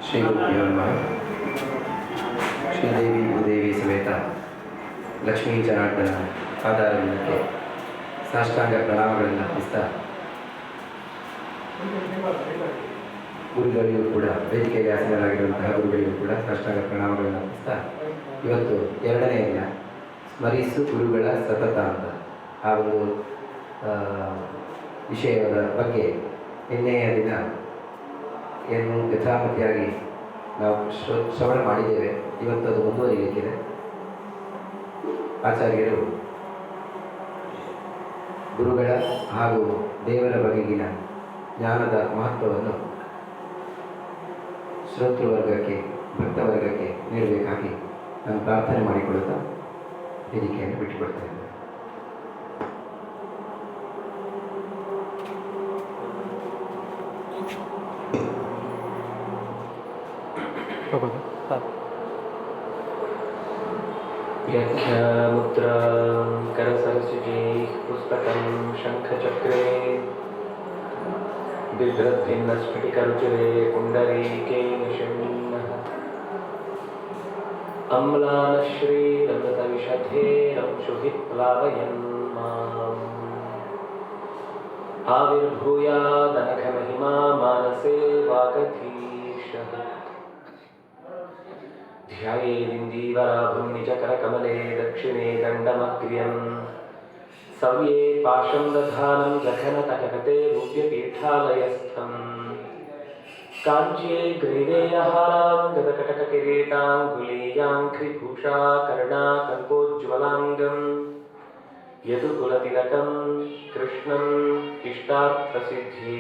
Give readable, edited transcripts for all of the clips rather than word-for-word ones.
ಶ್ರೀ ಗುರುಭ್ಯೋ ನಮಃ. ಶ್ರೀದೇವಿ ಭೂದೇವಿ ಸಮೇತ ಲಕ್ಷ್ಮೀ ಜನಾರ್ದನ ಪಾದಾರವಿಂದಕ್ಕೆ ಸಾಷ್ಟಾಂಗ ಪ್ರಣಾಮಗಳನ್ನು ಅರ್ಪಿಸ್ತಾ, ಗುರುಗಳಿಗೂ ಕೂಡ ವೇದಿಕೆಗೆ ಆಸೀನರಾಗಿರುವಂತಹ ಗುರುಗಳಿಗೂ ಕೂಡ ಸಾಷ್ಟಾಂಗ ಪ್ರಣಾಮಗಳನ್ನು ಅರ್ಪಿಸ್ತಾ, ಇವತ್ತು ಎರಡನೇ ದಿನ ಸ್ಮರಿಸು ಗುರುಗಳ ಸತತ ಅಂತ ಆ ಒಂದು ವಿಷಯದ ಬಗ್ಗೆ ನಿನ್ನೆಯ ದಿನ ಏನು ಯಥಾಮತಿಯಾಗಿ ನಾವು ಶ್ರವಣ ಮಾಡಿದ್ದೇವೆ. ಇವತ್ತು ಅದು ಮುಂದುವರಿಯಲಿಕ್ಕಿದೆ. ಆಚಾರ್ಯರು ಗುರುಗಳ ಹಾಗೂ ದೇವರ ಬಗೆಗಿನ ಜ್ಞಾನದ ಮಹತ್ವವನ್ನು ಶ್ರೋತೃವರ್ಗಕ್ಕೆ, ಭಕ್ತವರ್ಗಕ್ಕೆ ನೀಡಬೇಕಾಗಿ ನಾನು ಪ್ರಾರ್ಥನೆ ಮಾಡಿಕೊಳ್ಳುತ್ತಾ ವೇದಿಕೆಯನ್ನು ಬಿಟ್ಟುಕೊಡ್ತೇನೆ. व्याख्यामुद्रा करसरसिजैः पुस्तकं शङ्खचक्रे बिभ्रद्भिन्नस्फटिकरुचिरे पुण्डरीके निषण्णः अम्लानश्रीरमृतविशधेरंशुभिः प्लावयन् माम् आविर्भूयादनघमहिमा मानसे वागधीशः ध्यायेदिन्दीवराभं निजकरकमले दक्षिणे दण्डमग्र्यम् सव्ये पाशं दधानं जघनतटगते रूप्यपीठालयस्थम् काञ्च्ये ग्रीवेयहारां गदकटककिरीटाङ्गुलीयाङ्घ्रिभूषा कर्णाकल्पोज्ज्वलाङ्गम् यदुकुलतिलकं कृष्णम् इष्टार्थसिद्धि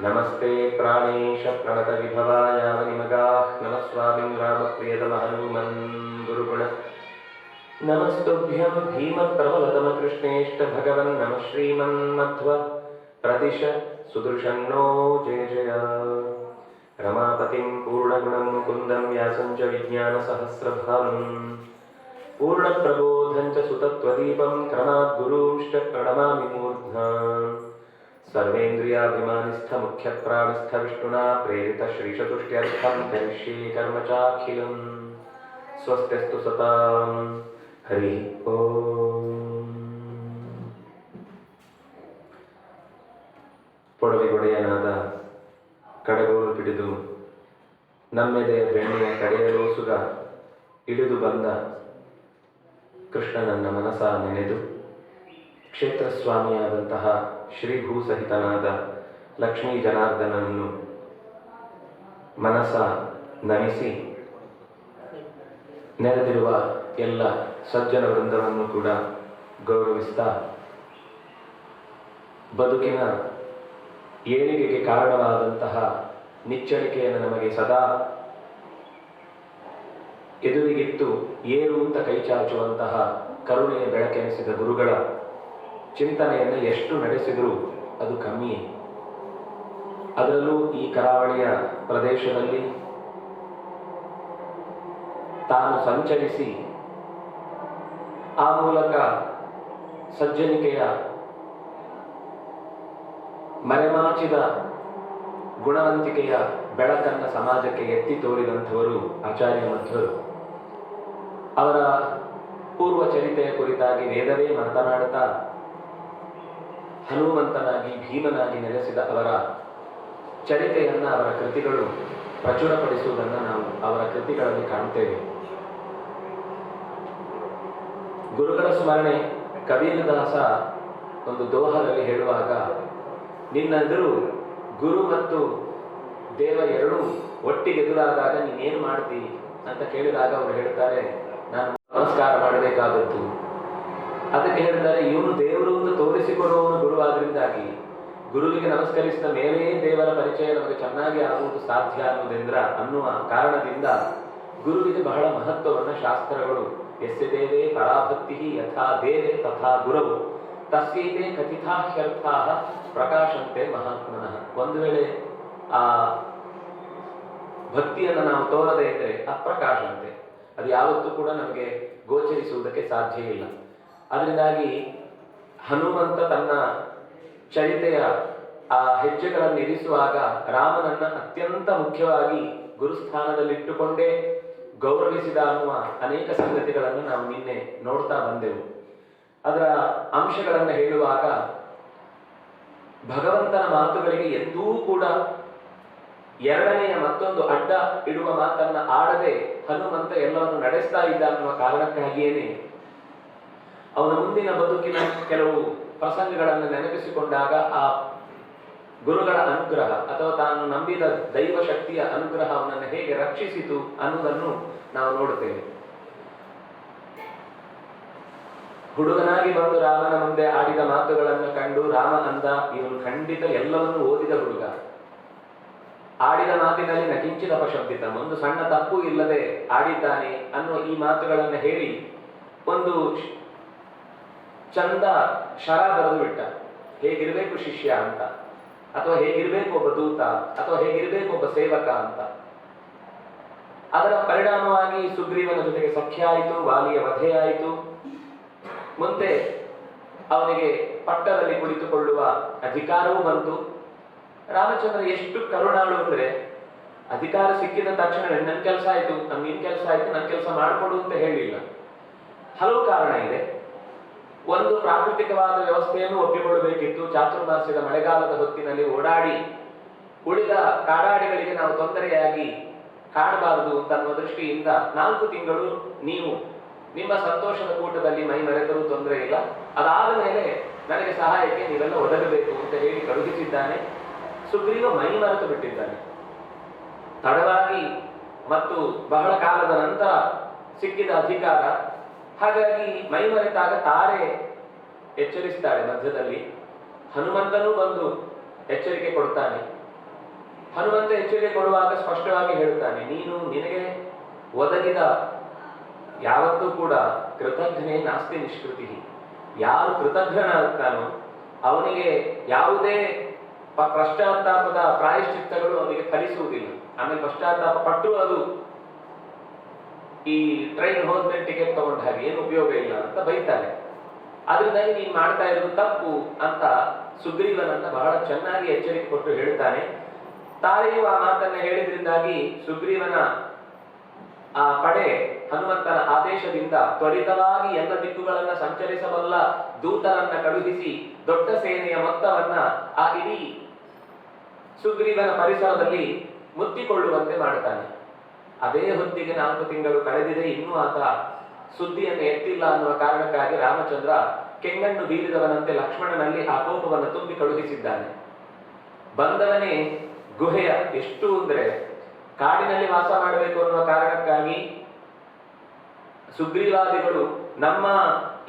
नमस्ते प्राणेश प्रणतविभवायावनिमगाः नमस्वामिन् रामप्रियतमहनुमन् गुरुगुण नमस्तुभ्यं भीमप्रबलतमकृष्णेष्ट भगवन् नमः श्रीमन्मध्व प्रदिश सुदृशन्नो जय जय रमापतिं पूर्णगुणं मुकुन्दं व्यासं च विज्ञानसहस्रभानुं पूर्णप्रबोधं च सुतत्वदीपं क्रमाद्गुरूंश्च प्रणमामि मूर्ध्ना सर्वेन्द्रियाभिमानिस्थमुख्यप्राणस्थ विष्णुना प्रेरितश्रीशतुष्ट्यर्थं करिष्ये कर्म चाखिलं स्वस्त्यस्तु सतां हरि ओम्. ಪೊಡವೆಗೊಡೆಯನಾದ ಕಡಗೋಲು ಹಿಡಿದು ನಮ್ಮೆದೆಯ ಬೆಣ್ಣೆಯ ಕಡೆಯಲೋಸುಗ ಇಳಿದು ಬಂದ ಕೃಷ್ಣನನ್ನ ಮನಸ ನೆನೆದು ಕ್ಷೇತ್ರಸ್ವಾಮಿಯಾದಂತಹ ಶ್ರೀಭೂಸಹಿತನಾದ ಲಕ್ಷ್ಮೀ ಜನಾರ್ದನನ್ನು ಮನಸ ನಮಿಸಿ ನೆರೆದಿರುವ ಎಲ್ಲ ಸಜ್ಜನ ವೃಂದವನ್ನು ಕೂಡ ಗೌರವಿಸ್ತಾ, ಬದುಕಿನ ಏಳಿಗೆಗೆ ಕಾರಣವಾದಂತಹ ನಿಚ್ಚಳಿಕೆಯನ್ನು ನಮಗೆ ಸದಾ ಎದುರಿಗಿತ್ತು ಏರು ಅಂತ ಕೈಚಾಚುವಂತಹ ಕರುಣೆಯ ಬೆಳಕೆನಿಸಿದ ಗುರುಗಳ ಚಿಂತನೆಯನ್ನು ಎಷ್ಟು ನಡೆಸಿದರೂ ಅದು ಕಮ್ಮಿಯೇ. ಅದರಲ್ಲೂ ಈ ಕರಾವಳಿಯ ಪ್ರದೇಶದಲ್ಲಿ ತಾನು ಸಂಚರಿಸಿ ಆ ಮೂಲಕ ಸಜ್ಜನಿಕೆಯ ಮರೆಮಾಚಿದ ಗುಣವಂತಿಕೆಯ ಬೆಳಕನ್ನು ಸಮಾಜಕ್ಕೆ ಎತ್ತಿ ತೋರಿದಂಥವರು ಆಚಾರ್ಯ ಮಧ್ವರು. ಅವರ ಪೂರ್ವ ಚರಿತೆಯ ಕುರಿತಾಗಿ ವೇದವೇ ಮಾತನಾಡುತ್ತಾ ಹನುಮಂತನಾಗಿ ಭೀಮನಾಗಿ ನೆಲೆಸಿದ ಅವರ ಚರಿತೆಯನ್ನು, ಅವರ ಕೃತಿಗಳು ಪ್ರಚುರಪಡಿಸುವುದನ್ನು ನಾವು ಅವರ ಕೃತಿಗಳಲ್ಲಿ ಕಾಣುತ್ತೇವೆ. ಗುರುಗಳ ಸ್ಮರಣೆ ಕಬೀರದಾಸ ಒಂದು ದೋಹದಲ್ಲಿ ಹೇಳುವಾಗ, ನಿನ್ನೆದುರು ಗುರು ಮತ್ತು ದೇವ ಎರಡೂ ಒಟ್ಟಿಗೆ ಎದುರಾದಾಗ ನೀನೇನು ಮಾಡ್ತೀವಿ ಅಂತ ಕೇಳಿದಾಗ ಅವರು ಹೇಳ್ತಾರೆ, ನಾನು ನಮಸ್ಕಾರ ಮಾಡಬೇಕಾದದ್ದು. ಅದಕ್ಕೆ ಹೇಳ್ತಾರೆ, ಇವನು ದೇವರು ಅಂತ ತೋರಿಸಿಕೊಡುವವನು ಗುರುವಾದ್ರಿಂದಾಗಿ ಗುರುವಿಗೆ ನಮಸ್ಕರಿಸಿದ ಮೇಲೆಯೇ ದೇವರ ಪರಿಚಯ ನಮಗೆ ಚೆನ್ನಾಗಿ ಆಗುವುದು ಸಾಧ್ಯ ಅನ್ನುವ ಕಾರಣದಿಂದ ಗುರುವಿಗೆ ಬಹಳ ಮಹತ್ವವನ್ನು ಶಾಸ್ತ್ರಗಳು ಯಸ್ಯ ದೇವೇ ಪರಾಭಕ್ತಿ ಯಥಾ ದೇವೇ ತಥಾ ಗುರವು ತಸ್ಯೈತೆ ಕಥಿತಾಹ್ಯರ್ಥಾಃ ಪ್ರಕಾಶಂತೆ ಮಹಾತ್ಮನಃ. ಒಂದು ವೇಳೆ ಆ ಭಕ್ತಿಯನ್ನು ನಾವು ತೋರದೇ ಇದ್ದರೆ ಅಪ್ರಕಾಶಂತೆ, ಅದು ಯಾವತ್ತೂ ಕೂಡ ನಮಗೆ ಗೋಚರಿಸುವುದಕ್ಕೆ ಸಾಧ್ಯ ಇಲ್ಲ. ಅದರಿಂದಾಗಿ ಹನುಮಂತ ತನ್ನ ಚರಿತೆಯ ಆ ಹೆಜ್ಜೆಗಳನ್ನು ಇರಿಸುವಾಗ ರಾಮನನ್ನ ಅತ್ಯಂತ ಮುಖ್ಯವಾಗಿ ಗುರುಸ್ಥಾನದಲ್ಲಿಟ್ಟುಕೊಂಡೇ ಗೌರವಿಸಿದ ಅನ್ನುವ ಅನೇಕ ಸಂಗತಿಗಳನ್ನು ನಾವು ನಿನ್ನೆ ನೋಡ್ತಾ ಬಂದೆವು. ಅದರ ಅಂಶಗಳನ್ನು ಹೇಳುವಾಗ ಭಗವಂತನ ಮಾತುಗಳಿಗೆ ಎಂದೂ ಕೂಡ ಎರಡನೆಯ ಮತ್ತೊಂದು ಅಡ್ಡ ಇಡುವ ಮಾತನ್ನ ಆಡದೆ ಹನುಮಂತ ಎಲ್ಲವನ್ನು ನಡೆಸ್ತಾ ಇದ್ದ ಅನ್ನುವ ಕಾರಣಕ್ಕಾಗಿಯೇನೆ ಅವನ ಮುಂದಿನ ಬದುಕಿನ ಕೆಲವು ಪ್ರಸಂಗಗಳನ್ನು ನೆನಪಿಸಿಕೊಂಡಾಗ ಆ ಗುರುಗಳ ಅನುಗ್ರಹ ಅಥವಾ ತಾನು ನಂಬಿದ ದೈವ ಶಕ್ತಿಯ ಅನುಗ್ರಹ ಅವನನ್ನು ಹೇಗೆ ರಕ್ಷಿಸಿತು ಅನ್ನುವುದನ್ನು ನಾವು ನೋಡುತ್ತೇವೆ. ಹುಡುಗನಾಗಿ ಬಂದು ರಾಮನ ಮುಂದೆ ಆಡಿದ ಮಾತುಗಳನ್ನು ಕಂಡು ರಾಮ ಅಂದ, ಇವನು ಖಂಡಿತ ಎಲ್ಲವನ್ನು ಓದಿದ ಹುಡುಗ, ಆಡಿದ ಮಾತಿನಲ್ಲಿ ನಕಿಂಚಿದ ಅಪಶಬ್ದಿತ, ಒಂದು ಸಣ್ಣ ತಪ್ಪು ಇಲ್ಲದೆ ಆಡಿದ್ದಾನೆ ಅನ್ನುವ ಈ ಮಾತುಗಳನ್ನು ಹೇಳಿ ಒಂದು ಚಂದ ಶರ ಬರೆದು ಬಿಟ್ಟ. ಹೇಗಿರ್ಬೇಕು ಶಿಷ್ಯ ಅಂತ, ಅಥವಾ ಹೇಗಿರ್ಬೇಕು ಒಬ್ಬ ದೂತ, ಅಥವಾ ಹೇಗಿರ್ಬೇಕು ಒಬ್ಬ ಸೇವಕ ಅಂತ. ಅದರ ಪರಿಣಾಮವಾಗಿ ಸುಗ್ರೀವನ ಜೊತೆಗೆ ಸಖ್ಯ ಆಯಿತು, ವಾಲಿಯ ವಧೆ ಆಯಿತು. ಮುಂದೆ ಅವನಿಗೆ ಪಟ್ಟದಲ್ಲಿ ಕುಳಿತುಕೊಳ್ಳುವ ಅಧಿಕಾರವೂ ಬಂತು. ರಾಮಚಂದ್ರ ಎಷ್ಟು ಕರುಣಾಳು ಅಂದ್ರೆ, ಅಧಿಕಾರ ಸಿಕ್ಕಿದ ತಕ್ಷಣ ನನ್ನ ಕೆಲಸ ಆಯ್ತು, ನಿನ್ ಕೆಲಸ ಆಯ್ತು, ನನ್ನ ಕೆಲಸ ಮಾಡಿಕೊಡು ಅಂತ ಹೇಳಿಲ್ಲ. ಹಲವು ಕಾರಣ ಇದೆ. ಒಂದು, ಪ್ರಾಕೃತಿಕವಾದ ವ್ಯವಸ್ಥೆಯನ್ನು ಒಪ್ಪಿಕೊಳ್ಳಬೇಕಿತ್ತು. ಚಾತುರ್ಮಾಸ್ಯದ ಮಳೆಗಾಲದ ಹೊತ್ತಿನಲ್ಲಿ ಓಡಾಡಿ ಉಳಿದ ಕಾಡಾಡಿಗಳಿಗೆ ನಾವು ತೊಂದರೆಯಾಗಿ ಕಾಣಬಾರದು ಅಂತ ಅನ್ನುವ ದೃಷ್ಟಿಯಿಂದ 4 ತಿಂಗಳು ನೀವು ನಿಮ್ಮ ಸಂತೋಷದ ಕೂಟದಲ್ಲಿ ಮೈ ಮರೆತರೂ ತೊಂದರೆ ಇಲ್ಲ, ಅದಾದ ಮೇಲೆ ನನಗೆ ಸಹಾಯಕ್ಕೆ ನೀವೆಲ್ಲ ಒದಗಬೇಕು ಅಂತ ಹೇಳಿ ಕಳುಹಿಸಿದ್ದಾನೆ. ಸುಗ್ರೀವ ಮೈ ಮರೆತು ಬಿಟ್ಟಿದ್ದಾನೆ. ತಡವಾಗಿ ಮತ್ತು ಬಹಳ ಕಾಲದ ನಂತರ ಸಿಕ್ಕಿದ ಅಧಿಕಾರ. ಹಾಗಾಗಿ ಮೈ ಮರೆತಾಗ ತಾರೆ ಎಚ್ಚರಿಸ್ತಾಳೆ ಮಧ್ಯದಲ್ಲಿ. ಹನುಮಂತನೂ ಬಂದು ಎಚ್ಚರಿಕೆ ಕೊಡ್ತಾನೆ. ಹನುಮಂತ ಎಚ್ಚರಿಕೆ ಕೊಡುವಾಗ ಸ್ಪಷ್ಟವಾಗಿ ಹೇಳುತ್ತಾನೆ, ನೀನು ನಿನಗೆ ಒದಗಿದ ಯಾವತ್ತೂ ಕೂಡ ಕೃತಜ್ಞನೇ ನಾಸ್ತಿ ನಿಷ್ಕೃತಿ. ಯಾರು ಕೃತಜ್ಞನಾಗ್ತಾನೋ ಅವನಿಗೆ ಯಾವುದೇ ಪಶ್ಚಾತ್ತಾಪದ ಪ್ರಾಯಶ್ಚಿತ್ತಗಳು ಅವನಿಗೆ ಫಲಿಸುವುದಿಲ್ಲ. ಆಮೇಲೆ ಪಶ್ಚಾತ್ತಾಪ ಪಟ್ಟರು ಅದು ಈ ಟ್ರೈನ್ ಹೋದ್ಮೇಲೆ ಟಿಕೆಟ್ ತಗೊಂಡ ಹಾಗೆ, ಏನು ಉಪಯೋಗ ಇಲ್ಲ ಅಂತ ಬೈತಾನೆ. ಅದರಿಂದಾಗಿ ನೀನ್ ಮಾಡ್ತಾ ಇರೋದು ತಪ್ಪು ಅಂತ ಸುಗ್ರೀವನನ್ನ ಬಹಳ ಚೆನ್ನಾಗಿ ಎಚ್ಚರಿಕೆ ಕೊಟ್ಟು ಹೇಳ್ತಾನೆ. ತಾರೆಯು ಆ ಮಾತನ್ನ ಹೇಳಿದ್ರಿಂದಾಗಿ ಸುಗ್ರೀವನ ಆ ಪಡೆ ಹನುಮಂತನ ಆದೇಶದಿಂದ ತ್ವರಿತವಾಗಿ ಎಲ್ಲ ದಿಕ್ಕುಗಳನ್ನ ಸಂಚರಿಸಬಲ್ಲ ದೂತರನ್ನ ಕಳುಹಿಸಿ ದೊಡ್ಡ ಸೇನೆಯ ಮೊತ್ತವನ್ನ ಆ ಇಡೀ ಸುಗ್ರೀವನ ಪರಿಸರದಲ್ಲಿ ಮುತ್ತಿಕೊಳ್ಳುವಂತೆ ಮಾಡುತ್ತಾನೆ. ಅದೇ ಹೊತ್ತಿಗೆ 4 ತಿಂಗಳು ಕಳೆದಿದೆ, ಇನ್ನೂ ಆತ ಸುದ್ದಿಯನ್ನು ಎತ್ತಿಲ್ಲ ಅನ್ನುವ ಕಾರಣಕ್ಕಾಗಿ ರಾಮಚಂದ್ರ ಕೆಂಗಣ್ಣು ಬೀರಿದವನಂತೆ ಲಕ್ಷ್ಮಣನಲ್ಲಿ ಆ ಕೋಪವನ್ನು ತುಂಬಿ ಕಳುಹಿಸಿದ್ದಾನೆ. ಬಂದವನೇ ಗುಹೆಯ, ಎಷ್ಟು ಅಂದ್ರೆ ಕಾಡಿನಲ್ಲಿ ವಾಸ ಮಾಡಬೇಕು ಅನ್ನುವ ಕಾರಣಕ್ಕಾಗಿ ಸುಗ್ರೀವಾದಿಗಳು ನಮ್ಮ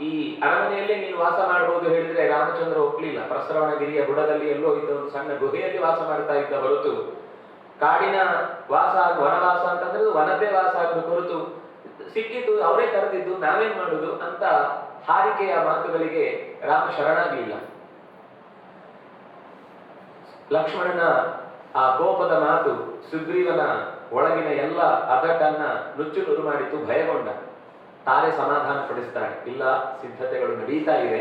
ಈ ಅರಮನೆಯಲ್ಲೇ ನೀನು ವಾಸ ಮಾಡಬಹುದು ಹೇಳಿದ್ರೆ ರಾಮಚಂದ್ರ ಒಪ್ಪಲಿಲ್ಲ. ಪ್ರಸರವಣಗಿರಿಯ ಬುಡದಲ್ಲಿ ಎಲ್ಲೋ ಇದ್ದ ಒಂದು ಸಣ್ಣ ಗುಹೆಯಲ್ಲಿ ವಾಸ ಮಾಡ್ತಾ ಇದ್ದ ಹೊರತು ಕಾಡಿನ ವಾಸ ವನವಾಸ ಅಂತಂದ್ರೆ ವನದೇ ವಾಸ ಆಗಬೇಕು ಹೊರತು ಸಿಕ್ಕಿತು ಅವರೇ ಕರೆದಿದ್ದು ನಾವೇನ್ ಮಾಡುದು ಅಂತ ಹಾರಿಕೆಯ ಮಾತುಗಳಿಗೆ ರಾಮ ಶರಣಾಗಲಿಲ್ಲ. ಲಕ್ಷ್ಮಣನ ಆ ಕೋಪದ ಮಾತು ಸುಗ್ರೀವನ ಒಳಗಿನ ಎಲ್ಲ ಅದಟನ್ನ ನುಚ್ಚು ನುರು ಮಾಡಿತು. ಭಯಗೊಂಡ. ತಾರೆ ಸಮಾಧಾನ ಪಡಿಸ್ತಾಳೆ, ಇಲ್ಲ ಸಿದ್ಧತೆಗಳು ನಡೀತಾ ಇದೆ,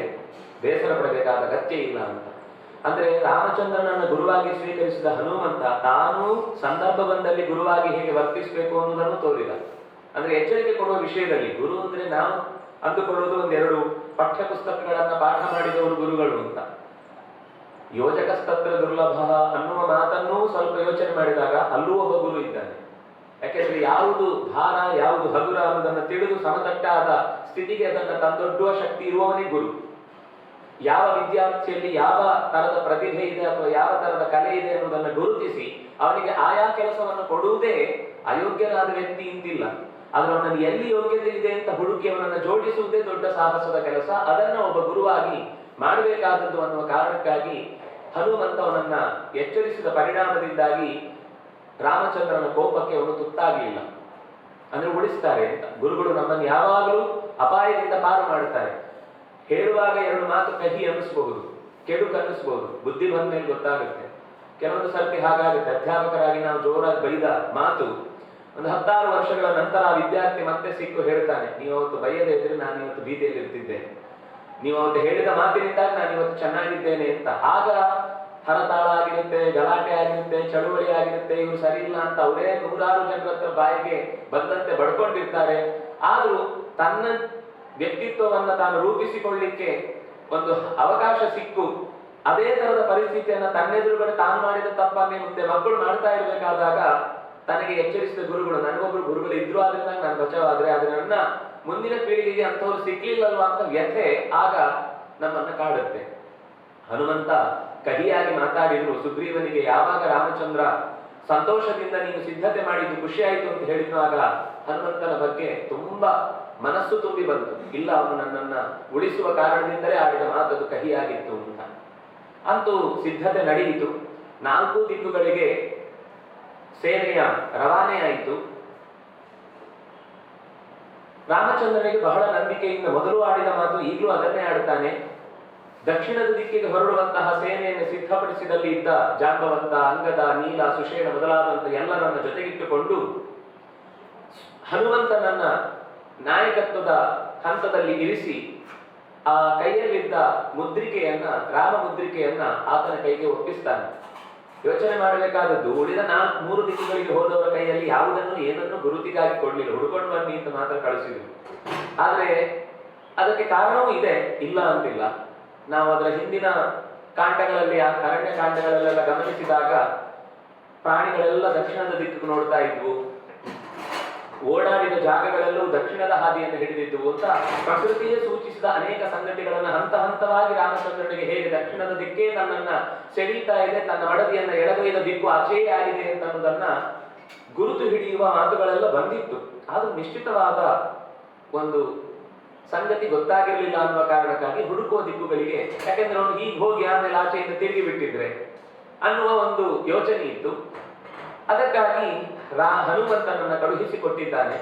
ಬೇಸರ ಪಡಬೇಕಾದ ಅಗತ್ಯ ಇಲ್ಲ ಅಂತ. ಅಂದ್ರೆ ರಾಮಚಂದ್ರನನ್ನ ಗುರುವಾಗಿ ಸ್ವೀಕರಿಸಿದ ಹನುಮಂತ ತಾನು ಸಂದರ್ಭ ಬಂದಲ್ಲಿ ಗುರುವಾಗಿ ಹೇಗೆ ವರ್ತಿಸಬೇಕು ಅನ್ನೋದನ್ನು ತೋರಿದ. ಅಂದ್ರೆ ಎಚ್ಚರಿಕೆ ಕೊಡುವ ವಿಷಯದಲ್ಲಿ ಗುರು ಅಂದ್ರೆ ನಾವು ಅಂದುಕೊಳ್ಳುವುದು 1-2 ಪಠ್ಯ ಪುಸ್ತಕಗಳನ್ನ ಪಾಠ ಮಾಡಿದವರು ಗುರುಗಳು ಅಂತ. ಯೋಜಕಸ್ತತ್ರ ದುರ್ಲಭ ಅನ್ನುವ ಮಾತನ್ನೂ ಸ್ವಲ್ಪ ಯೋಚನೆ ಮಾಡಿದಾಗ ಅಲ್ಲೂ ಒಬ್ಬ ಗುರು ಇದ್ದಾನೆ. ಯಾಕೆಂದ್ರೆ ಯಾವುದು ಭಾರ ಯಾವುದು ಹಗುರ ಅನ್ನೋದನ್ನ ತಿಳಿದು ಸಮತಟ್ಟಾದ ಸ್ಥಿತಿಗೆ ಅದನ್ನ ತಂದೊಡ್ಡುವ ಶಕ್ತಿ ಇರುವವನೇ ಗುರು. ಯಾವ ವಿದ್ಯಾರ್ಥಿಯಲ್ಲಿ ಯಾವ ತರದ ಪ್ರತಿಭೆ ಇದೆ ಅಥವಾ ಯಾವ ತರದ ಕಲೆ ಇದೆ ಅನ್ನೋದನ್ನು ಗುರುತಿಸಿ ಅವನಿಗೆ ಆಯಾ ಕೆಲಸವನ್ನು ಕೊಡುವುದೇ ಅಯೋಗ್ಯನಾದ ವ್ಯಕ್ತಿ ಇಂತಿಲ್ಲ. ಆದ್ರೆ ಅವನಲ್ಲಿ ಎಲ್ಲಿ ಯೋಗ್ಯತೆ ಇದೆ ಅಂತ ಹುಡುಕಿ ಅವನನ್ನು ಜೋಡಿಸುವುದೇ ದೊಡ್ಡ ಸಾಹಸದ ಕೆಲಸ. ಅದನ್ನ ಒಬ್ಬ ಗುರುವಾಗಿ ಮಾಡಬೇಕಾದದ್ದು ಅನ್ನುವ ಕಾರಣಕ್ಕಾಗಿ ಹನುಮಂತವನನ್ನ ಎಚ್ಚರಿಸಿದ ಪರಿಣಾಮದಿಂದಾಗಿ ರಾಮಚಂದ್ರನ ಕೋಪಕ್ಕೆ ಅವನು ತುತ್ತಾಗಲಿಲ್ಲ. ಅಂದ್ರೆ ಉಳಿಸ್ತಾರೆ ಅಂತ. ಗುರುಗಳು ನಮ್ಮನ್ನು ಯಾವಾಗಲೂ ಅಪಾಯದಿಂದ ಪಾರು ಮಾಡುತ್ತಾರೆ. ಹೇಳುವಾಗ 2 ಮಾತು ಕಹಿ ಅನ್ನಿಸಬಹುದು, ಕೆಡುಕು ಅನ್ನಿಸಬಹುದು, ಬುದ್ಧಿ ಬಂದ ಮೇಲೆ ಗೊತ್ತಾಗುತ್ತೆ. ಕೆಲವೊಂದು ಸರ್ತಿ ಹಾಗಾಗುತ್ತೆ. ಅಧ್ಯಾಪಕರಾಗಿ ನಾವು ಜೋರಾಗಿ ಬೈದ ಮಾತು ಒಂದು 16 ವರ್ಷಗಳ ನಂತರ ಆ ವಿದ್ಯಾರ್ಥಿ ಮತ್ತೆ ಸಿಕ್ಕು ಹೇಳ್ತಾನೆ, ನೀವು ಅವತ್ತು ಬೈಯದೇ ಇದ್ರೆ ನಾನು ಇವತ್ತು ಬೀದಿಯಲ್ಲಿ ಇರ್ತಿದ್ದೆ, ನೀವು ಅವತ್ತು ಹೇಳಿದ ಮಾತಿನಿಂದ ನಾನು ಇವತ್ತು ಚೆನ್ನಾಗಿದ್ದೇನೆ ಅಂತ. ಆಗ ಹರತಾಳ ಆಗಿರುತ್ತೆ, ಗಲಾಟೆ ಆಗಿರುತ್ತೆ, ಚಳುವಳಿ ಆಗಿರುತ್ತೆ, ಇವರು ಸರಿ ಇಲ್ಲ ಅಂತ ಅವರೇ ನೂರಾರು ಜನರ ಹತ್ರ ಬಾಯಿಗೆ ಬಂದಂತೆ ಬಡ್ಕೊಂಡಿರ್ತಾರೆ. ಆದ್ರೂ ತನ್ನ ವ್ಯಕ್ತಿತ್ವವನ್ನ ತಾನು ರೂಪಿಸಿಕೊಳ್ಳಿಕ್ಕೆ ಒಂದು ಅವಕಾಶ ಸಿಕ್ಕು ಅದೇ ತರದ ಪರಿಸ್ಥಿತಿಯನ್ನ ತನ್ನೆದುರುಗಡೆ ತಾನು ಮಾಡಿದ ತಪ್ಪನ್ನೇ ಮುಂದೆ ಮಕ್ಕಳು ಮಾಡ್ತಾ ಇರ್ಬೇಕಾದಾಗ ತನಗೆ ಎಚ್ಚರಿಸಿದ ಗುರುಗಳು, ನನಗೊಬ್ರು ಗುರುಗಳು ಇದ್ರು ಆದ್ರಿಂದ ನಾನು ಬಚಾವಾದ್ರೆ, ಆದ್ರೆ ನನ್ನ ಮುಂದಿನ ಪೀಳಿಗೆಗೆ ಅಂತವ್ರು ಸಿಕ್ಲಿಲ್ಲಲ್ವಾ ಅಂತ ವ್ಯಥೆ ಆಗ ನಮ್ಮನ್ನ ಕಾಡುತ್ತೆ. ಹನುಮಂತ ಕಹಿಯಾಗಿ ಮಾತಾಡಿದ್ರು ಸುಗ್ರೀವನಿಗೆ. ಯಾವಾಗ ರಾಮಚಂದ್ರ ಸಂತೋಷದಿಂದ ನೀನು ಸಿದ್ಧತೆ ಮಾಡಿದ್ದು ಖುಷಿ ಆಯ್ತು ಅಂತ ಹೇಳಿದಾಗ ಹನುಮಂತನ ಬಗ್ಗೆ ತುಂಬಾ ಮನಸ್ಸು ತುಂಬಿ ಬಂತು. ಇಲ್ಲ, ಅವನು ನನ್ನನ್ನ ಉಳಿಸುವ ಕಾರಣದಿಂದಲೇ ಆಡಿದ ಮಾತದು ಕಹಿಯಾಗಿತ್ತು ಅಂತ. ಅಂತೂ ಸಿದ್ಧತೆ ನಡೆಯಿತು. 4 ದಿಕ್ಕುಗಳಿಗೆ ಸೇನೆಯ ರವಾನೆ ಆಯಿತು. ರಾಮಚಂದ್ರನಿಗೆ ಬಹಳ ನಂಬಿಕೆಯಿಂದ ಮೊದಲು ಆಡಿದ ಮಾತು ಈಗಲೂ ಅದನ್ನೇ ಆಡುತ್ತಾನೆ. ದಕ್ಷಿಣದ ದಿಕ್ಕಿಗೆ ಹೊರಡುವಂತಹ ಸೇನೆಯನ್ನು ಸಿದ್ಧಪಡಿಸಿದಲ್ಲಿ ಇದ್ದ ಜಾಂಬವಂತ, ಅಂಗದ, ನೀಲ, ಸುಷೇಣ ಮೊದಲಾದಂತ ಎಲ್ಲರನ್ನ ಜೊತೆಗಿಟ್ಟುಕೊಂಡು ಹನುಮಂತನನ್ನ ನಾಯಕತ್ವದ ಹಂತದಲ್ಲಿ ಇರಿಸಿ ಆ ಕೈಯಲ್ಲಿದ್ದ ಮುದ್ರಿಕೆಯನ್ನ, ರಾಮ ಮುದ್ರಿಕೆಯನ್ನ ಆತನ ಕೈಗೆ ಒಪ್ಪಿಸ್ತಾನೆ. ಯೋಚನೆ ಮಾಡಬೇಕಾದದ್ದು, ಉಳಿದ 3 ದಿಕ್ಕುಗಳಿಗೆ ಹೋದವರ ಕೈಯಲ್ಲಿ ಯಾವುದನ್ನು ಏನನ್ನು ಗುರುತಿಗಾಗಿ ಕೊಡ್ಲಿಲ್ಲ, ಹುಡ್ಕೊಂಡು ಬನ್ನಿ ಅಂತ ಮಾತ್ರ ಕಳಿಸಿದ್ರು. ಆದ್ರೆ ಅದಕ್ಕೆ ಕಾರಣವೂ ಇದೆ, ಇಲ್ಲ ಅಂತಿಲ್ಲ. ನಾವು ಅದರ ಹಿಂದಿನ ಕಾಂಡಗಳಲ್ಲಿ, ಅರಣ್ಯ ಕಾಂಡಗಳಲ್ಲೆಲ್ಲ ಗಮನಿಸಿದಾಗ ಪ್ರಾಣಿಗಳೆಲ್ಲ ದಕ್ಷಿಣದ ದಿಕ್ಕಿಗೆ ನೋಡ್ತಾ ಇದ್ವು, ಓಡಾಡಿದ ಜಾಗಗಳಲ್ಲೂ ದಕ್ಷಿಣದ ಹಾದಿಯನ್ನು ಹಿಡಿದಿದ್ವು ಅಂತ ಪ್ರಕೃತಿಯೇ ಸೂಚಿಸಿದ ಅನೇಕ ಸಂಗತಿಗಳನ್ನ ಹಂತ ಹಂತವಾಗಿ ರಾಮಚಂದ್ರನಿಗೆ ಹೇಗೆ ದಕ್ಷಿಣದ ದಿಕ್ಕೇ ನನ್ನನ್ನ ಸೆಳೀತಾ ಇದೆ, ತನ್ನ ಮಡದಿಯನ್ನ ಎಳೆದೊಯ್ದ ದಿಕ್ಕು ಆಚೆಯೇ ಆಗಿದೆ ಅಂತ ಅನ್ನೋದನ್ನ ಗುರುತು ಹಿಡಿಯುವ ಮಾತುಗಳೆಲ್ಲ ಬಂದಿತ್ತು. ಆದ್ರೂ ನಿಶ್ಚಿತವಾದ ಒಂದು ಸಂಗತಿ ಗೊತ್ತಾಗಿರ್ಲಿಲ್ಲ ಅನ್ನುವ ಕಾರಣಕ್ಕಾಗಿ ಹುಡುಕುವ ದಿಕ್ಕುಗಳಿಗೆ, ಯಾಕೆಂದ್ರೆ ಅವನು ಹೀಗೆ ಹೋಗಿ ಆಮೇಲೆ ಆಚೆಯಿಂದ ತಿರುಗಿ ಬಿಟ್ಟಿದ್ರೆ ಅನ್ನುವ ಒಂದು ಯೋಚನೆ ಇತ್ತು. ಅದಕ್ಕಾಗಿ ಹನುಮಂತನನ್ನ ಕಳುಹಿಸಿಕೊಟ್ಟಿದ್ದಾನೆ.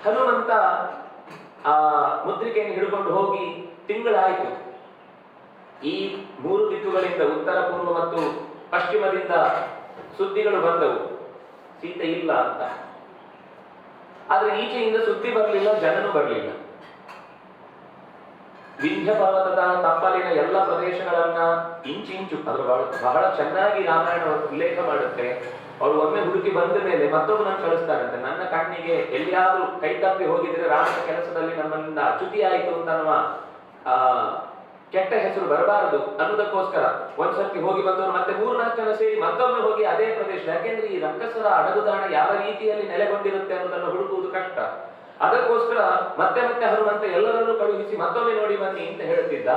ಹನುಮಂತ ಆ ಮುದ್ರಿಕೆಯನ್ನು ಹಿಡ್ಕೊಂಡು ಹೋಗಿ ತಿಂಗಳಾಯಿತು. ಈ 3 ದಿಕ್ಕುಗಳಿಂದ, ಉತ್ತರ, ಪೂರ್ವ ಮತ್ತು ಪಶ್ಚಿಮದಿಂದ ಸುದ್ದಿಗಳು ಬಂದವು, ಸೀತೆ ಇಲ್ಲ ಅಂತ. ಆದ್ರೆ ಈಚೆಯಿಂದ ಸುದ್ದಿ ಬರಲಿಲ್ಲ, ಜನನು ಬರಲಿಲ್ಲ. ವಿಂಧ್ಯ ಪರ್ವತದ ತಪ್ಪಲಿನ ಎಲ್ಲ ಪ್ರದೇಶಗಳನ್ನ ಇಂಚಿಂಚು ಅದ್ರ ಬಹಳ ಚೆನ್ನಾಗಿ ರಾಮಾಯಣ ಉಲ್ಲೇಖ ಮಾಡುತ್ತೆ. ಅವರು ಒಮ್ಮೆ ಹುಡುಕಿ ಬಂದ ಮೇಲೆ ಮತ್ತೊಬ್ಬನನ್ನು ಕಳಿಸ್ತಾರಂತೆ. ನನ್ನ ಕಣ್ಣಿಗೆ ಎಲ್ಲಿಯಾದ್ರೂ ಕೈ ತಪ್ಪಿ ಹೋಗಿದ್ರೆ ರಾಮನ ಕೆಲಸದಲ್ಲಿ ನಮ್ಮನ್ನ ಅಚ್ಯುತಿ ಆಯಿತು ಅಂತ ನಮ್ಮ ಕೆಟ್ಟ ಹೆಸರು ಬರಬಾರದು ಅನ್ನೋದಕ್ಕೋಸ್ಕರ ಒಂದ್ಸರ್ತಿ ಹೋಗಿ ಬಂದವರು ಮತ್ತೆ 3-4 ಜನ ಸೇರಿ ಮತ್ತೊಮ್ಮೆ ಹೋಗಿ ಅದೇ ಪ್ರದೇಶ, ಯಾಕೆಂದ್ರೆ ಈ ರಕ್ಕಸರ ಅಡಗುದಾಣ ಯಾವ ರೀತಿಯಲ್ಲಿ ನೆಲೆಗೊಂಡಿರುತ್ತೆ ಅನ್ನೋದನ್ನು ಹುಡುಕುವುದು ಕಷ್ಟ. ಅದಕ್ಕೋಸ್ಕರ ಮತ್ತೆ ಮತ್ತೆ ಹನುಮಂತ ಎಲ್ಲರನ್ನೂ ಕಳುಹಿಸಿ ಮತ್ತೊಮ್ಮೆ ನೋಡಿ ಬನ್ನಿ ಅಂತ ಹೇಳುತ್ತಿದ್ದ.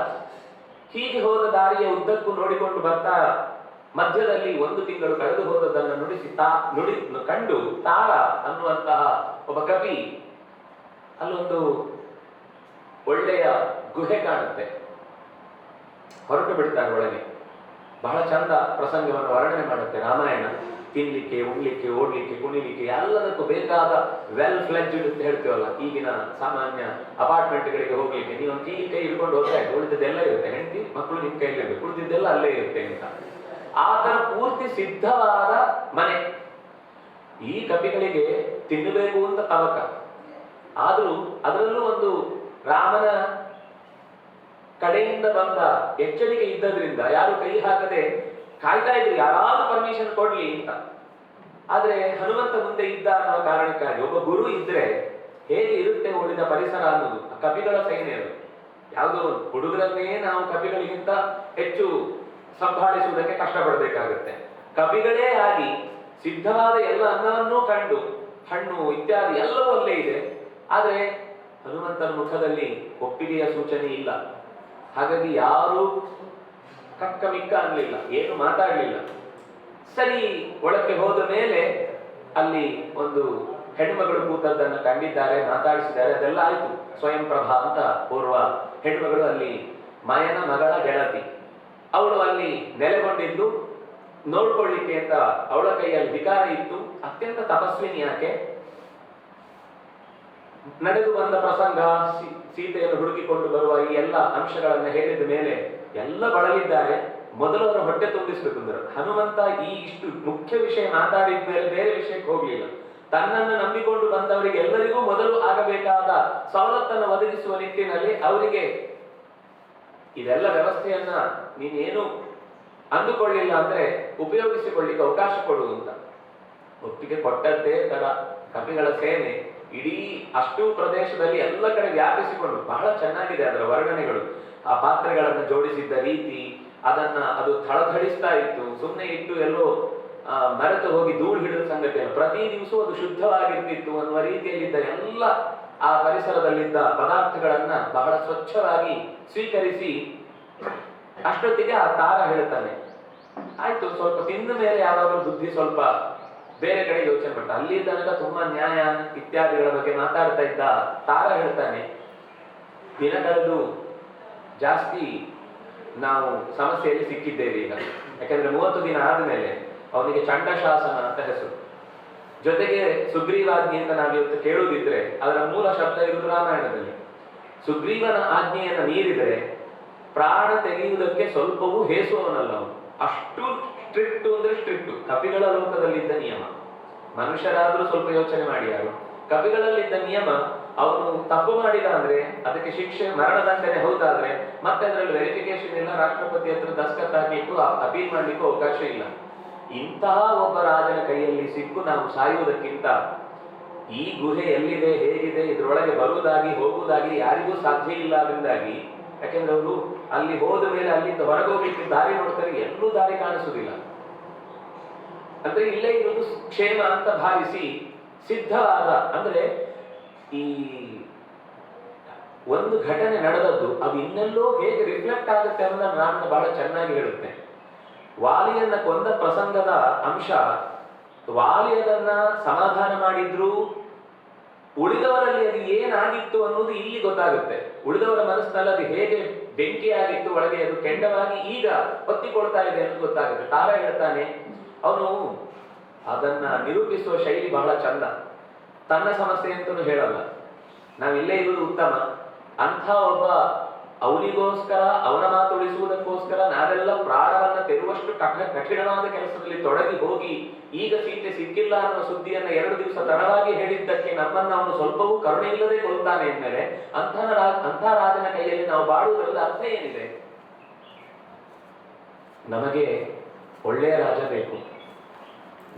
ಹೀಗೆ ಹೋದ ದಾರಿಯ ಉದ್ದಕ್ಕೂ ನೋಡಿಕೊಂಡು ಬರ್ತಾ ಮಧ್ಯದಲ್ಲಿ 1 ತಿಂಗಳು ಕಳೆದು ಹೋದದನ್ನು ಕಂಡು ತಾರ ಅನ್ನುವಂತಹ ಒಬ್ಬ ಕವಿ ಅಲ್ಲೊಂದು ಒಳ್ಳೆಯ ಗುಹೆ ಕಾಣುತ್ತೆ, ಹೊರಟು ಬಿಡ್ತಾರೆ ಒಳಗೆ. ಬಹಳ ಚಂದ ಪ್ರಸಂಗವನ್ನು ವರ್ಣನೆ ಮಾಡುತ್ತೆ ರಾಮಾಯಣ. ತಿನ್ಲಿಕ್ಕೆ, ಉಣ್ಲಿಕ್ಕೆ, ಓಡ್ಲಿಕ್ಕೆ, ಕುಣಿಲಿಕ್ಕೆ ಎಲ್ಲದಕ್ಕೂ ಬೇಕಾದ ವೆಲ್ ಫ್ಲೆಜ್ಡ್ ಅಂತ ಹೇಳ್ತೀವಲ್ಲ, ಈಗಿನ ಸಾಮಾನ್ಯ ಅಪಾರ್ಟ್ಮೆಂಟ್ಗಳಿಗೆ ಹೋಗ್ಲಿಕ್ಕೆ ನೀವು ಕೈ ಹಿಡ್ಕೊಂಡು ಹೋಗ್ತಾ ಇದ್ದು ಉಳಿದದ್ದೆಲ್ಲ ಇರುತ್ತೆ, ಹೆಂಡತಿ ಮಕ್ಕಳು ನಿಮ್ ಕೈಯಲ್ಲಿ ಇರಬೇಕು, ಉಳಿದಿದ್ದೆಲ್ಲ ಅಲ್ಲೇ ಇರುತ್ತೆ ಅಂತ. ಆ ತರ ಪೂರ್ತಿ ಸಿದ್ಧವಾದ ಮನೆ. ಈ ಕಪಿಗಳಿಗೆ ತಿನ್ನಬೇಕು ಅಂತ ತವಕ. ಆದ್ರೂ ಅದರಲ್ಲೂ ಒಂದು ರಾಮನ ಕಡೆಯಿಂದ ಬಂದ ಎಚ್ಚರಿಕೆ ಇದ್ದದ್ರಿಂದ ಯಾರು ಕೈ ಹಾಕದೆ ಕಾಯ್ತಾ ಇದ್ರು, ಯಾರಾದ್ರೂ ಪರ್ಮಿಷನ್ ಕೊಡ್ಲಿ ಅಂತ. ಆದ್ರೆ ಹನುಮಂತ ಮುಂದೆ ಇದ್ದ ಅನ್ನೋ ಕಾರಣಕ್ಕಾಗಿ ಒಬ್ಬ ಗುರು ಇದ್ರೆ ಹೇಗೆ ಇರುತ್ತೆ ಉಳಿದ ಪರಿಸರ ಅನ್ನೋದು. ಕಪಿಗಳ ಸೈನ್ಯ ಅದು. ಯಾವುದೋ ಹುಡುಗರನ್ನೇ ನಾವು ಕಪಿಗಳಿಗಿಂತ ಹೆಚ್ಚು ಸಂಭಾಳಿಸುವುದಕ್ಕೆ ಕಷ್ಟಪಡಬೇಕಾಗುತ್ತೆ. ಕಪಿಗಳೇ ಆಗಿ ಸಿದ್ಧವಾದ ಎಲ್ಲ ಅನ್ನವನ್ನೂ ಕಂಡು ಹಣ್ಣು ಇತ್ಯಾದಿ ಎಲ್ಲವೂ ಅಲ್ಲೇ ಇದೆ. ಆದ್ರೆ ಹನುಮಂತನ ಮುಖದಲ್ಲಿ ಒಪ್ಪಿಗೆಯ ಸೂಚನೆ ಇಲ್ಲ. ಹಾಗಾಗಿ ಯಾರು ಕಕ್ಕ ಮಿಕ್ಕ ಅನ್ಲಿಲ್ಲ, ಏನು ಮಾತಾಡ್ಲಿಲ್ಲ. ಸರಿ, ಒಳಕ್ಕೆ ಹೋದ ಮೇಲೆ ಅಲ್ಲಿ ಒಂದು ಹೆಣ್ಮಗಳು ಕೂತದ್ದನ್ನು ಕಂಡಿದ್ದಾರೆ, ಮಾತಾಡಿಸಿದ್ದಾರೆ, ಅದೆಲ್ಲ ಆಯ್ತು. ಸ್ವಯಂ ಪ್ರಭಾ ಅಂತ ಪೂರ್ವ ಹೆಣ್ಮಗಳು ಅಲ್ಲಿ ಮಾಯನ ಮಗಳ ಗೆಳತಿ. ಅವಳು ಅಲ್ಲಿ ನೆಲೆಗೊಂಡಿದ್ದು ನೋಡ್ಕೊಳ್ಳಿಕ್ಕೆ ಅಂತ ಅವಳ ಕೈಯಲ್ಲಿ ವಿಕಾರ ಇತ್ತು. ಅತ್ಯಂತ ತಪಸ್ವಿನಿ ಆಕೆ. ನಡೆದು ಬಂದ ಪ್ರಸಂಗ, ಸೀತೆಯನ್ನು ಹುಡುಕಿಕೊಂಡು ಬರುವ ಈ ಎಲ್ಲ ಅಂಶಗಳನ್ನ ಹೇಳಿದ ಮೇಲೆ ಎಲ್ಲ ಬಳಲಿದ್ದಾರೆ. ಮೊದಲು ಅವರ ಹೊಟ್ಟೆ ತುಂಬಿಸ್ಬೇಕು ಅಂದ್ರೆ ಹನುಮಂತ ಈ ಇಷ್ಟು ಮುಖ್ಯ ವಿಷಯ ಮಾತಾಡಿದ ಮೇಲೆ ಬೇರೆ ವಿಷಯಕ್ಕೆ ಹೋಗ್ಲಿಲ್ಲ. ತನ್ನನ್ನು ನಂಬಿಕೊಂಡು ಬಂದವರಿಗೆ ಎಲ್ಲರಿಗೂ ಮೊದಲು ಆಗಬೇಕಾದ ಸವಲತ್ತನ್ನು ಒದಗಿಸುವ ನಿಟ್ಟಿನಲ್ಲಿ ಅವರಿಗೆ ಇದೆಲ್ಲ ವ್ಯವಸ್ಥೆಯನ್ನ ನೀನೇನು ಅಂದುಕೊಳ್ಳಿಲ್ಲ ಅಂದ್ರೆ ಉಪಯೋಗಿಸಿಕೊಳ್ಳಿಕ್ಕೆ ಅವಕಾಶ ಕೊಡು ಅಂತ. ಒಪ್ಪಿಗೆ ಕೊಟ್ಟದ್ದೇ ತಡ. ಕಪಿಗಳ ಸೇನೆ ಇಡೀ ಅಷ್ಟು ಪ್ರದೇಶದಲ್ಲಿ ಎಲ್ಲ ಕಡೆ ವ್ಯಾಪಿಸಿಕೊಂಡು, ಬಹಳ ಚೆನ್ನಾಗಿದೆ ಅದರ ವರ್ಣನೆಗಳು. ಆ ಪಾತ್ರೆಗಳನ್ನು ಜೋಡಿಸಿದ್ದ ರೀತಿ, ಅದು ಥಳಥಳಿಸ್ತಾ ಇತ್ತು. ಸುಮ್ಮನೆ ಇಟ್ಟು ಎಲ್ಲೋ ಮರೆತು ಹೋಗಿ ಧೂಳು ಹಿಡಿದ ಸಂಗತಿ ಅಲ್ಲ, ಪ್ರತಿ ದಿವಸವೂ ಅದು ಶುದ್ಧವಾಗಿರ್ತಿತ್ತು ಅನ್ನುವ ರೀತಿಯಲ್ಲಿದ್ದ ಎಲ್ಲ ಆ ಪರಿಸರದಲ್ಲಿದ್ದ ಪದಾರ್ಥಗಳನ್ನ ಬಹಳ ಸ್ವಚ್ಛವಾಗಿ ಸ್ವೀಕರಿಸಿ ಅಷ್ಟೊತ್ತಿಗೆ ಆ ತಾರ ಹೇಳ್ತಾನೆ, ಆಯ್ತು ಸ್ವಲ್ಪ ತಿಂದ ಮೇಲೆ ಯಾವಾಗಲೂ ಬುದ್ಧಿ ಸ್ವಲ್ಪ ಬೇರೆ ಕಡೆ ಯೋಚನೆ ಮಾಡ್ತಾ. ಅಲ್ಲಿ ತನಕ ತುಂಬಾ ನ್ಯಾಯ ಇತ್ಯಾದಿಗಳ ಬಗ್ಗೆ ಮಾತಾಡ್ತಾ ಇದ್ದ ತಾರ ಹೇಳ್ತಾನೆ, ದಿನ ಕಳೆದು ಜಾಸ್ತಿ ನಾವು ಸಮಸ್ಯೆಯಲ್ಲಿ ಸಿಕ್ಕಿದ್ದೇವೆ ಈಗ. ಯಾಕಂದ್ರೆ 30 ದಿನ ಆದ್ಮೇಲೆ ಅವನಿಗೆ ಚಂಡಶಾಸನ ಅಂತ ಹೆಸರು, ಜೊತೆಗೆ ಸುಗ್ರೀವಾಜ್ಞೆ ಅಂತ ನಾವಿವತ್ತು ಕೇಳುವುದಿದ್ರೆ ಅದರ ಮೂಲ ಶಬ್ದ ಇರುವುದು ರಾಮಾಯಣದಲ್ಲಿ. ಸುಗ್ರೀವನ ಆಜ್ಞೆಯನ್ನು ಮೀರಿದರೆ ಪ್ರಾಣ ತೆಗೆಯುವುದಕ್ಕೆ ಸ್ವಲ್ಪವೂ ಹೇಸುವವನಲ್ಲ ಅವನು. ಅಷ್ಟು ಸ್ಟ್ರಿಕ್ಟ್ ಅಂದ್ರೆ ಸ್ಟ್ರಿಕ್ಟ್. ಕಪಿಗಳ ಲೋಕದಲ್ಲಿದ್ದ ನಿಯಮ. ಮನುಷ್ಯರಾದ್ರೂ ಸ್ವಲ್ಪ ಯೋಚನೆ ಮಾಡಿ ಯಾರು. ಕಪಿಗಳಲ್ಲಿದ್ದ ನಿಯಮ, ಅವನು ತಪ್ಪು ಮಾಡಿದ ಅಂದ್ರೆ ಅದಕ್ಕೆ ಶಿಕ್ಷೆ ಮರಣದಂಡನೆ ಹೌದಾದ್ರೆ ಮತ್ತೆ ಅದರಲ್ಲಿ ವೆರಿಫಿಕೇಶನ್ ಇಲ್ಲ, ರಾಷ್ಟ್ರಪತಿ ಹತ್ರ ದಸ್ಕತ್ ಹಾಕಲಿಕ್ಕೂ ಅಪೀಲ್ ಮಾಡ್ಲಿಕ್ಕೂ ಅವಕಾಶ ಇಲ್ಲ. ಇಂತಹ ಒಬ್ಬ ರಾಜನ ಕೈಯಲ್ಲಿ ಸಿಕ್ಕು ನಾವು ಸಾಯುವುದಕ್ಕಿಂತ ಈ ಗುಹೆ ಎಲ್ಲಿದೆ, ಹೇಗಿದೆ, ಇದ್ರೊಳಗೆ ಬರುವುದಾಗಿ ಹೋಗುವುದಾಗಿ ಯಾರಿಗೂ ಸಾಧ್ಯ ಇಲ್ಲ. ಅದರಿಂದಾಗಿ ಯಾಕೆಂದ್ರೆ ಅವರು ಅಲ್ಲಿ ಹೋದ ಮೇಲೆ ಅಲ್ಲಿಂದ ಹೊರಗೋಗ್ಲಿಕ್ಕೆ ದಾರಿ ನೋಡ್ತಾರೆ, ಎಲ್ಲೂ ದಾರಿ ಕಾಣಿಸುವುದಿಲ್ಲ. ಅಂದ್ರೆ ಇಲ್ಲೇ ಇರುವುದು ಕ್ಷೇಮ ಅಂತ ಭಾವಿಸಿ ಸಿದ್ಧವಾದ, ಅಂದ್ರೆ ಈ ಒಂದು ಘಟನೆ ನಡೆದದ್ದು ಅದು ಇನ್ನೆಲ್ಲೋ ಹೇಗೆ ರಿಫ್ಲೆಕ್ಟ್ ಆಗುತ್ತೆ ಅನ್ನೋದನ್ನ ನಾನು ಬಹಳ ಚೆನ್ನಾಗಿ ಹೇಳುತ್ತೆ. ವಾಲಿಯನ್ನ ಕೊಂದ ಪ್ರಸಂಗದ ಅಂಶ, ವಾಲಿ ಅದನ್ನ ಸಮಾಧಾನ ಮಾಡಿದ್ರು, ಉಳಿದವರಲ್ಲಿ ಅದು ಏನಾಗಿತ್ತು ಅನ್ನೋದು ಇಲ್ಲಿ ಗೊತ್ತಾಗುತ್ತೆ. ಉಳಿದವರ ಮನಸ್ಸಿನಲ್ಲಿ ಅದು ಹೇಗೆ ಬೆಂಕಿಯಾಗಿತ್ತು, ಒಳಗೆ ಅದು ಕೆಂಡವಾಗಿ ಈಗ ಹೊತ್ತಿಕೊಳ್ತಾ ಇದೆ ಅನ್ನೋದು ಗೊತ್ತಾಗುತ್ತೆ. ತಾರ ಹೇಳ್ತಾನೆ, ಅವನು ಅದನ್ನ ನಿರೂಪಿಸುವ ಶೈಲಿ ಬಹಳ ಚಂದ. ತನ್ನ ಸಮಸ್ಯೆ ಅಂತಲೂ ಹೇಳಲ್ಲ, ನಾವಿಲ್ಲೇ ಇರುವುದು ಉತ್ತಮ, ಅಂಥ ಒಬ್ಬ ಅವನಿಗೋಸ್ಕರ, ಅವನ ಮಾತು ಉಳಿಸುವುದಕ್ಕೋಸ್ಕರ ನಾವೆಲ್ಲ ಪ್ರಾಣವನ್ನ ತೆರುವಷ್ಟು ಕಠಿಣವಾದ ಕೆಲಸದಲ್ಲಿ ತೊಡಗಿ ಹೋಗಿ ಈಗ ಸೀತೆ ಸಿಕ್ಕಿಲ್ಲ ಅನ್ನುವ ಸುದ್ದಿಯನ್ನ 2 ದಿವಸ ತಡವಾಗಿ ಹೇಳಿದ್ದಕ್ಕೆ ನಮ್ಮನ್ನ ಅವನು ಸ್ವಲ್ಪವೂ ಕರುಣೆ ಇಲ್ಲದೆ ಕೊಲ್ತಾನೆ ಎಂದರೆ ಅಂಥ ರಾಜನ ಕೈಯಲ್ಲಿ ನಾವು ಬಾಳುವುದರಲ್ಲಿ ಅರ್ಥ ಏನಿದೆ? ನಮಗೆ ಒಳ್ಳೆಯ ರಾಜ ಬೇಕು,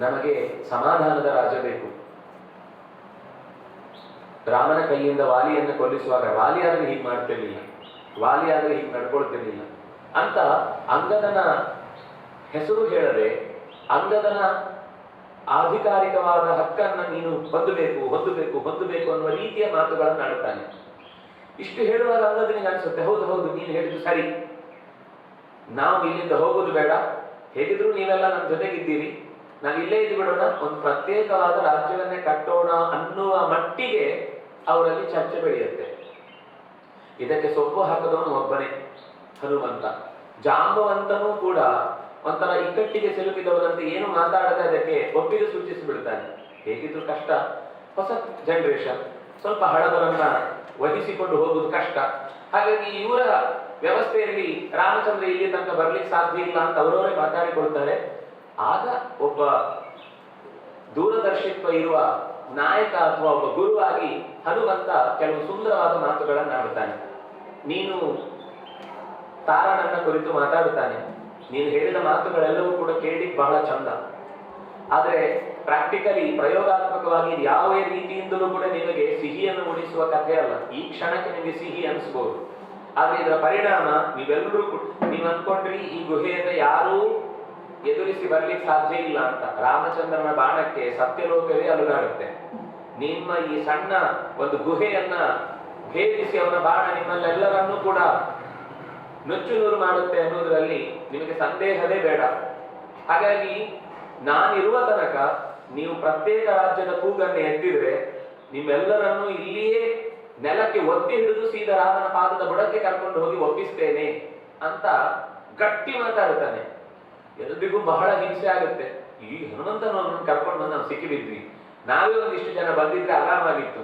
ನಮಗೆ ಸಮಾಧಾನದ ರಾಜ ಬೇಕು. ರಾಮನ ಕೈಯಿಂದ ವಾಲಿಯನ್ನು ಕೊಲ್ಲಿಸುವಾಗ ವಾಲಿ ಆದ್ರೆ ಹೀಗೆ ಮಾಡ್ತಿರ್ಲಿಲ್ಲ, ವಾಲಿ ಆದ್ರೆ ಹೀಗೆ ನಡ್ಕೊಳ್ತಿರ್ಲಿಲ್ಲ ಅಂತ ಅಂಗದನ ಹೆಸರು ಹೇಳದೆ ಅಂಗದನ ಆಧಿಕಾರಿಕವಾದ ಹಕ್ಕನ್ನ ನೀನು ಹೊಂದಬೇಕು ಹೊಂದಬೇಕು ಹೊಂದಬೇಕು ಅನ್ನುವ ರೀತಿಯ ಮಾತುಗಳನ್ನು ಆಡುತ್ತಾನೆ. ಇಷ್ಟು ಹೇಳುವಾಗ ಅಂಗದನಿಗೆ ಅನ್ಸುತ್ತೆ, ಹೌದು ಹೌದು ನೀನು ಹೇಳಿದ್ದು ಸರಿ, ನಾವು ಇಲ್ಲಿಂದ ಹೋಗುದು ಬೇಡ, ಹೇಗಿದ್ರು ನೀವೆಲ್ಲ ನನ್ನ ಜೊತೆಗಿದ್ದೀರಿ, ನಾವು ಇಲ್ಲೇ ಇದ್ದು ಬಿಡೋಣ, ಒಂದು ಪ್ರತ್ಯೇಕವಾದ ರಾಜ್ಯವನ್ನೇ ಕಟ್ಟೋಣ ಅನ್ನುವ ಮಟ್ಟಿಗೆ ಅವರಲ್ಲಿ ಚರ್ಚೆ ಬೆಳೆಯುತ್ತೆ. ಇದಕ್ಕೆ ಸೊಪ್ಪು ಹಾಕದವನು ಒಬ್ಬನೇ, ಹನುಮಂತ. ಜಾಂಬವಂತನೂ ಕೂಡ ಒಂಥರ ಇಕ್ಕಟ್ಟಿಗೆ ಸಿಲುಕಿದವರಂತೆ ಏನು ಮಾತಾಡದೆ ಅದಕ್ಕೆ ಒಪ್ಪಿಗೆ ಸೂಚಿಸಿಬಿಡ್ತಾನೆ. ಹೇಗಿದ್ರು ಕಷ್ಟ, ಹೊಸ ಜನರೇಷನ್, ಸ್ವಲ್ಪ ಹಳಬರನ್ನ ವಹಿಸಿಕೊಂಡು ಹೋಗುವುದು ಕಷ್ಟ. ಹಾಗಾಗಿ ಇವರ ವ್ಯವಸ್ಥೆಯಲ್ಲಿ ರಾಮಚಂದ್ರ ಇಲ್ಲಿ ತನಕ ಬರ್ಲಿಕ್ಕೆ ಸಾಧ್ಯ ಇಲ್ಲ ಅಂತ ಅವರವರೇ ಮಾತಾಡಿಕೊಳ್ತಾರೆ. ಆಗ ಒಬ್ಬ ದೂರದರ್ಶಿತ್ವ ಇರುವ ನಾಯಕ ಅಥವಾ ಒಬ್ಬ ಗುರುವಾಗಿ ಹನುಮಂತ ಕೆಲವು ಸುಂದರವಾದ ಮಾತುಗಳನ್ನು ಆಡುತ್ತಾನೆ. ನೀನು ತಾರನನ್ನ ಕುರಿತು ಮಾತಾಡುತ್ತಾನೆ, ನೀನು ಹೇಳಿದ ಮಾತುಗಳೆಲ್ಲವೂ ಕೂಡ ಕೇಳಲಿಕ್ಕೆ ಬಹಳ ಚಂದ, ಆದರೆ ಪ್ರಾಕ್ಟಿಕಲಿ ಪ್ರಯೋಗಾತ್ಮಕವಾಗಿ ಯಾವ ರೀತಿಯಿಂದಲೂ ಕೂಡ ನಿಮಗೆ ಸಿಹಿಯನ್ನು ಉಣಿಸುವ ಕಥೆ ಅಲ್ಲ. ಈ ಕ್ಷಣಕ್ಕೆ ನಿಮಗೆ ಸಿಹಿ ಅನಿಸಬಹುದು, ಆದ್ರೆ ಇದರ ಪರಿಣಾಮ ನೀವೆಲ್ಲರೂ ನೀವು ಅನ್ಕೊಂಡ್ರಿ ಈ ಗುಹೆಯಿಂದ ಯಾರೂ ಎದುರಿಸಿ ಬರ್ಲಿಕ್ಕೆ ಸಾಧ್ಯ ಇಲ್ಲ ಅಂತ. ರಾಮಚಂದ್ರನ ಬಾಣಕ್ಕೆ ಸತ್ಯಲೋಕವೇ ಅಲುಗಾಡುತ್ತೆ. ನಿಮ್ಮ ಈ ಸಣ್ಣ ಒಂದು ಗುಹೆಯನ್ನ ಭೇದಿಸಿ ಅವನ ಬಾಣ ನಿಮ್ಮಲ್ಲೆಲ್ಲರನ್ನೂ ಕೂಡ ನುಚ್ಚು ನೂರು ಮಾಡುತ್ತೆ ಅನ್ನೋದ್ರಲ್ಲಿ ನಿಮಗೆ ಸಂದೇಹವೇ ಬೇಡ. ಹಾಗಾಗಿ ನಾನಿರುವ ತನಕ ನೀವು ಪ್ರತ್ಯೇಕ ರಾಜ್ಯದ ಕೂಗನ್ನು ಎತ್ತಿದ್ರೆ ನಿಮ್ಮೆಲ್ಲರನ್ನೂ ಇಲ್ಲಿಯೇ ನೆಲಕ್ಕೆ ಒತ್ತಿ ಹಿಡಿದು ಸೀದಾ ರಾಮನ ಪಾದದ ಬುಡಕ್ಕೆ ಕರ್ಕೊಂಡು ಹೋಗಿ ಒಪ್ಪಿಸ್ತೇನೆ ಅಂತ ಗಟ್ಟಿ ಮಾತಾಡುತ್ತಾನೆ. ಎಲ್ರಿಗೂ ಬಹಳ ಹಿಂಸೆ ಆಗುತ್ತೆ. ಈ ಹನುಮಂತನನ್ನು ಕರ್ಕೊಂಡು ಬಂದು ನಾವು ಸಿಕ್ಕಿಬಿದ್ವಿ, ನಾವೇ ಒಂದಿಷ್ಟು ಜನ ಬಂದಿದ್ರೆ ಆರಾಮಾಗಿತ್ತು.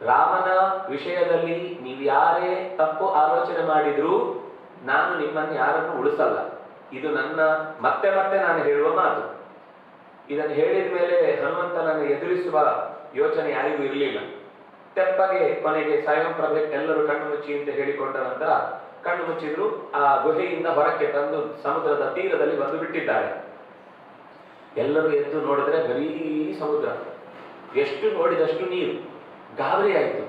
ರಾಮನ ವಿಷಯದಲ್ಲಿ ನೀವು ಯಾರೇ ತಪ್ಪು ಆಲೋಚನೆ ಮಾಡಿದ್ರೂ ನಾನು ನಿಮ್ಮನ್ನು ಯಾರನ್ನು ಉಳಿಸಲ್ಲ. ಇದು ನನ್ನ ಮತ್ತೆ ಮತ್ತೆ ನಾನು ಹೇಳುವ ಮಾತು. ಇದನ್ನು ಹೇಳಿದ ಮೇಲೆ ಹನುಮಂತನನ್ನು ಎದುರಿಸುವ ಯೋಚನೆ ಯಾರಿಗೂ ಇರಲಿಲ್ಲ. ತೆಪ್ಪಗೆ ಕೊನೆಗೆ ಸ್ವಯಂ ಪ್ರಭೆ ಎಲ್ಲರೂ ಕಣ್ಣು ಮುಚ್ಚಿ ಅಂತ ಹೇಳಿಕೊಂಡ ನಂತರ ಕಣ್ಣು ಮುಚ್ಚಿದ್ರು, ಆ ಗುಹೆಯಿಂದ ಹೊರಕ್ಕೆ ತಂದು ಸಮುದ್ರದ ತೀರದಲ್ಲಿ ಬಂದು ಬಿಟ್ಟಿದ್ದಾರೆ. ಎಲ್ಲರೂ ಎದ್ದು ನೋಡಿದ್ರೆ ಬರೀ ಸಮುದ್ರ, ಎಷ್ಟು ನೋಡಿದಷ್ಟು ನೀರು. ಗಾಬರಿ ಆಯಿತು.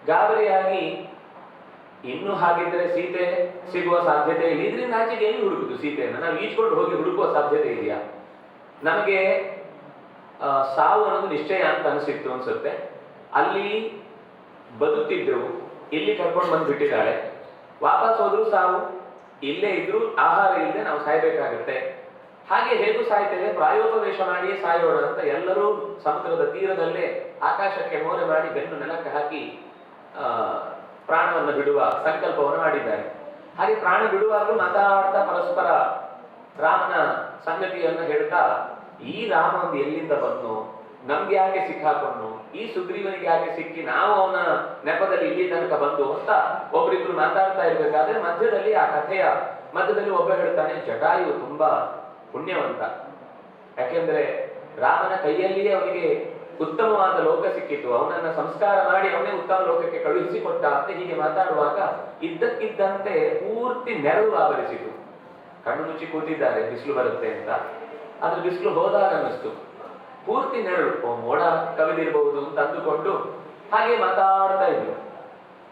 ಗಾಬರಿಯಾಗಿ ಇನ್ನು ಹಾಗಿದ್ರೆ ಸೀತೆ ಸಿಗುವ ಸಾಧ್ಯತೆ ಇಲ್ಲ, ಇದರಿಂದ ಆಚೆಗೆ ಎಲ್ಲಿ ಹುಡುಕುದು ಸೀತೆಯನ್ನು? ನಾವು ಈಜ್ಕೊಂಡು ಹೋಗಿ ಹುಡುಕುವ ಸಾಧ್ಯತೆ ಇದೆಯಾ? ನಮಗೆ ಸಾವು ಅನ್ನೋದು ನಿಶ್ಚಯ ಅಂತ ಅನಿಸಿತ್ತು ಅನ್ಸುತ್ತೆ. ಅಲ್ಲಿ ಬದುಕ್ತಿದ್ರು, ಇಲ್ಲಿ ಕರ್ಕೊಂಡು ಬಂದು ಬಿಟ್ಟಿದ್ದಾಳೆ. ವಾಪಸ್ ಹೋದ್ರು ಸಾವು, ಇಲ್ಲೇ ಇದ್ರು ಆಹಾರ ಇಲ್ಲದೆ ನಾವು ಸಾಯ್ಬೇಕಾಗತ್ತೆ. ಹಾಗೆ ಹೇಗೂ ಸಾಯ್ತೇವೆ, ಪ್ರಾಯೋಪವೇಶ ಮಾಡಿಯೇ ಸಾಯೋಣ ಅಂತ ಎಲ್ಲರೂ ಸಮುದ್ರದ ತೀರದಲ್ಲೇ ಆಕಾಶಕ್ಕೆ ಮೋರೆ ಮಾಡಿ ಬೆನ್ನು ನೆಲಕ್ಕೆ ಹಾಕಿ ಪ್ರಾಣವನ್ನು ಬಿಡುವ ಸಂಕಲ್ಪವನ್ನು ಮಾಡಿದ್ದಾರೆ. ಹಾಗೆ ಪ್ರಾಣ ಬಿಡುವಾಗಲೂ ಮಾತಾಡ್ತಾ ಪರಸ್ಪರ ರಾಮನ ಸಂಗತಿಯನ್ನು ಹೇಳ್ತಾ, ಈ ರಾಮ ಒಂದು ಎಲ್ಲಿಂದ ಬಂದು ನಮ್ಗೆ ಯಾಕೆ ಸಿಕ್ಕಾಕೊಂಡು, ಈ ಸುಗ್ರೀವನಿಗೆ ಯಾಕೆ ಸಿಕ್ಕಿ ನಾವು ಅವನ ನೆಪದಲ್ಲಿ ಇಲ್ಲಿ ತನಕ ಬಂದು ಅಂತ ಒಬ್ರಿಬ್ರು ಮಾತಾಡ್ತಾ ಇರ್ಬೇಕಾದ್ರೆ ಮಧ್ಯದಲ್ಲಿ ಆ ಕಥೆಯ ಮಧ್ಯದಲ್ಲಿ ಒಬ್ಬ ಹೇಳ್ತಾನೆ, ಜಟಾಯು ತುಂಬಾ ಪುಣ್ಯವಂತ. ಯಾಕೆಂದ್ರೆ ರಾಮನ ಕೈಯಲ್ಲಿಯೇ ಅವನಿಗೆ ಉತ್ತಮವಾದ ಲೋಕ ಸಿಕ್ಕಿತು, ಅವನನ್ನ ಸಂಸ್ಕಾರ ಮಾಡಿ ಅವನೇ ಉತ್ತಮ ಲೋಕಕ್ಕೆ ಕಳುಹಿಸಿಕೊಟ್ಟ ಅಂತ ಹೀಗೆ ಮಾತಾಡುವಾಗ ಇದ್ದಕ್ಕಿದ್ದಂತೆ ಪೂರ್ತಿ ನೆರಳು ಆವರಿಸಿತು. ಕಣ್ಣು ಮುಚ್ಚಿ ಕೂತಿದ್ದಾರೆ ಬಿಸಿಲು ಬರುತ್ತೆ ಅಂತ, ಆದ್ರೆ ಬಿಸಿಲು ಹೋದಾಗ ಅನ್ನಿಸ್ತು ಪೂರ್ತಿ ನೆರಳು, ಮೋಡ ಕವಿದಿರಬಹುದು ಅಂತ ಅಂದುಕೊಂಡು ಹಾಗೆ ಮಾತಾಡ್ತಾ ಇದ್ರು.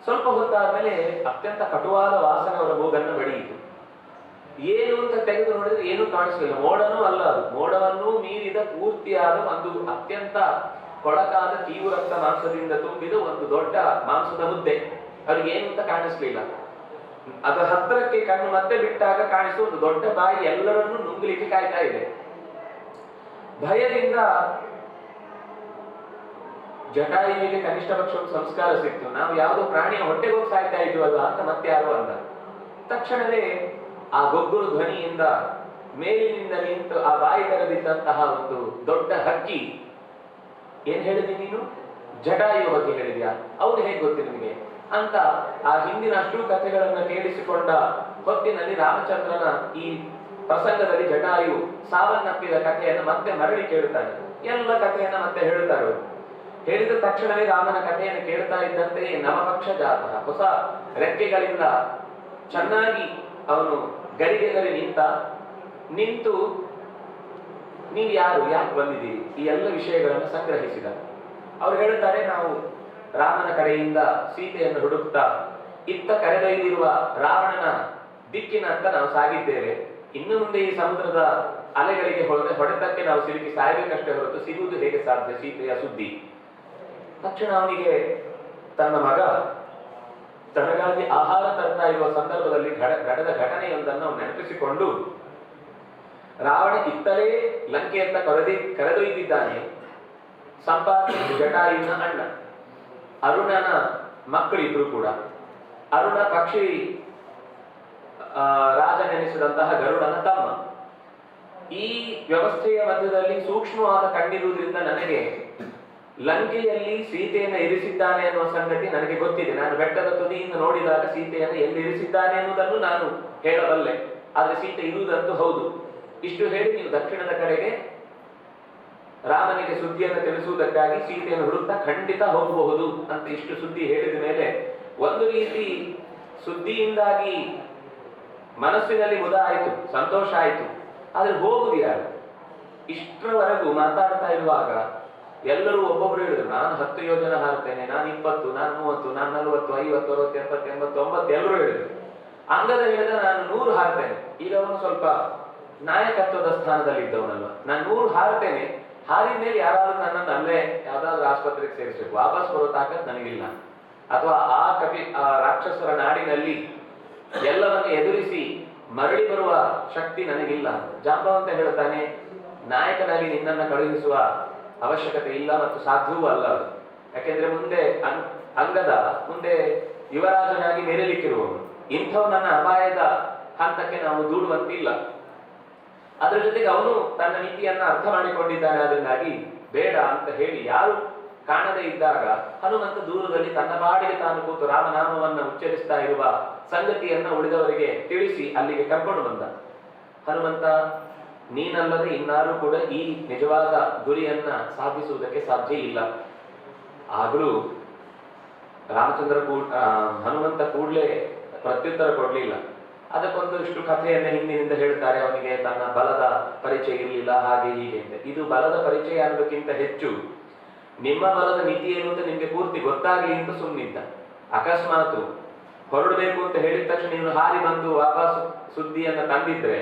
ಸ್ವಲ್ಪ ಹೊತ್ತಾದ್ಮೇಲೆ ಅತ್ಯಂತ ಕಟುವಾದ ವಾಸನೆ ಅವರ ಮೂಗನ್ನು ಬಡಿಯಿತು. ಏನು ಅಂತ ತೆಗೆದು ನೋಡಿದ್ರೆ ಏನು ಕಾಣಿಸಲಿಲ್ಲ, ಮೋಡನೂ ಅಲ್ಲ ಅದು, ಮೋಡವನ್ನು ಮೀರಿದ ಪೂರ್ತಿಯಾದ ಒಂದು ಅತ್ಯಂತ ಕೊಳಕಾದ ತೀವ್ರ ರಕ್ತ ಮಾಂಸದಿಂದ ತುಂಬಿದ ಒಂದು ದೊಡ್ಡ ಮಾಂಸದ ಮುದ್ದೆ. ಅವ್ರಿಗೆ ಏನು ಅಂತ ಕಾಣಿಸ್ಲಿಲ್ಲ. ಅದರ ಹತ್ತಿರಕ್ಕೆ ಕಣ್ಣು ಮತ್ತೆ ಬಿಟ್ಟಾಗ ಕಾಣಿಸುವ ಒಂದು ದೊಡ್ಡ ಬಾಯಿ ಎಲ್ಲರನ್ನೂ ನುಂಗ್ಲಿಕ್ಕೆ ಕಾಯ್ತಾ ಇದೆ. ಭಯದಿಂದ ಜಟಾಯುವಿಗೆ ಕನಿಷ್ಠ ಪಕ್ಷ ಒಂದು ಸಂಸ್ಕಾರ ಸಿಕ್ತು, ನಾವು ಯಾವುದೋ ಪ್ರಾಣಿಯ ಹೊಟ್ಟೆಗೆ ಹೋಗಿ ಸಾಯ್ತಾ ಇದ್ವಲ್ಲ ಅಂತ ಮತ್ತೆ ಯಾರು ಅಂದ. ತಕ್ಷಣವೇ ಆ ಗೊಗ್ಗುರು ಧ್ವನಿಯಿಂದ ಮೇಲಿನಿಂದ ನಿಂತು ಆ ಬಾಯಿ ತೆರೆದಿದ್ದಂತಹ ಒಂದು ದೊಡ್ಡ ಹಕ್ಕಿ, ಏನ್ ಹೇಳಿದಿ ನೀನು? ಜಟಾಯುವ ಬಗ್ಗೆ ಹೇಳಿದ್ಯಾ? ಅವ್ರು ಹೇಗೆ ಗೊತ್ತು ನಿಮಗೆ ಅಂತ ಆ ಹಿಂದಿನ ಅಷ್ಟು ಕಥೆಗಳನ್ನ ಕೇಳಿಸಿಕೊಂಡ ಹೊತ್ತಿನಲ್ಲಿ ರಾಮಚಂದ್ರನ ಈ ಪ್ರಸಂಗದಲ್ಲಿ ಜಟಾಯು ಸಾವನ್ನಪ್ಪಿದ ಕಥೆಯನ್ನು ಮತ್ತೆ ಮರಳಿ ಕೇಳುತ್ತಾನೆ. ಎಲ್ಲ ಕಥೆಯನ್ನ ಮತ್ತೆ ಹೇಳ್ತಾರೆ. ಹೇಳಿದ ತಕ್ಷಣವೇ ರಾಮನ ಕಥೆಯನ್ನು ಕೇಳ್ತಾ ಇದ್ದಂತೆ ನವಪಕ್ಷ ಜಾತಃ, ಹೊಸ ರೆಕ್ಕೆಗಳಿಂದ ಚೆನ್ನಾಗಿ ಅವನು ಗರಿಗೆಗರಿ ನಿಂತು ನೀವು ಯಾರು, ಯಾಕೆ ಬಂದಿದ್ದೀರಿ, ಈ ಎಲ್ಲ ವಿಷಯಗಳನ್ನು ಸಂಗ್ರಹಿಸಿದ. ಅವ್ರು ಹೇಳ್ತಾರೆ, ನಾವು ರಾಮನ ಕಡೆಯಿಂದ ಸೀತೆಯನ್ನು ಹುಡುಕ್ತಾ ಇತ್ತ ಕರೆದೊಯ್ದಿರುವ ರಾವಣನ ದಿಕ್ಕಿನಂತ ನಾವು ಸಾಗಿದ್ದೇವೆ. ಇನ್ನು ಮುಂದೆ ಈ ಸಮುದ್ರದ ಅಲೆಗಳಿಗೆ ಹೊಡೆತಕ್ಕೆ ನಾವು ಸಿಲುಕಿ ಸಾಯಬೇಕಷ್ಟೇ ಹೊರತು ಸಿಗುವುದು ಹೇಗೆ ಸಾಧ್ಯ ಸೀತೆಯ ಸುದ್ದಿ. ತಕ್ಷಣ ಅವನಿಗೆ ತನ್ನ ಮಗ ತನಗಾಗಿ ಆಹಾರ ತರ್ತಾ ಇರುವ ಸಂದರ್ಭದಲ್ಲಿ ನಡೆದ ಘಟನೆಯೊಂದನ್ನು ಅವನು ನೆನಪಿಸಿಕೊಂಡು, ರಾವಣ ಇತ್ತಲೇ ಲಂಕೆಯತ್ತ ಕರೆದೊಯ್ದಿದ್ದಾನೆ. ಸಂಪಾತಿ ಜಟಾಯುವಿನ ಅಣ್ಣ, ಅರುಣನ ಮಕ್ಕಳಿದ್ರು ಕೂಡ. ಅರುಣ ಪಕ್ಷಿ ರಾಜನೆನಿಸಿದಂತಹ ಗರುಡನ ತಮ್ಮ. ಈ ವ್ಯವಸ್ಥೆಯ ಮಧ್ಯದಲ್ಲಿ ಸೂಕ್ಷ್ಮವಾದ ಕಣ್ಣಿರುವುದರಿಂದ ನನಗೆ ಲಂಕೆಯಲ್ಲಿ ಸೀತೆಯನ್ನು ಇರಿಸಿದ್ದಾನೆ ಅನ್ನುವ ಸಂಗತಿ ನನಗೆ ಗೊತ್ತಿದೆ. ನಾನು ಬೆಟ್ಟದ ತುದಿಯಿಂದ ನೋಡಿದಾಗ ಸೀತೆಯನ್ನು ಎಲ್ಲಿ ಇರಿಸಿದ್ದಾನೆ ಎನ್ನುವುದನ್ನು ನಾನು ಹೇಳಬಲ್ಲೆ, ಆದ್ರೆ ಸೀತೆ ಇರುವುದಂತೂ ಹೌದು. ಇಷ್ಟು ಹೇಳಿ ನೀವು ದಕ್ಷಿಣದ ಕಡೆಗೆ ರಾಮನಿಗೆ ಸುದ್ದಿಯನ್ನು ತಿಳಿಸುವುದಕ್ಕಾಗಿ ಸೀತೆಯನ್ನು ಹುಡುಕ್ತಾ ಖಂಡಿತ ಹೋಗಬಹುದು ಅಂತ ಇಷ್ಟು ಸುದ್ದಿ ಹೇಳಿದ ಮೇಲೆ ಒಂದು ರೀತಿ ಸುದ್ದಿಯಿಂದಾಗಿ ಮನಸ್ಸಿನಲ್ಲಿ ಮುದ ಆಯಿತು, ಸಂತೋಷ ಆಯಿತು. ಆದ್ರೆ ಹೋಗುದು ಯಾರು? ಇಷ್ಟರವರೆಗೂ ಮಾತಾಡ್ತಾ ಇರುವಾಗ ಎಲ್ಲರೂ ಒಬ್ಬೊಬ್ರು ಹೇಳಿದ್ರು, ನಾನು 10 ಯೋಜನೆ ಹಾರ್ತೇನೆ, ನಾನು 20, ನಾನು 30, ನಾನು 40, 50, 60, 70, 80, 90 ಎಲ್ಲರೂ ಹೇಳಿದ್ರು. ಅಂಗದ ಹೇಳಿದ ನಾನು 100 ಹಾರ್ತೇನೆ. ಈಗ ಅವನು ಸ್ವಲ್ಪ ನಾಯಕತ್ವದ ಸ್ಥಾನದಲ್ಲಿ ಇದ್ದವನಲ್ವ, ನಾನು 100 ಹಾರ್ತೇನೆ, ಹಾರಿದ ಮೇಲೆ ಯಾರಾದ್ರೂ ನನ್ನನ್ನು ಅಲ್ಲೇ ಯಾವ್ದಾದ್ರು ಆಸ್ಪತ್ರೆಗೆ ಸೇರಿಸ್ಬೇಕು, ವಾಪಸ್ ಬರೋ ತಾಕತ್ ನನಗಿಲ್ಲ. ಅಥವಾ ಆ ರಾಕ್ಷಸರ ನಾಡಿನಲ್ಲಿ ಎಲ್ಲವನ್ನ ಎದುರಿಸಿ ಮರಳಿ ಬರುವ ಶಕ್ತಿ ನನಗಿಲ್ಲ. ಜಾಂಬವಂತ ಹೇಳ್ತಾನೆ, ನಾಯಕನಾಗಿ ನಿನ್ನನ್ನು ಕಳುಹಿಸುವ ಅವಶ್ಯಕತೆ ಇಲ್ಲ ಮತ್ತು ಸಾಧ್ಯವೂ ಅಲ್ಲ. ಯಾಕೆಂದ್ರೆ ಮುಂದೆ ಅಂಗದ ಮುಂದೆ ಯುವರಾಜನಾಗಿ ಮೆರೆಯಲಿಕ್ಕಿರುವವನು, ಇಂಥವನನ್ನ ಅಪಾಯದ ಹಂತಕ್ಕೆ ನಾವು ದೂಡುವಂತಿಲ್ಲ. ಅದರ ಜೊತೆಗೆ ಅವನು ತನ್ನ ನೀತಿಯನ್ನ ಅರ್ಥ ಮಾಡಿಕೊಂಡಿದ್ದಾನೆ. ಅದರಿಂದಾಗಿ ಬೇಡ ಅಂತ ಹೇಳಿ ಯಾರು ಕಾಣದೇ ಇದ್ದಾಗ ಹನುಮಂತ ದೂರದಲ್ಲಿ ತನ್ನ ಬಾಡಿಗೆ ತಾನು ಕೂತು ರಾಮನಾಮವನ್ನು ಉಚ್ಚರಿಸ್ತಾ ಇರುವ ಸಂಗತಿಯನ್ನ ಉಳಿದವರಿಗೆ ತಿಳಿಸಿ ಅಲ್ಲಿಗೆ ಕರ್ಕೊಂಡು ಬಂದ. ಹನುಮಂತ, ನೀನಲ್ಲದೆ ಇನ್ನಾರೂ ಕೂಡ ಈ ನಿಜವಾದ ಗುರಿಯನ್ನ ಸಾಧಿಸುವುದಕ್ಕೆ ಸಾಧ್ಯ ಇಲ್ಲ. ಆಗಲೂ ಹನುಮಂತ ಕೂಡಲೇ ಪ್ರತ್ಯುತ್ತರ ಕೊಡ್ಲಿಲ್ಲ. ಅದಕ್ಕೊಂದಷ್ಟು ಕಥೆಯನ್ನು ಹಿಂದಿನಿಂದ ಹೇಳ್ತಾರೆ. ಅವನಿಗೆ ತನ್ನ ಬಲದ ಪರಿಚಯ ಇರಲಿಲ್ಲ, ಹಾಗೆ ಹೀಗೆ ಅಂತ. ಇದು ಬಲದ ಪರಿಚಯ ಅನ್ನೋದಕ್ಕಿಂತ ಹೆಚ್ಚು ನಿಮ್ಮ ಬಲದ ಮಿತಿ ಏನು ಅಂತ ನಿಮ್ಗೆ ಪೂರ್ತಿ ಗೊತ್ತಾಗ್ಲಿ ಅಂತ ಸುಮ್ಮನಿದ್ದ. ಅಕಸ್ಮಾತ್ ಹೊರಡಬೇಕು ಅಂತ ಹೇಳಿದ ತಕ್ಷಣ ನೀನು ಹಾರಿ ಬಂದು ವಾಪಸ್ ಸುದ್ದಿಯನ್ನ ತಂದಿದ್ರೆ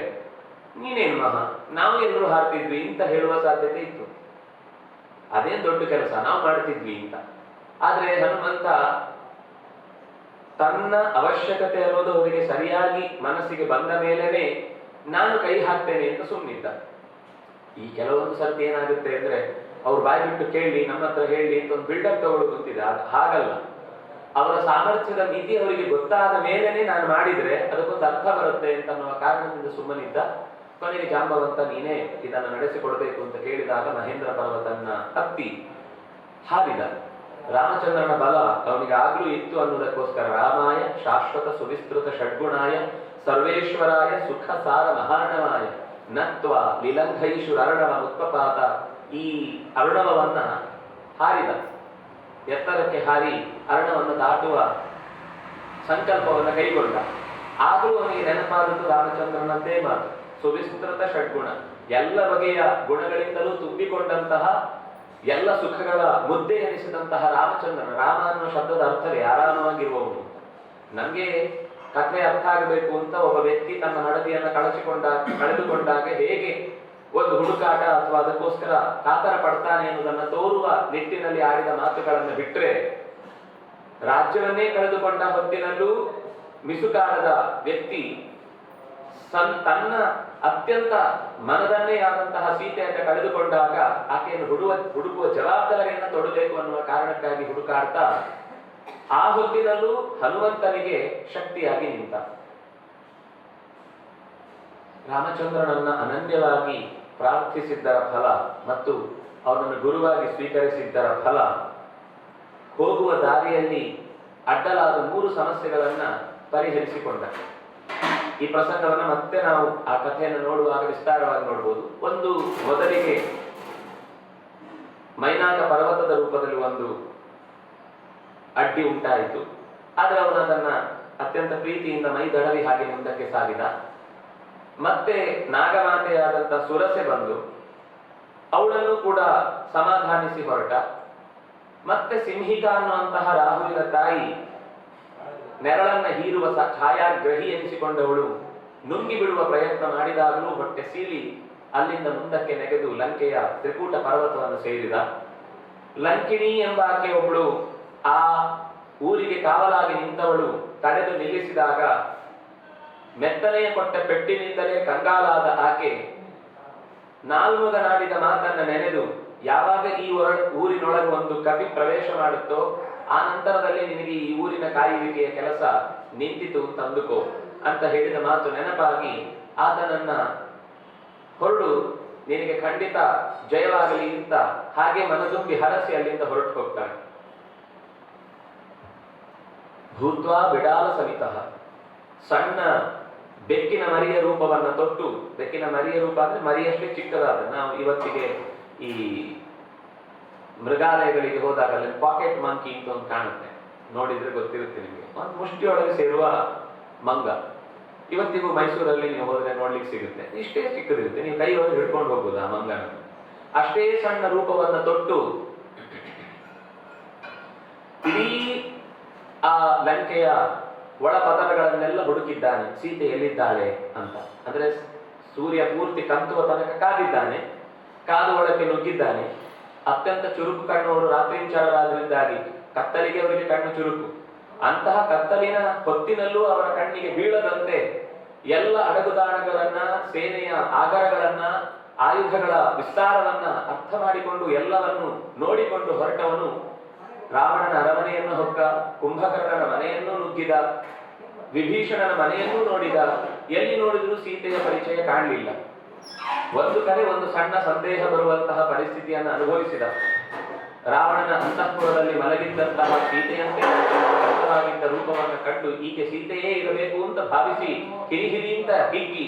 ನೀನೇನು ಮಹಾ, ನಾವು ಎಲ್ಲರೂ ಹಾರ್ತಿದ್ವಿ ಅಂತ ಹೇಳುವ ಸಾಧ್ಯತೆ ಇತ್ತು. ಅದೇನ್ ದೊಡ್ಡ ಕೆಲಸ, ನಾವು ಮಾಡ್ತಿದ್ವಿ ಅಂತ. ಆದ್ರೆ ಹನುಮಂತ ತನ್ನ ಅವಶ್ಯಕತೆ ಅನ್ನೋದು ಅವರಿಗೆ ಸರಿಯಾಗಿ ಮನಸ್ಸಿಗೆ ಬಂದ ಮೇಲೇನೆ ನಾನು ಕೈ ಹಾಕ್ತೇನೆ ಅಂತ ಸುಮ್ಮನಿದ್ದ. ಈ ಕೆಲವೊಂದು ಸರ್ತಿ ಏನಾಗುತ್ತೆ ಅಂದ್ರೆ ಅವ್ರು ಬಾಯಿ ಬಿಟ್ಟು ಕೇಳಿ ನಮ್ಮ ಹತ್ರ ಹೇಳಿ ಅಂತ ಒಂದು ಬಿಲ್ಡಪ್ ತಗೊಳ್ಳೋದು ಅಂತಿದೆ. ಹಾಗಲ್ಲ, ಅವರ ಸಾಮರ್ಥ್ಯದ ಮಿತಿ ಅವರಿಗೆ ಗೊತ್ತಾದ ಮೇಲೇನೆ ನಾನು ಮಾಡಿದ್ರೆ ಅದಕ್ಕೊಂದು ಅರ್ಥ ಬರುತ್ತೆ ಅಂತ ಅನ್ನುವ ಕಾರಣದಿಂದ ಸುಮ್ಮನಿದ್ದ. ಕೊನೆಗೆ ಜಾಂಬವಂತ ನೀನೇ ಇದನ್ನು ನಡೆಸಿಕೊಡ್ಬೇಕು ಅಂತ ಕೇಳಿದಾಗ ಮಹೇಂದ್ರ ಪರ್ವತನ್ನ ಹತ್ತಿ ಹಾರಿದ. ರಾಮಚಂದ್ರನ ಬಲ ಅವನಿಗೆ ಆಗ್ಲೂ ಇತ್ತು ಅನ್ನುವುದಕ್ಕೋಸ್ಕರ ರಾಮಾಯ ಶಾಶ್ವತ ಸುವಿಸ್ತೃತ ಷಡ್ಗುಣಾಯ ಸರ್ವೇಶ್ವರಾಯ ಸುಖ ಸಾರ ಮಹಾರ್ಣವಾಯ ನತ್ವ ಲಿಲಂಘೈಷು ಅರ್ಣವ ಉತ್ಪಪಾತ, ಈ ಅರ್ಣವನ್ನ ಹಾರಿದ. ಎತ್ತರಕ್ಕೆ ಹಾರಿ ಅರ್ಣವನ್ನು ದಾಟುವ ಸಂಕಲ್ಪವನ್ನು ಕೈಗೊಂಡ. ಆದರೂ ಅವನಿಗೆ ನೆನಪಾದದ್ದು ರಾಮಚಂದ್ರನದ್ದೇ ಮಾತು, ಸುವಿಸ್ತೃತ ಷಡ್ಗುಣ, ಎಲ್ಲ ಬಗೆಯ ಗುಣಗಳಿಂದಲೂ ತುಂಬಿಕೊಂಡಂತಹ ಎಲ್ಲ ಸುಖಗಳ ಮುದ್ದೆ ಎನಿಸಿದಂತಹ ರಾಮಚಂದ್ರನ. ರಾಮ ಅನ್ನುವ ಶಬ್ದದ ಅರ್ಥವೇ ಆರಾಮವಾಗಿರುವವನು. ನಮ್ಗೆ ಕಥೆ ಅರ್ಥ ಆಗಬೇಕು ಅಂತ ಒಬ್ಬ ವ್ಯಕ್ತಿ ತನ್ನ ಹಡದಿಯನ್ನ ಕಳೆದುಕೊಂಡಾಗ ಹೇಗೆ ಒಂದು ಹುಡುಕಾಟ ಅಥವಾ ಅದಕ್ಕೋಸ್ಕರ ಕಾತರ ಪಡ್ತಾನೆ ಎನ್ನುವುದನ್ನ ತೋರುವ ನಿಟ್ಟಿನಲ್ಲಿ ಆಡಿದ ಮಾತುಗಳನ್ನು ಬಿಟ್ರೆ, ರಾಜ್ಯವನ್ನೇ ಕಳೆದುಕೊಂಡ ಹೊತ್ತಿನಲ್ಲೂ ಮಿಸುಕಾಡದ ವ್ಯಕ್ತಿ ತನ್ನ ಅತ್ಯಂತ ಮನದನ್ನೇ ಆದಂತಹ ಸೀತೆಯನ್ನು ಕಳೆದುಕೊಂಡಾಗ ಆಕೆಯನ್ನು ಹುಡುಕುವ ಜವಾಬ್ದಾರಿಯನ್ನು ತೊಡಬೇಕು ಅನ್ನುವ ಕಾರಣಕ್ಕಾಗಿ ಹುಡುಕಾಡ್ತಾ ಆ ಹೊತ್ತಿನಲ್ಲೂ ಹನುಮಂತನಿಗೆ ಶಕ್ತಿಯಾಗಿ ನಿಂತ. ರಾಮಚಂದ್ರನನ್ನ ಅನನ್ಯವಾಗಿ ಪ್ರಾರ್ಥಿಸಿದ್ದರ ಫಲ ಮತ್ತು ಅವನನ್ನು ಗುರುವಾಗಿ ಸ್ವೀಕರಿಸಿದ್ದರ ಫಲ, ಹೋಗುವ ದಾರಿಯಲ್ಲಿ ಅಡ್ಡಲಾದ 3 ಸಮಸ್ಯೆಗಳನ್ನ ಪರಿಹರಿಸಿಕೊಂಡ. ಈ ಪ್ರಸಂಗವನ್ನು ಮತ್ತೆ ನಾವು ಆ ಕಥೆಯನ್ನು ನೋಡುವಾಗ ವಿಸ್ತಾರವಾಗಿ ನೋಡಬಹುದು. ಒಂದು, ಮೊದಲಿಗೆ ಮೈನಾಕ ಪರ್ವತದ ರೂಪದಲ್ಲಿ ಒಂದು ಅಡ್ಡಿ ಉಂಟಾಯಿತು. ಆದರೆ ಅವನು ಅದನ್ನ ಅತ್ಯಂತ ಪ್ರೀತಿಯಿಂದ ಮೈ ದಡವಿ ಹಾಗೆ ಮುಂದಕ್ಕೆ ಸಾಗಿದ. ಮತ್ತೆ ನಾಗಮಾತೆಯಾದಂತ ಸುರಸೆ ಬಂದು ಅವಳನ್ನು ಕೂಡ ಸಮಾಧಾನಿಸಿ ಹೊರಟ. ಮತ್ತೆ ಸಿಂಹಿಕಾ ಅನ್ನುವಂತಹ ರಾಹುವಿನ ತಾಯಿ ನೆರಳನ್ನ ಹೀರುವ ಛಾಯಾಗ್ರಹಿ ಎನಿಸಿಕೊಂಡವಳು ನುಂಗಿ ಬಿಡುವ ಪ್ರಯತ್ನ ಮಾಡಿದಾಗಲೂ ಹೊಟ್ಟೆ ಸೀಳಿ ಅಲ್ಲಿಂದ ಮುಂದಕ್ಕೆ ನೆಗೆದು ಲಂಕೆಯ ತ್ರಿಕೂಟ ಪರ್ವತವನ್ನು ಸೇರಿದ. ಲಂಕಿಣಿ ಎಂಬ ಆಕೆ ಒಬ್ಬಳು ಆ ಊರಿಗೆ ಕಾವಲಾಗಿ ನಿಂತವಳು ತಡೆದು ನಿಲ್ಲಿಸಿದಾಗ ಮೆತ್ತನೆಯ ಕೊಟ್ಟ ಪೆಟ್ಟಿನಿಂದಲೇ ಕಂಗಾಲಾದ ಆಕೆ ನಾಲ್ಮುಗನಾಡಿದ ಮಾತನ್ನ ನೆನೆದು, ಯಾವಾಗ ಈ ಊರಿನೊಳಗೆ ಒಂದು ಕವಿ ಪ್ರವೇಶ ಮಾಡುತ್ತೋ ಆ ನಂತರದಲ್ಲಿ ನಿನಗೆ ಈ ಊರಿನ ಕಾಯುವಿಕೆಯ ಕೆಲಸ ನಿಂತಿತು ತಂದುಕೋ ಅಂತ ಹೇಳಿದ ಮಾತು ನೆನಪಾಗಿ ಆತನನ್ನ ಹೊರಡು, ನಿನಗೆ ಖಂಡಿತ ಜಯವಾಗಲಿ ಅಂತ ಹಾಗೆ ಮನದುಂಬಿ ಹರಸಿ ಅಲ್ಲಿಂದ ಹೊರಟು ಹೋಗ್ತಾನೆ. ಭೂತ್ವಾ ಬಿಡಾಲ ಸಮಿತಃ, ಸಣ್ಣ ಬೆಕ್ಕಿನ ಮರಿಯ ರೂಪವನ್ನ ತೊಟ್ಟು, ಬೆಕ್ಕಿನ ಮರಿಯ ರೂಪ ಅಂದ್ರೆ ಮರಿಯಷ್ಟೇ ಚಿಕ್ಕದಾದ, ನಾವು ಇವತ್ತಿಗೆ ಈ ಮೃಗಾಲಯಗಳಿಗೆ ಹೋದಾಗ ಅಲ್ಲಿ ಪಾಕೆಟ್ ಮಂಕಿ ಅಂತ ಒಂದು ಕಾಣುತ್ತೆ, ನೋಡಿದ್ರೆ ಗೊತ್ತಿರುತ್ತೆ ನಿಮಗೆ, ಒಂದು ಮುಷ್ಟಿಯೊಳಗೆ ಸೇರುವ ಮಂಗ. ಇವತ್ತಿಗೂ ಮೈಸೂರಲ್ಲಿ ನೀವು ಹೋದ್ರೆ ನೋಡ್ಲಿಕ್ಕೆ ಸಿಗುತ್ತೆ, ಇಷ್ಟೇ ಚಿಕ್ಕದಿರುತ್ತೆ, ನೀವು ಕೈ ಒಳಗೆ ಹಿಡ್ಕೊಂಡು ಹೋಗ್ಬೋದು ಆ ಮಂಗನ. ಅಷ್ಟೇ ಸಣ್ಣ ರೂಪವನ್ನ ತೊಟ್ಟು ಇಡೀ ಆ ಲಂಕೆಯ ಒಳಪತನಗಳನ್ನೆಲ್ಲ ಹುಡುಕಿದ್ದಾನೆ, ಸೀತೆ ಎಲ್ಲಿದ್ದಾಳೆ ಅಂತ. ಅಂದ್ರೆ ಸೂರ್ಯ ಪೂರ್ತಿ ಕಂತುವ ತನಕ ಕಾದಿದ್ದಾನೆ, ಕಾದು ಒಳಕ್ಕೆ ನುಗ್ಗಿದ್ದಾನೆ. ಅತ್ಯಂತ ಚುರುಕು ಕಣ್ಣವರು ರಾತ್ರಿಂಚಾರರಾದ್ರಿಂದಾಗಿ ಕತ್ತಲಿಗೆ ಅವರಿಗೆ ಕಣ್ಣು ಚುರುಕು. ಅಂತಹ ಕತ್ತಲಿನ ಹೊತ್ತಿನಲ್ಲೂ ಅವರ ಕಣ್ಣಿಗೆ ಬೀಳದಂತೆ ಎಲ್ಲ ಅಡಗುದಾಣಗಳನ್ನ, ಸೇನೆಯ ಆಗರಗಳನ್ನ, ಆಯುಧಗಳ ವಿಸ್ತಾರವನ್ನ ಅರ್ಥ ಮಾಡಿಕೊಂಡು ಎಲ್ಲವನ್ನು ನೋಡಿಕೊಂಡು ಹೊರಟವನು ರಾವಣನ ಅರಮನೆಯನ್ನು ಹೊಕ್ಕ, ಕುಂಭಕರ್ಣನ ಮನೆಯನ್ನು ನುಗ್ಗಿದ, ವಿಭೀಷಣನ ಮನೆಯನ್ನೂ ನೋಡಿದ. ಎಲ್ಲಿ ನೋಡಿದ್ರೂ ಸೀತೆಯ ಪರಿಚಯ ಕಾಣಲಿಲ್ಲ. ಒಂದು ಕಡೆ ಒಂದು ಸಣ್ಣ ಸಂದೇಹ ಬರುವಂತಹ ಪರಿಸ್ಥಿತಿಯನ್ನು ಅನುಭವಿಸಿದ. ರಾವಣನ ಅಂತಃಪುರದಲ್ಲಿ ಮಲಗಿದ್ದಂತಹ ಸೀತೆಯಂತೆ ಕಷ್ಟವಾಗಿದ್ದ ರೂಪವನ್ನು ಕಂಡು ಈಕೆ ಸೀತೆಯೇ ಇರಬೇಕು ಅಂತ ಭಾವಿಸಿ ಹಿರಿ ಅಂತ ಹಿಗ್ಗಿ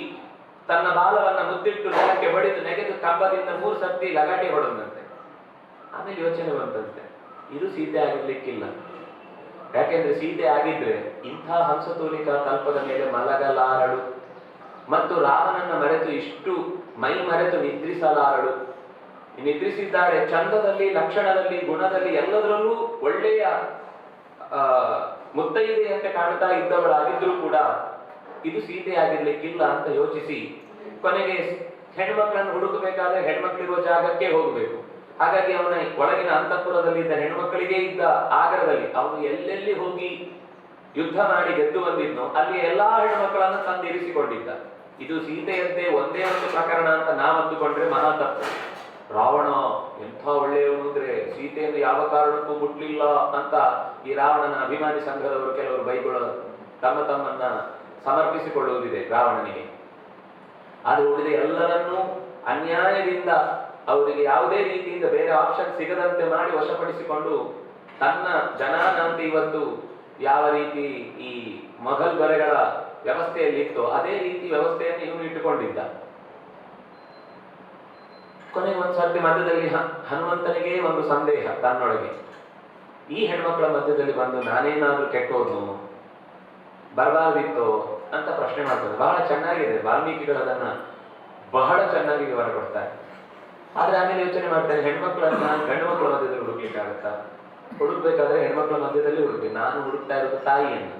ತನ್ನ ಬಾಲವನ್ನ ಮುದ್ದಿಟ್ಟು ನೆಲಕ್ಕೆ ಬಡಿದು ನೆಗೆದು ಕಂಬದಿಂದ 3 ಸರ್ತಿ ಲಗಾಟೆ ಹೊಡೆದಂತೆ. ಆಮೇಲೆ ಯೋಚನೆ ಬಂತಂತೆ, ಇದು ಸೀತೆ ಆಗಿರ್ಲಿಕ್ಕಿಲ್ಲ, ಯಾಕೆಂದ್ರೆ ಸೀತೆ ಆಗಿದ್ರೆ ಇಂಥ ಹಂಸತೂಲಿಕಾ ತಲ್ಪದ ಮೇಲೆ ಮಲಗಲಾರಳು ಮತ್ತು ರಾಮನನ್ನ ಮರೆತು ಇಷ್ಟು ಮೈ ಮರೆತು ನಿದ್ರಿಸಲಾರಳು. ನಿದ್ರಿಸಿದ್ದಾರೆ, ಚಂದದಲ್ಲಿ, ಲಕ್ಷಣದಲ್ಲಿ, ಗುಣದಲ್ಲಿ, ಎಲ್ಲದರಲ್ಲೂ ಒಳ್ಳೆಯ ಮುತ್ತೈದೆಯಂತೆ ಕಾಣ್ತಾ ಇದ್ದವಳಾಗಿದ್ರೂ ಕೂಡ ಇದು ಸೀತೆ ಆಗಿರ್ಲಿಕ್ಕಿಲ್ಲ ಅಂತ ಯೋಚಿಸಿ ಕೊನೆಗೆ ಹೆಣ್ಮಕ್ಳನ್ನು ಹುಡುಕಬೇಕಾದ್ರೆ ಹೆಣ್ಮಕ್ಳಿರುವ ಜಾಗಕ್ಕೆ ಹೋಗಬೇಕು. ಹಾಗಾಗಿ ಅವನ ಒಳಗಿನ ಅಂತಃಪುರದಲ್ಲಿ ಇದ್ದ ಹೆಣ್ಮಕ್ಕಳಿಗೆ ಇದ್ದ ಆಗರದಲ್ಲಿ ಅವನು ಎಲ್ಲೆಲ್ಲಿ ಹೋಗಿ ಯುದ್ಧ ಮಾಡಿ ಗೆದ್ದು ಬಂದಿದ್ನೋ ಅಲ್ಲಿ ಎಲ್ಲಾ ಹೆಣ್ಮಕ್ಕಳನ್ನು ತಂದಿರಿಸಿಕೊಂಡಿದ್ದ. ಇದು ಸೀತೆಯಂತೆ ಒಂದೇ ಒಂದು ಪ್ರಕರಣ ಅಂತ ನಾವಂದುಕೊಂಡ್ರೆ ಮಹಾ ತಪ್ಪು. ರಾವಣ ಎಂಥ ಒಳ್ಳೆಯವನು ಅಂದ್ರೆ ಸೀತೆಯನ್ನು ಯಾವ ಕಾರಣಕ್ಕೂ ಮುಟ್ಲಿಲ್ಲ ಅಂತ ಈ ರಾವಣನ ಅಭಿಮಾನಿ ಸಂಘದವರು ಕೆಲವರು ಬೈಗಳು ತಮ್ಮನ್ನ ಸಮರ್ಪಿಸಿಕೊಳ್ಳುವುದಿದೆ ರಾವಣನಿಗೆ. ಆದರೆ ಉಳಿದ ಎಲ್ಲರನ್ನೂ ಅನ್ಯಾಯದಿಂದ ಅವರಿಗೆ ಯಾವುದೇ ರೀತಿಯಿಂದ ಬೇರೆ ಆಪ್ಷನ್ ಸಿಗದಂತೆ ಮಾಡಿ ವಶಪಡಿಸಿಕೊಂಡು ತನ್ನ ಜನಾನಂತೆ ಇವತ್ತು ಯಾವ ರೀತಿ ಈ ಮೊಘಲ್ ದೊರೆಗಳ ವ್ಯವಸ್ಥೆಯಲ್ಲಿ ಇತ್ತು ಅದೇ ರೀತಿ ವ್ಯವಸ್ಥೆಯನ್ನು ಇವನು ಇಟ್ಟುಕೊಂಡಿದ್ದ. ಕೊನೆಗೆ ಒಂದ್ಸರ್ತಿ ಮಧ್ಯದಲ್ಲಿ ಹನುಮಂತನಿಗೆ ಒಂದು ಸಂದೇಹ ತನ್ನೊಳಗೆ, ಈ ಹೆಣ್ಮಕ್ಳ ಮಧ್ಯದಲ್ಲಿ ಬಂದು ನಾನೇನಾದ್ರೂ ಕೆಟ್ಟೋದ್ನು ಬರಬಾರ್ದಿತ್ತು ಅಂತ ಪ್ರಶ್ನೆ ಮಾಡ್ತಾರೆ. ಬಹಳ ಚೆನ್ನಾಗಿದೆ, ವಾಲ್ಮೀಕಿಗಳದನ್ನ ಬಹಳ ಚೆನ್ನಾಗಿ ವಿವರ ಕೊಡ್ತಾರೆ. ಆದ್ರೆ ಆಮೇಲೆ ಯೋಚನೆ ಮಾಡ್ತಾರೆ, ಹೆಣ್ಮಕ್ಳನ್ನ ಗಂಡು ಮಕ್ಕಳ ಮಧ್ಯದಲ್ಲಿ ಹುಡುಕ್ಲಿಕ್ಕಾಗತ್ತಾ? ಹುಡುಕ್ಬೇಕಾದ್ರೆ ಹೆಣ್ಮಕ್ಳ ಮಧ್ಯದಲ್ಲಿ ಹುಡುಕ್ಲಿ. ನಾನು ಹುಡುಕ್ತಾ ಇರೋದು ತಾಯಿಯನ್ನು,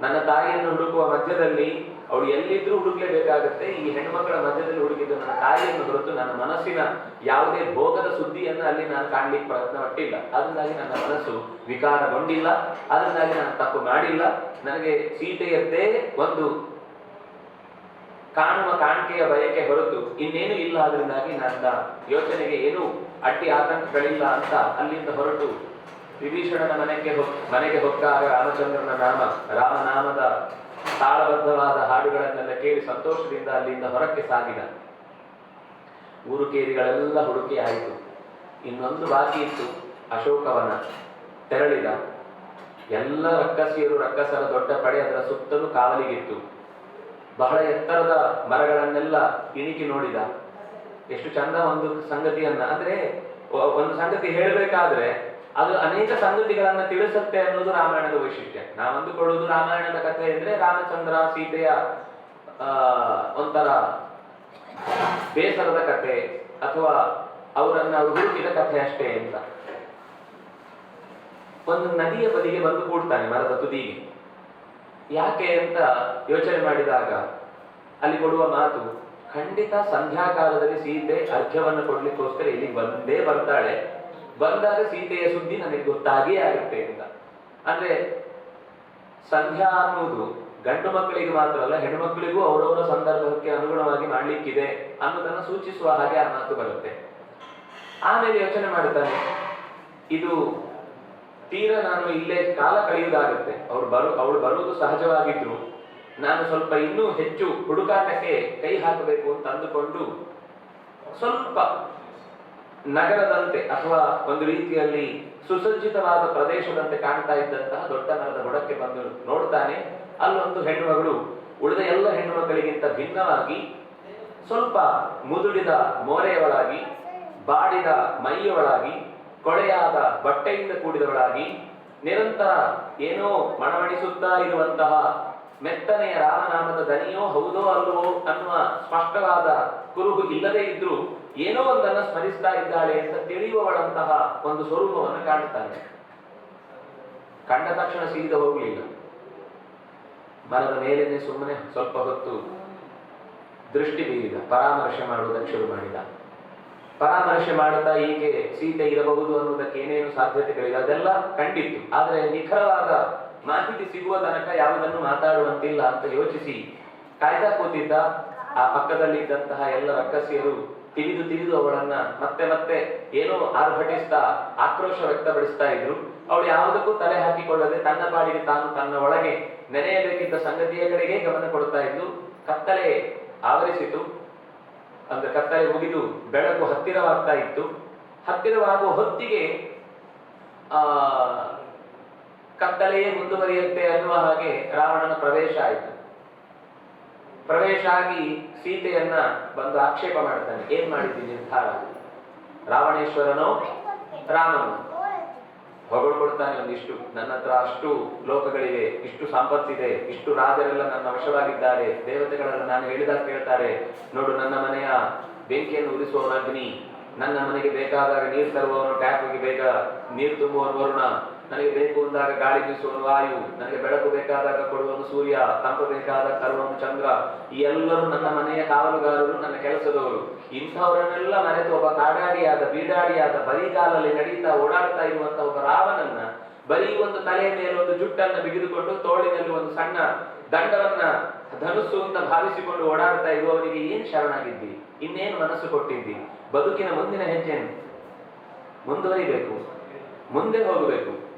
ನನ್ನ ತಾಯಿಯನ್ನು ಹುಡುಕುವ ಮಧ್ಯದಲ್ಲಿ ಅವಳು ಎಲ್ಲಿದ್ರೂ ಹುಡುಕ್ಲೇಬೇಕಾಗತ್ತೆ. ಈ ಹೆಣ್ಮಕ್ಳ ಮಧ್ಯದಲ್ಲಿ ಹುಡುಕಿದ್ದು ನನ್ನ ತಾಯಿಯನ್ನು ಹೊರತು ನನ್ನ ಮನಸ್ಸಿನ ಯಾವುದೇ ಭೋಗದ ಸುದ್ದಿಯನ್ನು ಅಲ್ಲಿ ನಾನು ಕಾಣ್ಲಿಕ್ಕೆ ಪ್ರಯತ್ನ ಪಟ್ಟಿಲ್ಲ. ಅದರಿಂದಾಗಿ ನನ್ನ ಮನಸ್ಸು ವಿಕಾರಗೊಂಡಿಲ್ಲ, ಅದರಿಂದಾಗಿ ನಾನು ತಪ್ಪು ಮಾಡಿಲ್ಲ. ನನಗೆ ಸೀತೆಯದ್ದೇ ಒಂದು ಕಾಣುವ ಕಾಣಿಕೆಯ ಬಯಕೆ ಹೊರತು ಇನ್ನೇನು ಇಲ್ಲ. ಅದರಿಂದಾಗಿ ನನ್ನ ಯೋಚನೆಗೆ ಏನೂ ಅಡ್ಡಿ ಆತಂಕಗಳಿಲ್ಲ ಅಂತ ಅಲ್ಲಿಂದ ಹೊರಟು ವಿಭೀಷಣನ ಮನೆಗೆ ಹೊಕ್ಕಾಗ ರಾಮಚಂದ್ರನ ರಾಮನಾಮದ ತಾಳಬದ್ಧವಾದ ಹಾಡುಗಳನ್ನೆಲ್ಲ ಕೇಳಿ ಸಂತೋಷದಿಂದ ಅಲ್ಲಿಂದ ಹೊರಕ್ಕೆ ಸಾಗಿದ. ಊರು ಕೇರಿಗಳೆಲ್ಲ ಹುಡುಕಿ ಆಯಿತು. ಇನ್ನೊಂದು ಬಾಕಿ ಇತ್ತು, ಅಶೋಕವನ. ತೆರಳಿದ. ಎಲ್ಲ ರಕ್ಕಸಿಯರು, ರಕ್ಕಸರ ದೊಡ್ಡ ಪಡೆ ಅದರ ಸುತ್ತಲೂ ಕಾವಲಿಗಿತ್ತು. ಬಹಳ ಎತ್ತರದ ಮರಗಳನ್ನೆಲ್ಲ ಇಣಿಕಿ ನೋಡಿದ. ಎಷ್ಟು ಚಂದ ಒಂದು ಸಂಗತಿಯನ್ನ, ಅಂದ್ರೆ ಒಂದು ಸಂಗತಿ ಹೇಳಬೇಕಾದ್ರೆ ಅದು ಅನೇಕ ಸಂಗತಿಗಳನ್ನ ತಿಳಿಸುತ್ತೆ ಅನ್ನೋದು ರಾಮಾಯಣದ ವೈಶಿಷ್ಟ್ಯ. ನಾವು ಅಂದುಕೊಳ್ಳುವುದು ರಾಮಾಯಣದ ಕಥೆ ಅಂದ್ರೆ ರಾಮಚಂದ್ರ ಸೀತೆಯ ಒಂಥರ ಬೇಸರದ ಕಥೆ ಅಥವಾ ಅವರನ್ನ ಹುಡುಕಿದ ಕಥೆ ಅಷ್ಟೇ ಅಂತ. ಒಂದು ನದಿಯ ಬದಿಗೆ ಬಂದು ಕೂಡ್ತಾನೆ, ಮರದ ತುದಿಗೆ. ಯಾಕೆ ಅಂತ ಯೋಚನೆ ಮಾಡಿದಾಗ ಅಲ್ಲಿ ಕೊಡುವ ಮಾತು, ಖಂಡಿತ ಸಂಧ್ಯಾಕಾಲದಲ್ಲಿ ಸೀತೆ ಅರ್ಘ್ಯವನ್ನು ಕೊಡ್ಲಿಕ್ಕೋಸ್ಕರ ಇಲ್ಲಿ ಬಂದೇ ಬರ್ತಾಳೆ, ಬಂದಾಗ ಸೀತೆಯ ಸುದ್ದಿ ನನಗೆ ಗೊತ್ತಾಗೇ ಆಗುತ್ತೆ ಅಂತ. ಅಂದ್ರೆ ಸಂಧ್ಯಾ ಅನ್ನುವುದು ಗಂಡು ಮಕ್ಕಳಿಗೆ ಮಾತ್ರ ಅಲ್ಲ, ಹೆಣ್ಣು ಮಕ್ಕಳಿಗೂ ಅವರವರ ಸಂದರ್ಭಕ್ಕೆ ಅನುಗುಣವಾಗಿ ಮಾಡ್ಲಿಕ್ಕಿದೆ ಅನ್ನೋದನ್ನು ಸೂಚಿಸುವ ಹಾಗೆ ಆ ಮಾತು ಬರುತ್ತೆ. ಆಮೇಲೆ ಯೋಚನೆ ಮಾಡ್ತಾನೆ, ಇದು ತೀರ ನಾನು ಇಲ್ಲೇ ಕಾಲ ಕಳೆಯುವುದಾಗುತ್ತೆ. ಅವಳು ಬರುವುದು ಸಹಜವಾಗಿದ್ರು ನಾನು ಸ್ವಲ್ಪ ಇನ್ನೂ ಹೆಚ್ಚು ಹುಡುಕಾಟಕ್ಕೆ ಕೈ ಹಾಕಬೇಕು ಅಂತ ಅಂದುಕೊಂಡು ಸ್ವಲ್ಪ ನಗರದಂತೆ ಅಥವಾ ಒಂದು ರೀತಿಯಲ್ಲಿ ಸುಸಜ್ಜಿತವಾದ ಪ್ರದೇಶದಂತೆ ಕಾಣ್ತಾ ಇದ್ದಂತಹ ದೊಡ್ಡ ಮರದ ಬುಡಕ್ಕೆ ಬಂದು ನೋಡ್ತಾನೆ. ಅಲ್ಲೊಂದು ಹೆಣ್ಣು ಮಗಳು ಉಳಿದ ಎಲ್ಲ ಹೆಣ್ಣು ಮಕ್ಕಳಿಗಿಂತ ಭಿನ್ನವಾಗಿ ಸ್ವಲ್ಪ ಮುದುಡಿದ ಮೋರೆಯವಳಾಗಿ, ಬಾಡಿದ ಮೈಯವಳಾಗಿ, ಕೊಳೆಯಾದ ಬಟ್ಟೆಯಿಂದ ಕೂಡಿದವಳಾಗಿ, ನಿರಂತರ ಏನೋ ಮಣಮಣಿಸುತ್ತಾ ಇರುವಂತಹ ಮೆತ್ತನೆಯ ರಾಮನಾಮದ ದನಿಯೋ ಹೌದೋ ಅಲ್ಲವೋ ಅನ್ನುವ ಸ್ಪಷ್ಟವಾದ ಕುರುಹು ಇಲ್ಲದೆ ಇದ್ರೂ ಏನೋ ಒಂದನ್ನು ಸ್ಮರಿಸ್ತಾ ಇದ್ದಾಳೆ ಅಂತ ತಿಳಿಯುವವಳಂತಹ ಒಂದು ಸ್ವರೂಪವನ್ನು ಕಾಣುತ್ತಾನೆ. ಕಂಡ ತಕ್ಷಣ ಸೀದ ಹೋಗಲಿಲ್ಲ. ಮರದ ಮೇಲೇನೆ ಸುಮ್ಮನೆ ಸ್ವಲ್ಪ ಹೊತ್ತು ದೃಷ್ಟಿ ಬೀರಿದ, ಪರಾಮರ್ಶೆ ಮಾಡುವುದಕ್ಕೆ ಶುರು ಮಾಡಿದ. ಪರಾಮರ್ಶೆ ಮಾಡುತ್ತಾ ಹೀಗೆ ಸೀತೆ ಇರಬಹುದು ಅನ್ನುವುದಕ್ಕೆ ಏನೇನು ಸಾಧ್ಯತೆಗಳಿವೆ ಅದೆಲ್ಲ ಕಂಡಿತ್ತು. ಆದರೆ ನಿಖರವಾದ ಮಾಹಿತಿ ಸಿಗುವ ತನಕ ಯಾವುದನ್ನು ಮಾತಾಡುವಂತಿಲ್ಲ ಅಂತ ಯೋಚಿಸಿ ಕಾಯ್ತಾ ಕೂತಿದ್ದ. ಆ ಪಕ್ಕದಲ್ಲಿ ಇದ್ದಂತಹ ಎಲ್ಲ ರಕ್ಕಸಿಯರು ತಿಳಿದು ಅವಳನ್ನ ಮತ್ತೆ ಏನೋ ಆರ್ಭಟಿಸ್ತಾ ಆಕ್ರೋಶ ವ್ಯಕ್ತಪಡಿಸ್ತಾ ಇದ್ರು. ಅವಳು ಯಾವುದಕ್ಕೂ ತಲೆ ಹಾಕಿಕೊಳ್ಳದೆ ತನ್ನ ಪಾಡಿಗೆ ತಾನು ತನ್ನ ಒಳಗೆ ನೆನೆಯಬೇಕಿದ್ದ ಸಂಗತಿಯ ಕಡೆಗೆ ಗಮನ ಕೊಡ್ತಾ ಇದ್ದು. ಕತ್ತಲೆ ಆವರಿಸಿತು. ಅಂದ್ರೆ ಕತ್ತಲೆ ಮುಗಿದು ಬೆಳಕು ಹತ್ತಿರವಾಗ್ತಾ ಇತ್ತು. ಹತ್ತಿರವಾಗುವ ಹೊತ್ತಿಗೆ ಕತ್ತಲೆಯೇ ಮುಂದುವರಿಯುತ್ತೆ ಅನ್ನುವ ಹಾಗೆ ರಾವಣನ ಪ್ರವೇಶ ಆಯಿತು. ಪ್ರವೇಶ ಆಗಿ ಸೀತೆಯನ್ನ ಬಂದು ಆಕ್ಷೇಪ ಮಾಡ್ತಾನೆ. ಏನ್ ಮಾಡಿದ್ದೀನಿ ನಿರ್ಧಾರ? ರಾವಣೇಶ್ವರನೋ ರಾಮನೋ? ಹೊಗಳ್ಕೊಳ್ತಾನೆ ಒಂದಿಷ್ಟು, ನನ್ನ ಹತ್ರ ಅಷ್ಟು ಲೋಕಗಳಿವೆ, ಇಷ್ಟು ಸಂಪತ್ತಿದೆ, ಇಷ್ಟು ರಾಜರೆಲ್ಲ ನನ್ನ ವಶವಾಗಿದ್ದಾರೆ, ದೇವತೆಗಳೆಲ್ಲ ನಾನು ಹೇಳಿದಾಗ ಕೇಳ್ತಾರೆ, ನೋಡು ನನ್ನ ಮನೆಯ ಬೆಂಕಿಯನ್ನು ಉರಿಸುವವನ ಅಗ್ನಿ, ನನ್ನ ಮನೆಗೆ ಬೇಕಾದಾಗ ನೀರು ತರುವವನು, ಟ್ಯಾಪ್ಗೆ ಬೇಗ ನೀರು ತುಂಬುವವನು ವರುಣ, ನನಗೆ ಬೇಕು ಅಂದಾಗ ಗಾಳಿ ಬೀಸುವವನು ವಾಯು, ನನಗೆ ಬೆಳಕು ಬೇಕಾದಾಗ ಕೊಡುವವನು ಸೂರ್ಯ, ತಂಪು ಬೇಕಾದಾಗ ತರುವವನು ಚಂದ್ರ, ಈ ಎಲ್ಲರೂ ನನ್ನ ಮನೆಯ ಕಾವಲುಗಾರರು, ನನ್ನ ಕೆಲಸದವರು. ಇಂಥವರನ್ನೆಲ್ಲ ಮರೆತು ಒಬ್ಬ ಕಾಡಾಡಿಯಾದ ಬೀಡಾಡಿಯಾದ ಬರಿಗಾಲಲ್ಲಿ ನಡೀತಾ ಓಡಾಡ್ತಾ ಇರುವಂತ ಒಬ್ಬ ರಾವಣನ್ನ ಬರೀ ಒಂದು ತಲೆಯ ಮೇಲೆ ಒಂದು ಜುಟ್ಟನ್ನು ಬಿಗಿದುಕೊಂಡು ತೋಳಿನಲ್ಲಿ ಒಂದು ಸಣ್ಣ ದಂಡವನ್ನ ಧನುಸ್ಸು ಅಂತ ಭಾವಿಸಿಕೊಂಡು ಓಡಾಡ್ತಾ ಇರುವವನಿಗೆ ಏನ್ ಶರಣಾಗಿದ್ದಿ? ಇನ್ನೇನು ಮನಸ್ಸು ಕೊಟ್ಟಿದ್ದಿ? ಬದುಕಿನ ಮುಂದಿನ ಹೆಜ್ಜೆಯನ್ನು ಮುಂದುವರಿಬೇಕು, ಮುಂದೆ ಹೋಗಬೇಕು.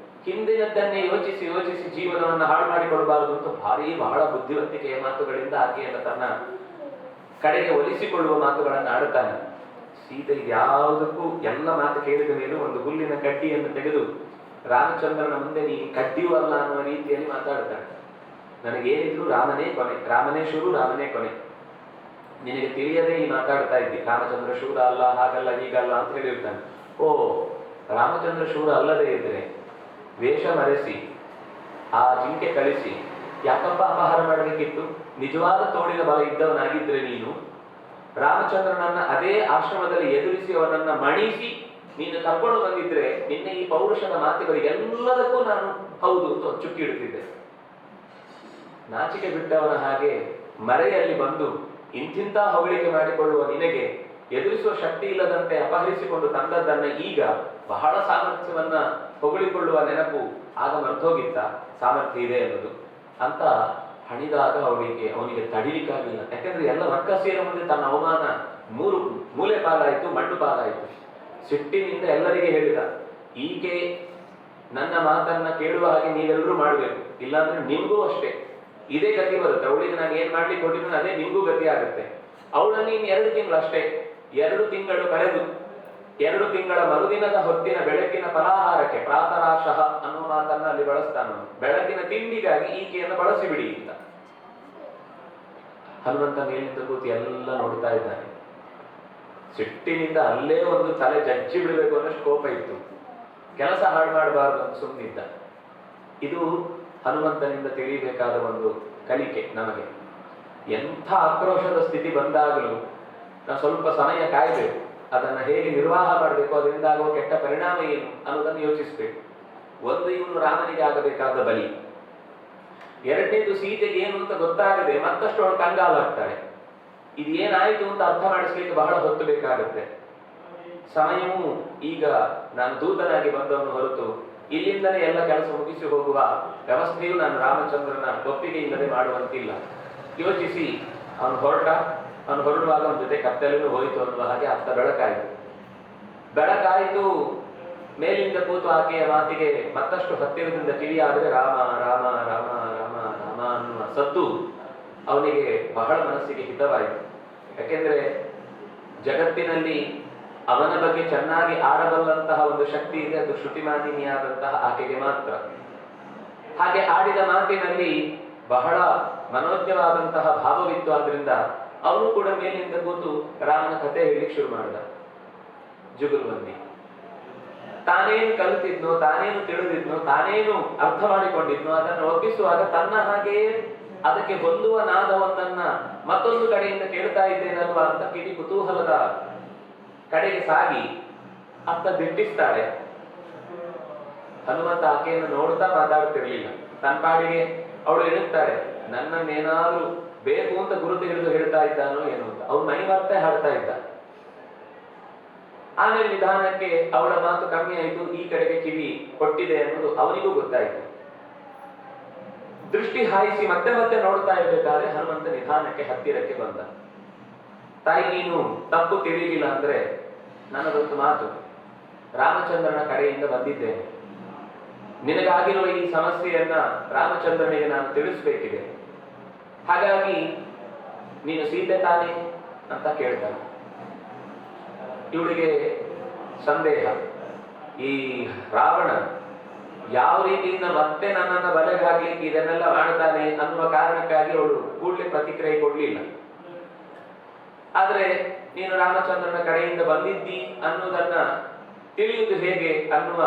ಹಿಂದಿನದ್ದನ್ನೇ ಯೋಚಿಸಿ ಯೋಚಿಸಿ ಜೀವನವನ್ನು ಹಾಳು ಮಾಡಿಕೊಡಬಾರದು ಅಂತ ಬಹಳ ಬುದ್ಧಿವಂತಿಕೆಯ ಮಾತುಗಳಿಂದ ಆಕೆಯನ್ನು ತನ್ನ ಕಡೆಗೆ ಒಲಿಸಿಕೊಳ್ಳುವ ಮಾತುಗಳನ್ನು ಆಡುತ್ತಾನೆ. ಸೀತೆ ಯಾವುದಕ್ಕೂ ಎಲ್ಲ ಮಾತು ಕೇಳಿದ ಮೇಲೂ ಒಂದು ಹುಲ್ಲಿನ ಕಡ್ಡಿಯನ್ನು ತೆಗೆದು ರಾಮಚಂದ್ರನ ಮುಂದೆ ನೀ ಕಡ್ಡಿಯೂ ಅಲ್ಲ ಅನ್ನುವ ರೀತಿಯಲ್ಲಿ ಮಾತಾಡುತ್ತಾನೆ. ನನಗೇನಿದ್ರು ರಾಮನೇ ಕೊನೆ, ರಾಮನೇ ಶುರು, ರಾಮನೇ ಕೊನೆ. ನಿನಗೆ ತಿಳಿಯದೇ ಈ ಮಾತಾಡ್ತಾ ಇದ್ದಿ, ರಾಮಚಂದ್ರ ಶೂರ ಅಲ್ಲ, ಹಾಗಲ್ಲ ಹೀಗಲ್ಲ ಅಂತ ಹೇಳಿರ್ತಾನೆ. ಓ, ರಾಮಚಂದ್ರ ಶೂರ ಅಲ್ಲದೇ ಇದ್ರೆ ವೇಷ ಮರೆಸಿ ಆ ಜಿಂಕೆ ಕಳಿಸಿ ಯಾಕಪ್ಪ ಅಪಹಾರ ಮಾಡಬೇಕಿತ್ತು? ನಿಜವಾದ ತೋಳಿನ ಬಲ ಇದ್ದವನಾಗಿದ್ರೆ ನೀನು ರಾಮಚಂದ್ರನನ್ನ ಅದೇ ಆಶ್ರಮದಲ್ಲಿ ಎದುರಿಸಿ ಅವನನ್ನ ಮಣಿಸಿ ನೀನು ಕರ್ಕೊಂಡು ಬಂದಿದ್ರೆ ನಿನ್ನ ಈ ಪೌರುಷದ ಮಾತುಗಳಿಗೆಲ್ಲದಕ್ಕೂ ನಾನು ಹೌದು ಅಂತ ಚುಕ್ಕಿ ಇಡುತ್ತಿದ್ದೆ. ನಾಚಿಕೆ ಬಿಟ್ಟವನ ಹಾಗೆ ಮರೆಯಲ್ಲಿ ಬಂದು ಇಂತಿಂತ ಹೊಗಳಿಕೆ ಮಾಡಿಕೊಳ್ಳುವ ನಿನಗೆ ಎದುರಿಸುವ ಶಕ್ತಿ ಇಲ್ಲದಂತೆ ಅಪಹರಿಸಿಕೊಂಡು ತಂದದ್ದನ್ನ ಈಗ ಬಹಳ ಸಾಮರ್ಥ್ಯವನ್ನ ಹೊಗಳಿಕೊಳ್ಳುವ ನೆನಪು ಆಗ ಮರ್ತೋಗಿತ್ತ? ಸಾಮರ್ಥ್ಯ ಇದೆ ಅನ್ನೋದು ಅಂತ ಹಣಿದಾಗ ಅವನಿಗೆ ತಡಿಲಿಕ್ಕಾಗಲಿಲ್ಲ. ಯಾಕಂದ್ರೆ ಎಲ್ಲ ರಕ್ಕಸಿಯರ ಮುಂದೆ ತನ್ನ ಅವಮಾನ ಮೂಲೆ ಪಾಲಾಯಿತು, ಮಣ್ಣು ಪಾಲಾಯಿತು. ಸಿಟ್ಟಿನಿಂದ ಎಲ್ಲರಿಗೆ ಹೇಳಿದ, ಈಕೆ ನನ್ನ ಮಾತನ್ನ ಕೇಳುವ ಹಾಗೆ ನೀವೆಲ್ಲರೂ ಮಾಡಬೇಕು, ಇಲ್ಲಾಂದ್ರೆ ನಿಮ್ಗೂ ಅಷ್ಟೇ ಇದೇ ಗತಿ ಬರುತ್ತೆ. ಅವಳಿಗೆ ನಾನು ಏನ್ ಮಾಡ್ಲಿಕ್ಕೆ ಹೊಟ್ಟಿದ್ರು ಅದೇ ನಿಮ್ಗೂ ಗತಿ ಆಗುತ್ತೆ. ಅವಳನ್ನ ಇನ್ನು 2 ತಿಂಗಳು ಅಷ್ಟೇ, 2 ತಿಂಗಳು ಕಳೆದು 2 ತಿಂಗಳ ಮರುದಿನದ ಹೊತ್ತಿನ ಬೆಳಕಿನ ಫಲಾಹಾರಕ್ಕೆ ಪ್ರಾತರಾಶಃ ಅನ್ನೋ ಮಾತನ್ನ ಅಲ್ಲಿ ಬಳಸ್ತಾನ. ಬೆಳಕಿನ ತಿಂಡಿಗಾಗಿ ಈಕೆಯನ್ನು ಬಳಸಿಬಿಡಿ ಅಂತ. ಹನುಮಂತ ಮೇಲಿಂದ ಕೂತು ಎಲ್ಲ ನೋಡ್ತಾ ಇದ್ದಾನೆ. ಸಿಟ್ಟಿನಿಂದ ಅಲ್ಲೇ ಒಂದು ತಲೆ ಜಜ್ಜಿ ಬಿಡಬೇಕು ಅನ್ನೋಷ್ಟು ಕೋಪ ಇತ್ತು. ಕೆಲಸ ಹಾಳು ಮಾಡಬಾರದು ಅಂತ ಸುಮ್ಮನಿದ್ದ. ಇದು ಹನುಮಂತನಿಂದ ತಿಳಿಯಬೇಕಾದ ಒಂದು ಕಲಿಕೆ ನಮಗೆ. ಎಂಥ ಆಕ್ರೋಶದ ಸ್ಥಿತಿ ಬಂದಾಗಲೂ ನಾವು ಸ್ವಲ್ಪ ಸಮಯ ಕಾಯಬೇಕು. ಅದನ್ನು ಹೇಗೆ ನಿರ್ವಾಹ ಮಾಡಬೇಕು, ಅದರಿಂದ ಆಗುವ ಕೆಟ್ಟ ಪರಿಣಾಮ ಏನು ಅನ್ನೋದನ್ನು ಯೋಚಿಸಬೇಕು. ಒಂದು, ಇವನು ರಾಮನಿಗೆ ಆಗಬೇಕಾದ ಬಲಿ. 2ನೇದು, ಸೀತೆಗೆ ಏನು ಅಂತ ಗೊತ್ತಾಗದೆ ಮತ್ತಷ್ಟು ಅವಳು ಕಂಗಾಲಾಗ್ತಾಳೆ. ಇದು ಏನಾಯ್ತು ಅಂತ ಅರ್ಥ ಮಾಡಿಸ್ಲಿಕ್ಕೆ ಬಹಳ ಹೊತ್ತು ಬೇಕಾಗುತ್ತೆ. ಸಮಯವೂ ಈಗ ನಾನು ದೂತನಾಗಿ ಬಂದವನು ಹೊರತು ಇಲ್ಲಿಂದಲೇ ಎಲ್ಲ ಕೆಲಸ ಮುಗಿಸಿ ಹೋಗುವ ವ್ಯವಸ್ಥೆಯು ನಾನು ರಾಮಚಂದ್ರನ ಒಪ್ಪಿಗೆಯಿಲ್ಲದೆ ಮಾಡುವಂತಿಲ್ಲ. ಯೋಚಿಸಿ ಅವನು ಹೊರಡುವಾಗ ಅವನ ಜೊತೆ ಕತ್ತಲೆಯೂ ಹೋಯಿತು ಅನ್ನುವ ಹಾಗೆ ಅರ್ಥ ಬೆಳಕಾಯಿತು. ಮೇಲಿಂದ ಕೂತು ಆಕೆಯ ಮಾತಿಗೆ ಮತ್ತಷ್ಟು ಹತ್ತಿರದಿಂದ ಕಿವಿಯಾದರೆ ರಾಮ ರಾಮ ರಾಮ ರಾಮ ರಾಮ ಅನ್ನುವ ಸದ್ದು ಅವನಿಗೆ ಬಹಳ ಮನಸ್ಸಿಗೆ ಹಿತವಾಯಿತು. ಯಾಕೆಂದ್ರೆ ಜಗತ್ತಿನಲ್ಲಿ ಅವನ ಬಗ್ಗೆ ಚೆನ್ನಾಗಿ ಆಡಬಲ್ಲಂತಹ ಒಂದು ಶಕ್ತಿ ಇದೆ, ಅದು ಶ್ರುತಿಮಾನಿನಿಯಾದಂತಹ ಆಕೆಗೆ ಮಾತ್ರ. ಹಾಗೆ ಆಡಿದ ಮಾತಿನಲ್ಲಿ ಬಹಳ ಮನೋಜ್ಞವಾದಂತಹ ಭಾವವಿತ್ತು. ಆದ್ರಿಂದ ಅವನು ಕೂಡ ಮೇಲಿಂದ ಕೂತು ರಾಮನ ಕಥೆ ಹೇಳಿಕ್ ಶುರು ಮಾಡಿದ. ಜುಗುಲ್ಬಂದಿ ತಾನೇನು ಕಲಿತಿದ್ನೋ, ತಾನೇನು ತಿಳಿದಿದ್ನೋ, ತಾನೇನು ಅರ್ಥ ಮಾಡಿಕೊಂಡಿದ್ನೋ ಅದನ್ನು ಒಪ್ಪಿಸುವಾಗ ತನ್ನ ಹಾಗೆಯೇ ಅದಕ್ಕೆ ಹೊಂದುವ ನಾದವೊಂದನ್ನ ಮತ್ತೊಂದು ಕಡೆಯಿಂದ ಕೇಳ್ತಾ ಇದ್ದೇನಲ್ವಾ ಅಂತ ಕಿವಿ ಕುತೂಹಲದ ಕಡೆಗೆ ಸಾಗಿ ಅತ್ತ ದಿಟ್ಟಿಸ್ತಾಳೆ. ಹನುಮಂತ ಆಕೆಯನ್ನು ನೋಡ್ತಾ ಮಾತಾಡ್ತಿರ್ಲಿಲ್ಲ. ತನ್ನ ಪಾಡಿಗೆ ಅವಳು ಎಣುತ್ತಾಳೆ, ನನ್ನನ್ನೇನಾದ್ರೂ ಬೇಕು ಅಂತ ಗುರುತು ಹಿಡಿದು ಹೇಳ್ತಾ ಇದ್ದಾನೋ ಏನು ಅಂತ. ಅವ್ನು ಮೈ ಮರ್ತೆ ಹಾಡ್ತಾ ಇದ್ದ. ಆಮೇಲೆ ನಿಧಾನಕ್ಕೆ ಅವಳ ಮಾತು ಕಮ್ಮಿ ಆಯಿತು, ಈ ಕಡೆಗೆ ಕಿವಿ ಕೊಟ್ಟಿದೆ ಅನ್ನೋದು ಅವನಿಗೂ ಗೊತ್ತಾಯಿತು. ದೃಷ್ಟಿ ಹಾಯಿಸಿ ಮತ್ತೆ ಮತ್ತೆ ನೋಡ್ತಾ ಇರ್ಬೇಕಾದ್ರೆ ಹನುಮಂತ ನಿಧಾನಕ್ಕೆ ಹತ್ತಿರಕ್ಕೆ ಬಂದ. ತಾಯಿ, ನೀನು ತಪ್ಪು ತಿಳಿಲಿಲ್ಲ ಅಂದ್ರೆ ನನ್ನದೊಂದು ಮಾತು. ರಾಮಚಂದ್ರನ ಕಡೆಯಿಂದ ಬಂದಿದ್ದೇನೆ. ನಿನಗಾಗಿರುವ ಈ ಸಮಸ್ಯೆಯನ್ನ ರಾಮಚಂದ್ರನಿಗೆ ನಾನು ತಿಳಿಸ್ಬೇಕಿದೆ. ಹಾಗಾಗಿ ನೀನು ಸೀತೆ ತಾನೇ ಅಂತ ಕೇಳ್ತಾನೆ. ಇವಳಿಗೆ ಸಂದೇಹ, ಈ ರಾವಣ ಯಾವ ರೀತಿಯಿಂದ ಮತ್ತೆ ನನ್ನನ್ನು ಬಲೆಗೆ ಹಾಕ್ಲಿಕ್ಕೆ ಇದನ್ನೆಲ್ಲ ಮಾಡ್ತಾನೆ ಅನ್ನುವ ಕಾರಣಕ್ಕಾಗಿ ಅವಳು ಕೂಡಲೇ ಪ್ರತಿಕ್ರಿಯೆ ಕೊಡ್ಲಿಲ್ಲ. ಆದ್ರೆ ನೀನು ರಾಮಚಂದ್ರನ ಕಡೆಯಿಂದ ಬಂದಿದ್ದಿ ಅನ್ನುವುದನ್ನ ತಿಳಿಯುವುದು ಹೇಗೆ ಅನ್ನುವ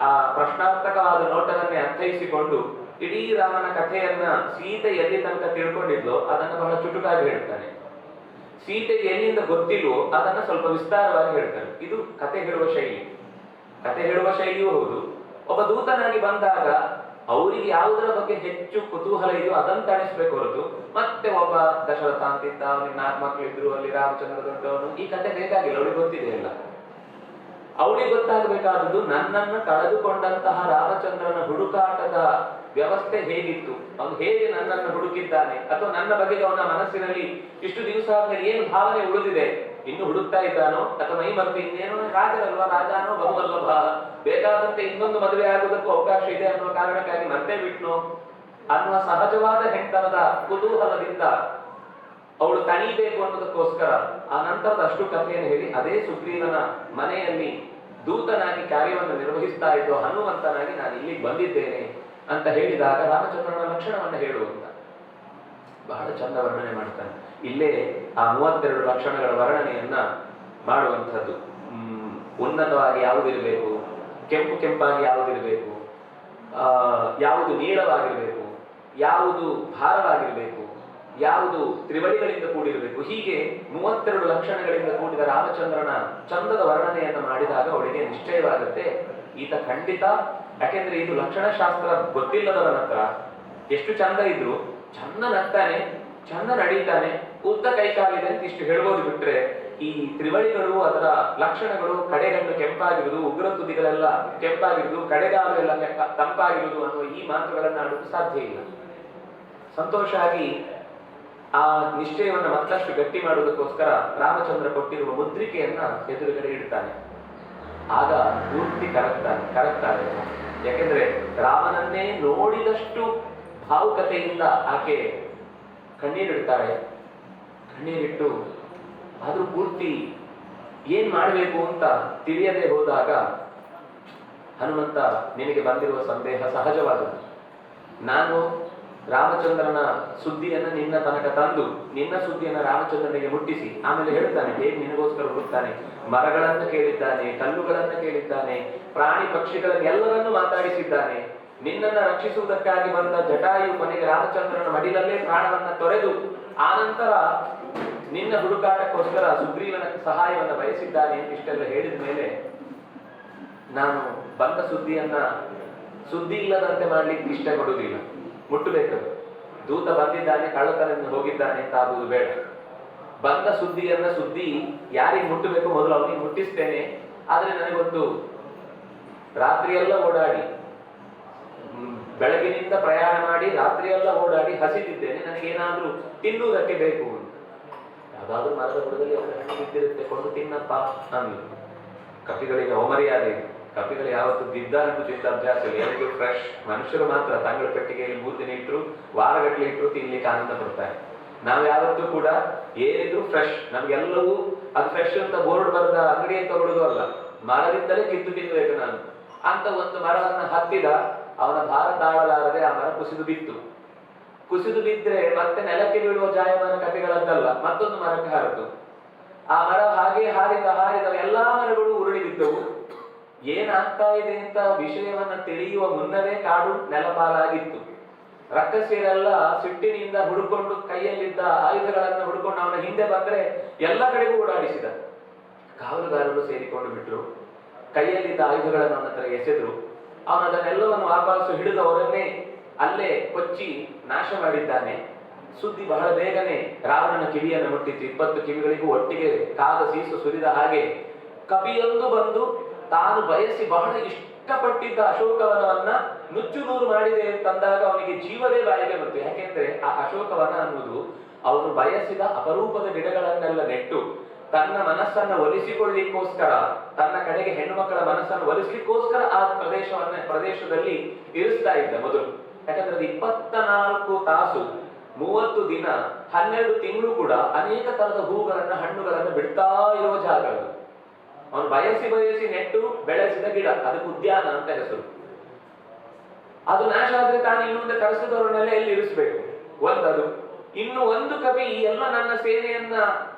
ಆ ಪ್ರಶ್ನಾರ್ಥಕವಾದ ನೋಟವನ್ನೇ ಅರ್ಥೈಸಿಕೊಂಡು ಇಡೀ ರಾಮನ ಕಥೆಯನ್ನ ಸೀತೆ ಎಲ್ಲಿ ತನಕ ತಿಳ್ಕೊಂಡಿದ್ಲೋ ಅದನ್ನು ಬಹಳ ಚುಟುಕಾಗಿ ಹೇಳ್ತಾನೆ. ಸೀತೆಗೆ ಎಲ್ಲಿಂದ ಗೊತ್ತಿಲ್ವೋ ಅದನ್ನ ಸ್ವಲ್ಪ ವಿಸ್ತಾರವಾಗಿ ಹೇಳ್ತಾನೆ. ಇದು ಕತೆ ಹೇಳುವ ಶೈಲಿ. ಕತೆ ಹೇಳುವ ಶೈಲಿಯೂ ಹೌದು. ಒಬ್ಬ ದೂತನಾಗಿ ಬಂದಾಗ ಅವರಿಗೆ ಯಾವುದರ ಬಗ್ಗೆ ಹೆಚ್ಚು ಕುತೂಹಲ ಇದೆಯೋ ಅದನ್ನು ತಣಿಸ್ಬೇಕು ಹೊರತು ಮತ್ತೆ ಒಬ್ಬ ದಶರಥ ಅಂತಿದ್ದ, ಅವನಿಗೆ 4 ಮಕ್ಕಳಿದ್ರು, ಅಲ್ಲಿ ರಾಮಚಂದ್ರ ದೊಡ್ಡವನು, ಈ ಕತೆ ಬೇಕಾಗಿಲ್ಲ. ಅವಳಿಗೆ ಗೊತ್ತಿದೆ ಇಲ್ಲ. ಅವಳಿಗೆ ಗೊತ್ತಾಗಬೇಕಾದದ್ದು ನನ್ನನ್ನು ಕಳೆದುಕೊಂಡಂತಹ ರಾಮಚಂದ್ರನ ಹುಡುಕಾಟದ ವ್ಯವಸ್ಥೆ ಹೇಗಿತ್ತು, ಅವನು ಹೇಗೆ ನನ್ನನ್ನು ಹುಡುಕಿದ್ದಾನೆ, ಅಥವಾ ನನ್ನ ಬಗ್ಗೆ ಅವನ ಮನಸ್ಸಿನಲ್ಲಿ ಇಷ್ಟು ದಿವಸ ಆದ್ಮೇಲೆ ಏನು ಭಾವನೆ ಉಳಿದಿದೆ, ಇನ್ನು ಹುಡುಕ್ತಾ ಇದ್ದಾನೋ ಅಥವಾ ಮೈ ಮರೆತು ಇನ್ನೇನೋ ರಾಜರಲ್ವಾ, ರಾಜಾನೋ ಬಹುವಲ್ಲಭ, ಬೇಕಾದಂತೆ ಇನ್ನೊಂದು ಮದುವೆ ಆಗುವುದಕ್ಕೂ ಅವಕಾಶ ಇದೆ ಅನ್ನುವ ಕಾರಣಕ್ಕಾಗಿ ಮತ್ತೆ ಬಿಟ್ನೋ ಅನ್ನುವ ಸಹಜವಾದ ಹೆಣ್ತನದ ಕುತೂಹಲದಿಂದ ಅವಳು ತಣಿಬೇಕು ಅನ್ನೋದಕ್ಕೋಸ್ಕರ ಆ ನಂತರದ ಅಷ್ಟು ಕಥೆಯನ್ನು ಹೇಳಿ ಅದೇ ಸುಗ್ರೀವನ ಮನೆಯಲ್ಲಿ ದೂತನಾಗಿ ಕಾರ್ಯವನ್ನು ನಿರ್ವಹಿಸ್ತಾ ಇದ್ದೋ ಹನುಮಂತನಾಗಿ ನಾನು ಇಲ್ಲಿಗೆ ಬಂದಿದ್ದೇನೆ ಅಂತ ಹೇಳಿದಾಗ ರಾಮಚಂದ್ರನ ಲಕ್ಷಣವನ್ನು ಹೇಳುವಂತ ಬಹಳ ಚಂದ ವರ್ಣನೆ ಮಾಡ್ತಾನೆ. ಇಲ್ಲೇ ಆ 32 ಲಕ್ಷಣಗಳ ವರ್ಣನೆಯನ್ನ ಮಾಡುವಂಥದ್ದು. ಉನ್ನತವಾಗಿ ಯಾವುದಿರಬೇಕು, ಕೆಂಪು ಕೆಂಪಾಗಿ ಯಾವುದಿರಬೇಕು, ಯಾವುದು ನೀಳವಾಗಿರಬೇಕು, ಯಾವುದು ಭಾರವಾಗಿರಬೇಕು, ಯಾವುದು ತ್ರಿವಳಿಗಳಿಂದ ಕೂಡಿರಬೇಕು, ಹೀಗೆ 32 ಲಕ್ಷಣಗಳಿಂದ ಕೂಡಿದ ರಾಮಚಂದ್ರನ ಚಂದದ ವರ್ಣನೆಯನ್ನು ಮಾಡಿದಾಗ ಅವಳಿಗೆ ನಿಶ್ಚಯವಾಗುತ್ತೆ ಈತ ಖಂಡಿತ. ಯಾಕೆಂದ್ರೆ ಇದು ಲಕ್ಷಣಶಾಸ್ತ್ರ ಗೊತ್ತಿಲ್ಲದವನ ಹತ್ರ ಎಷ್ಟು ಚಂದ ಇದ್ರು ಚಂದ ನಗ್ತಾನೆ, ಚಂದ ನಡೀತಾನೆ, ಉದ್ದ ಕೈಕಾಲಿದೆ ಅಂತ ಇಷ್ಟು ಹೇಳ್ಬೋದು. ಬಿಟ್ರೆ ಈ ತ್ರಿವಳಿಗಳು, ಅದರ ಲಕ್ಷಣಗಳು, ಕಡೆಗಣ್ಣು ಕೆಂಪಾಗಿರುವುದು, ಉಗ್ರ ತುದಿಗಳೆಲ್ಲ ಕೆಂಪಾಗಿರುವುದು, ಕಡೆಗಾಲು ಎಲ್ಲ ತಂಪಾಗಿರುವುದು ಅನ್ನುವ ಈ ಮಾತುಗಳನ್ನ ಆಡೋದು ಸಾಧ್ಯ ಇಲ್ಲ. ಸಂತೋಷ ಆಗಿ ಆ ನಿಶ್ಚಯವನ್ನು ಮತ್ತಷ್ಟು ಗಟ್ಟಿ ಮಾಡುವುದಕ್ಕೋಸ್ಕರ ರಾಮಚಂದ್ರ ಕೊಟ್ಟಿರುವ ಮುದ್ರಿಕೆಯನ್ನ ಎದುರುಗಡೆ ಇಡ್ತಾನೆ. ಆಗ ಪೂರ್ತಿ ಕರಗ್ತಾರೆ. ಯಾಕೆಂದ್ರೆ ರಾಮನನ್ನೇ ನೋಡಿದಷ್ಟು ಭಾವುಕತೆಯಿಂದ ಆಕೆ ಕಣ್ಣೀರಿಡ್ತಾಳೆ. ಕಣ್ಣೀರಿಟ್ಟು ಆದ್ರೂ ಪೂರ್ತಿ ಏನ್ ಮಾಡಬೇಕು ಅಂತ ತಿಳಿಯದೆ ಹೋದಾಗ ಹನುಮಂತ, ನಿನಗೆ ಬಂದಿರುವ ಸಂದೇಹ ಸಹಜವಾದದ್ದು. ನಾನು ರಾಮಚಂದ್ರನ ಸುದ್ದಿಯನ್ನು ನಿನ್ನ ತನಕ ತಂದು ನಿನ್ನ ಸುದ್ದಿಯನ್ನು ರಾಮಚಂದ್ರನಿಗೆ ಮುಟ್ಟಿಸಿ ಆಮೇಲೆ ಹೇಳ್ತಾನೆ ಹೇಗೆ ನಿನಗೋಸ್ಕರ ಹುಡುಕ್ತಾನೆ. ಮರಗಳನ್ನು ಕೇಳಿದ್ದಾನೆ, ಕಲ್ಲುಗಳನ್ನು ಕೇಳಿದ್ದಾನೆ, ಪ್ರಾಣಿ ಪಕ್ಷಿಗಳನ್ನೆಲ್ಲರನ್ನು ಮಾತಾಡಿಸಿದ್ದಾನೆ. ನಿನ್ನನ್ನು ರಕ್ಷಿಸುವುದಕ್ಕಾಗಿ ಬಂದ ಜಟಾಯು ಕೊನೆಗೆ ರಾಮಚಂದ್ರನ ಮಡಿಲಲ್ಲೇ ಪ್ರಾಣವನ್ನ ತೊರೆದು ಆನಂತರ ನಿನ್ನ ಹುಡುಕಾಟಕ್ಕೋಸ್ಕರ ಸುಗ್ರೀವನ ಸಹಾಯವನ್ನು ಬಯಸಿದ್ದಾನೆ ಅಂತ ಇಷ್ಟೆಲ್ಲ ಹೇಳಿದ ಮೇಲೆ ನಾನು ಬಂದ ಸುದ್ದಿ ಇಲ್ಲದಂತೆ ಮಾಡ್ಲಿಕ್ಕೆ ಇಷ್ಟಪಡುವುದಿಲ್ಲ. ಮುಟ್ಟಬೇಕದು. ದೂತ ಬಂದಿದ್ದಾನೆ, ಕಳ್ಳತನದಿಂದ ಹೋಗಿದ್ದಾನೆ ಅಂತ ಆಗುವುದು ಬೇಡ. ಬಂದ ಸುದ್ದಿ ಯಾರಿಗೆ ಮುಟ್ಟಬೇಕು ಮೊದಲು ಅವನಿಗೆ ಮುಟ್ಟಿಸ್ತೇನೆ. ಆದ್ರೆ ನನಗೊಂದು ರಾತ್ರಿಯೆಲ್ಲ ಓಡಾಡಿ, ಬೆಳಗಿನಿಂದ ಪ್ರಯಾಣ ಮಾಡಿ ರಾತ್ರಿಯೆಲ್ಲ ಓಡಾಡಿ ಹಸಿದಿದ್ದೇನೆ, ನನಗೇನಾದ್ರೂ ತಿನ್ನುವುದಕ್ಕೆ ಬೇಕು ಅಂತ. ಯಾವ್ದಾದ್ರು ಮರದ ಬುಡದಲ್ಲಿ ಅವರ ಹಣ್ಣು ಬಿದ್ದಿರುತ್ತೆ, ಕೊಂಡು ತಿನ್ನಪ್ಪ ಅಂದ್ಲು. ಕಪಿಗಳಿಗೆ ಅವಮರ್ಯಾದೆ ಇದೆ. ಕಪಿಗಳು ಯಾವತ್ತು ಬಿದ್ದ ಹಣ್ಣು ತಿಂದ ಅಭ್ಯಾಸ ಇಲ್ಲ. ಏನಿದ್ರು ಫ್ರೆಶ್. ಮನುಷ್ಯರು ಮಾತ್ರ ತಂಗಳ ಪೆಟ್ಟಿಗೆಯಲ್ಲಿ 3 ದಿನ ಇಟ್ಟರು, ವಾರಗಟ್ಟಲೆ ಇಟ್ಟರು ತಿನ್ಲಿಕ್ಕೆ ಆನಂದ ಪಡ್ತಾರೆ. ನಾವು ಯಾವತ್ತೂ ಕೂಡ ಏನಿದ್ರು ಫ್ರೆಶ್, ನಮ್ಗೆಲ್ಲವೂ ಅದು ಫ್ರೆಶ್ ಅಂತ ಬೋರ್ಡ್ ಬರೆದ ಅಂಗಡಿಯನ್ನು ತಗೊಳ್ಳೋದು ಅಲ್ಲ, ಮರದಿಂದಲೇ ಕಿತ್ತು ತಿನ್ಬೇಕು ನಾನು ಅಂತ ಒಂದು ಮರವನ್ನು ಹತ್ತಿದ. ಅವನ ಭಾರ ತಾಳಲಾರದೆ ಆ ಮರ ಕುಸಿದು ಬಿದ್ರೆ ಮತ್ತೆ ನೆಲಕ್ಕೆ ಬೀಳುವ ಜಾಯಮಾನ ಕಪಿಗಳದ್ದಲ್ಲ, ಮತ್ತೊಂದು ಮರಕ್ಕೆ ಹಾರಿತು. ಆ ಮರ ಹಾಗೆ ಹಾರಿದ ಎಲ್ಲಾ ಮರಗಳು ಉರುಳಿ ಬಿದ್ದವು. ಏನಾಗ್ತಾ ಇದೆ ಅಂತ ವಿಷಯವನ್ನ ತಿಳಿಯುವ ಮುನ್ನವೇ ಕಾಡು ನೆಲಪಾಲಾಗಿತ್ತು. ರಕ್ಕಸಿಯರೆಲ್ಲ ಸಿಟ್ಟಿನಿಂದ ಹುಡುಕೊಂಡು ಕೈಯಲ್ಲಿದ್ದ ಆಯುಧಗಳನ್ನ ಹುಡುಕೊಂಡು ಅವನ ಹಿಂದೆ ಬಂದ್ರೆ ಎಲ್ಲ ಕಡೆಗೂ ಓಡಾಡಿಸಿದ. ಕಾವಲುಗಾರರು ಸೇರಿಕೊಂಡು ಬಿಟ್ರು. ಕೈಯಲ್ಲಿದ್ದ ಆಯುಧಗಳನ್ನು ಅವನ ಹತ್ರ ಎಸೆದ್ರು. ಅವನದನ್ನೆಲ್ಲವನ್ನು ವಾಪಸ್ಸು ಹಿಡಿದು ಅವರನ್ನೇ ಅಲ್ಲೇ ಕೊಚ್ಚಿ ನಾಶ ಮಾಡಿದ್ದಾನೆ. ಸುದ್ದಿ ಬಹಳ ಬೇಗನೆ ರಾವಣನ ಕಿವಿಯನ್ನು ಮುಟ್ಟಿತ್ತು. 20 ಕಿವಿಗಳಿಗೂ ಒಟ್ಟಿಗೆ ಕಾದ ಸೀಸು ಸುರಿದ ಹಾಗೆ ಕಪಿಯೊಂದು ಬಂದು ತಾನು ಬಯಸಿ ಬಹಳ ಇಷ್ಟಪಟ್ಟಿದ್ದ ಅಶೋಕವನವನ್ನ ನುಚ್ಚು ನೂರು ಮಾಡಿದೆ ಅಂತಂದಾಗ ಅವನಿಗೆ ಜೀವವೇ ಬಾಯಿಗೆ ಬಂತು. ಯಾಕೆಂದ್ರೆ ಆ ಅಶೋಕವನ ಅನ್ನುವುದು ಅವನು ಬಯಸಿದ ಅಪರೂಪದ ಗಿಡಗಳನ್ನೆಲ್ಲ ನೆಟ್ಟು ತನ್ನ ಮನಸ್ಸನ್ನ ಒಲಿಸಿಕೊಳ್ಳಿಕ್ಕೋಸ್ಕರ, ತನ್ನ ಕಡೆಗೆ ಹೆಣ್ಣು ಮಕ್ಕಳ ಮನಸ್ಸನ್ನು ಒಲಿಸ್ಲಿಕ್ಕೋಸ್ಕರ ಆ ಪ್ರದೇಶದಲ್ಲಿ ಇರಿಸ್ತಾ ಇದ್ದ ಮೊದಲು. ಯಾಕಂದ್ರೆ ಅದು 24 ತಾಸು 30 ದಿನ 12 ತಿಂಗಳು ಕೂಡ ಅನೇಕ ತರದ ಹೂಗಳನ್ನ ಹಣ್ಣುಗಳನ್ನ ಬಿಡ್ತಾ ಇರುವ ಜಾಗ ಅದು. ಅವನು ಬಯಸಿ ನೆಟ್ಟು ಬೆಳೆಸಿದ ಗಿಡ, ಅದಕ್ಕೆ ಉದ್ಯಾನ ಅಂತ ಹೆಸರು. ಅದು ನಾಶ ಆದ್ರೆ ತಾನು ಇನ್ನೊಂದು ಕಳಿಸಿದವರನ್ನೆಲ್ಲ ಎಲ್ಲಿ ಇರಿಸ್ಬೇಕು ಒಂದದು. ಇನ್ನು ಒಂದು ಕವಿ ಎಲ್ಲ ನನ್ನ ಸೇನೆಯನ್ನ,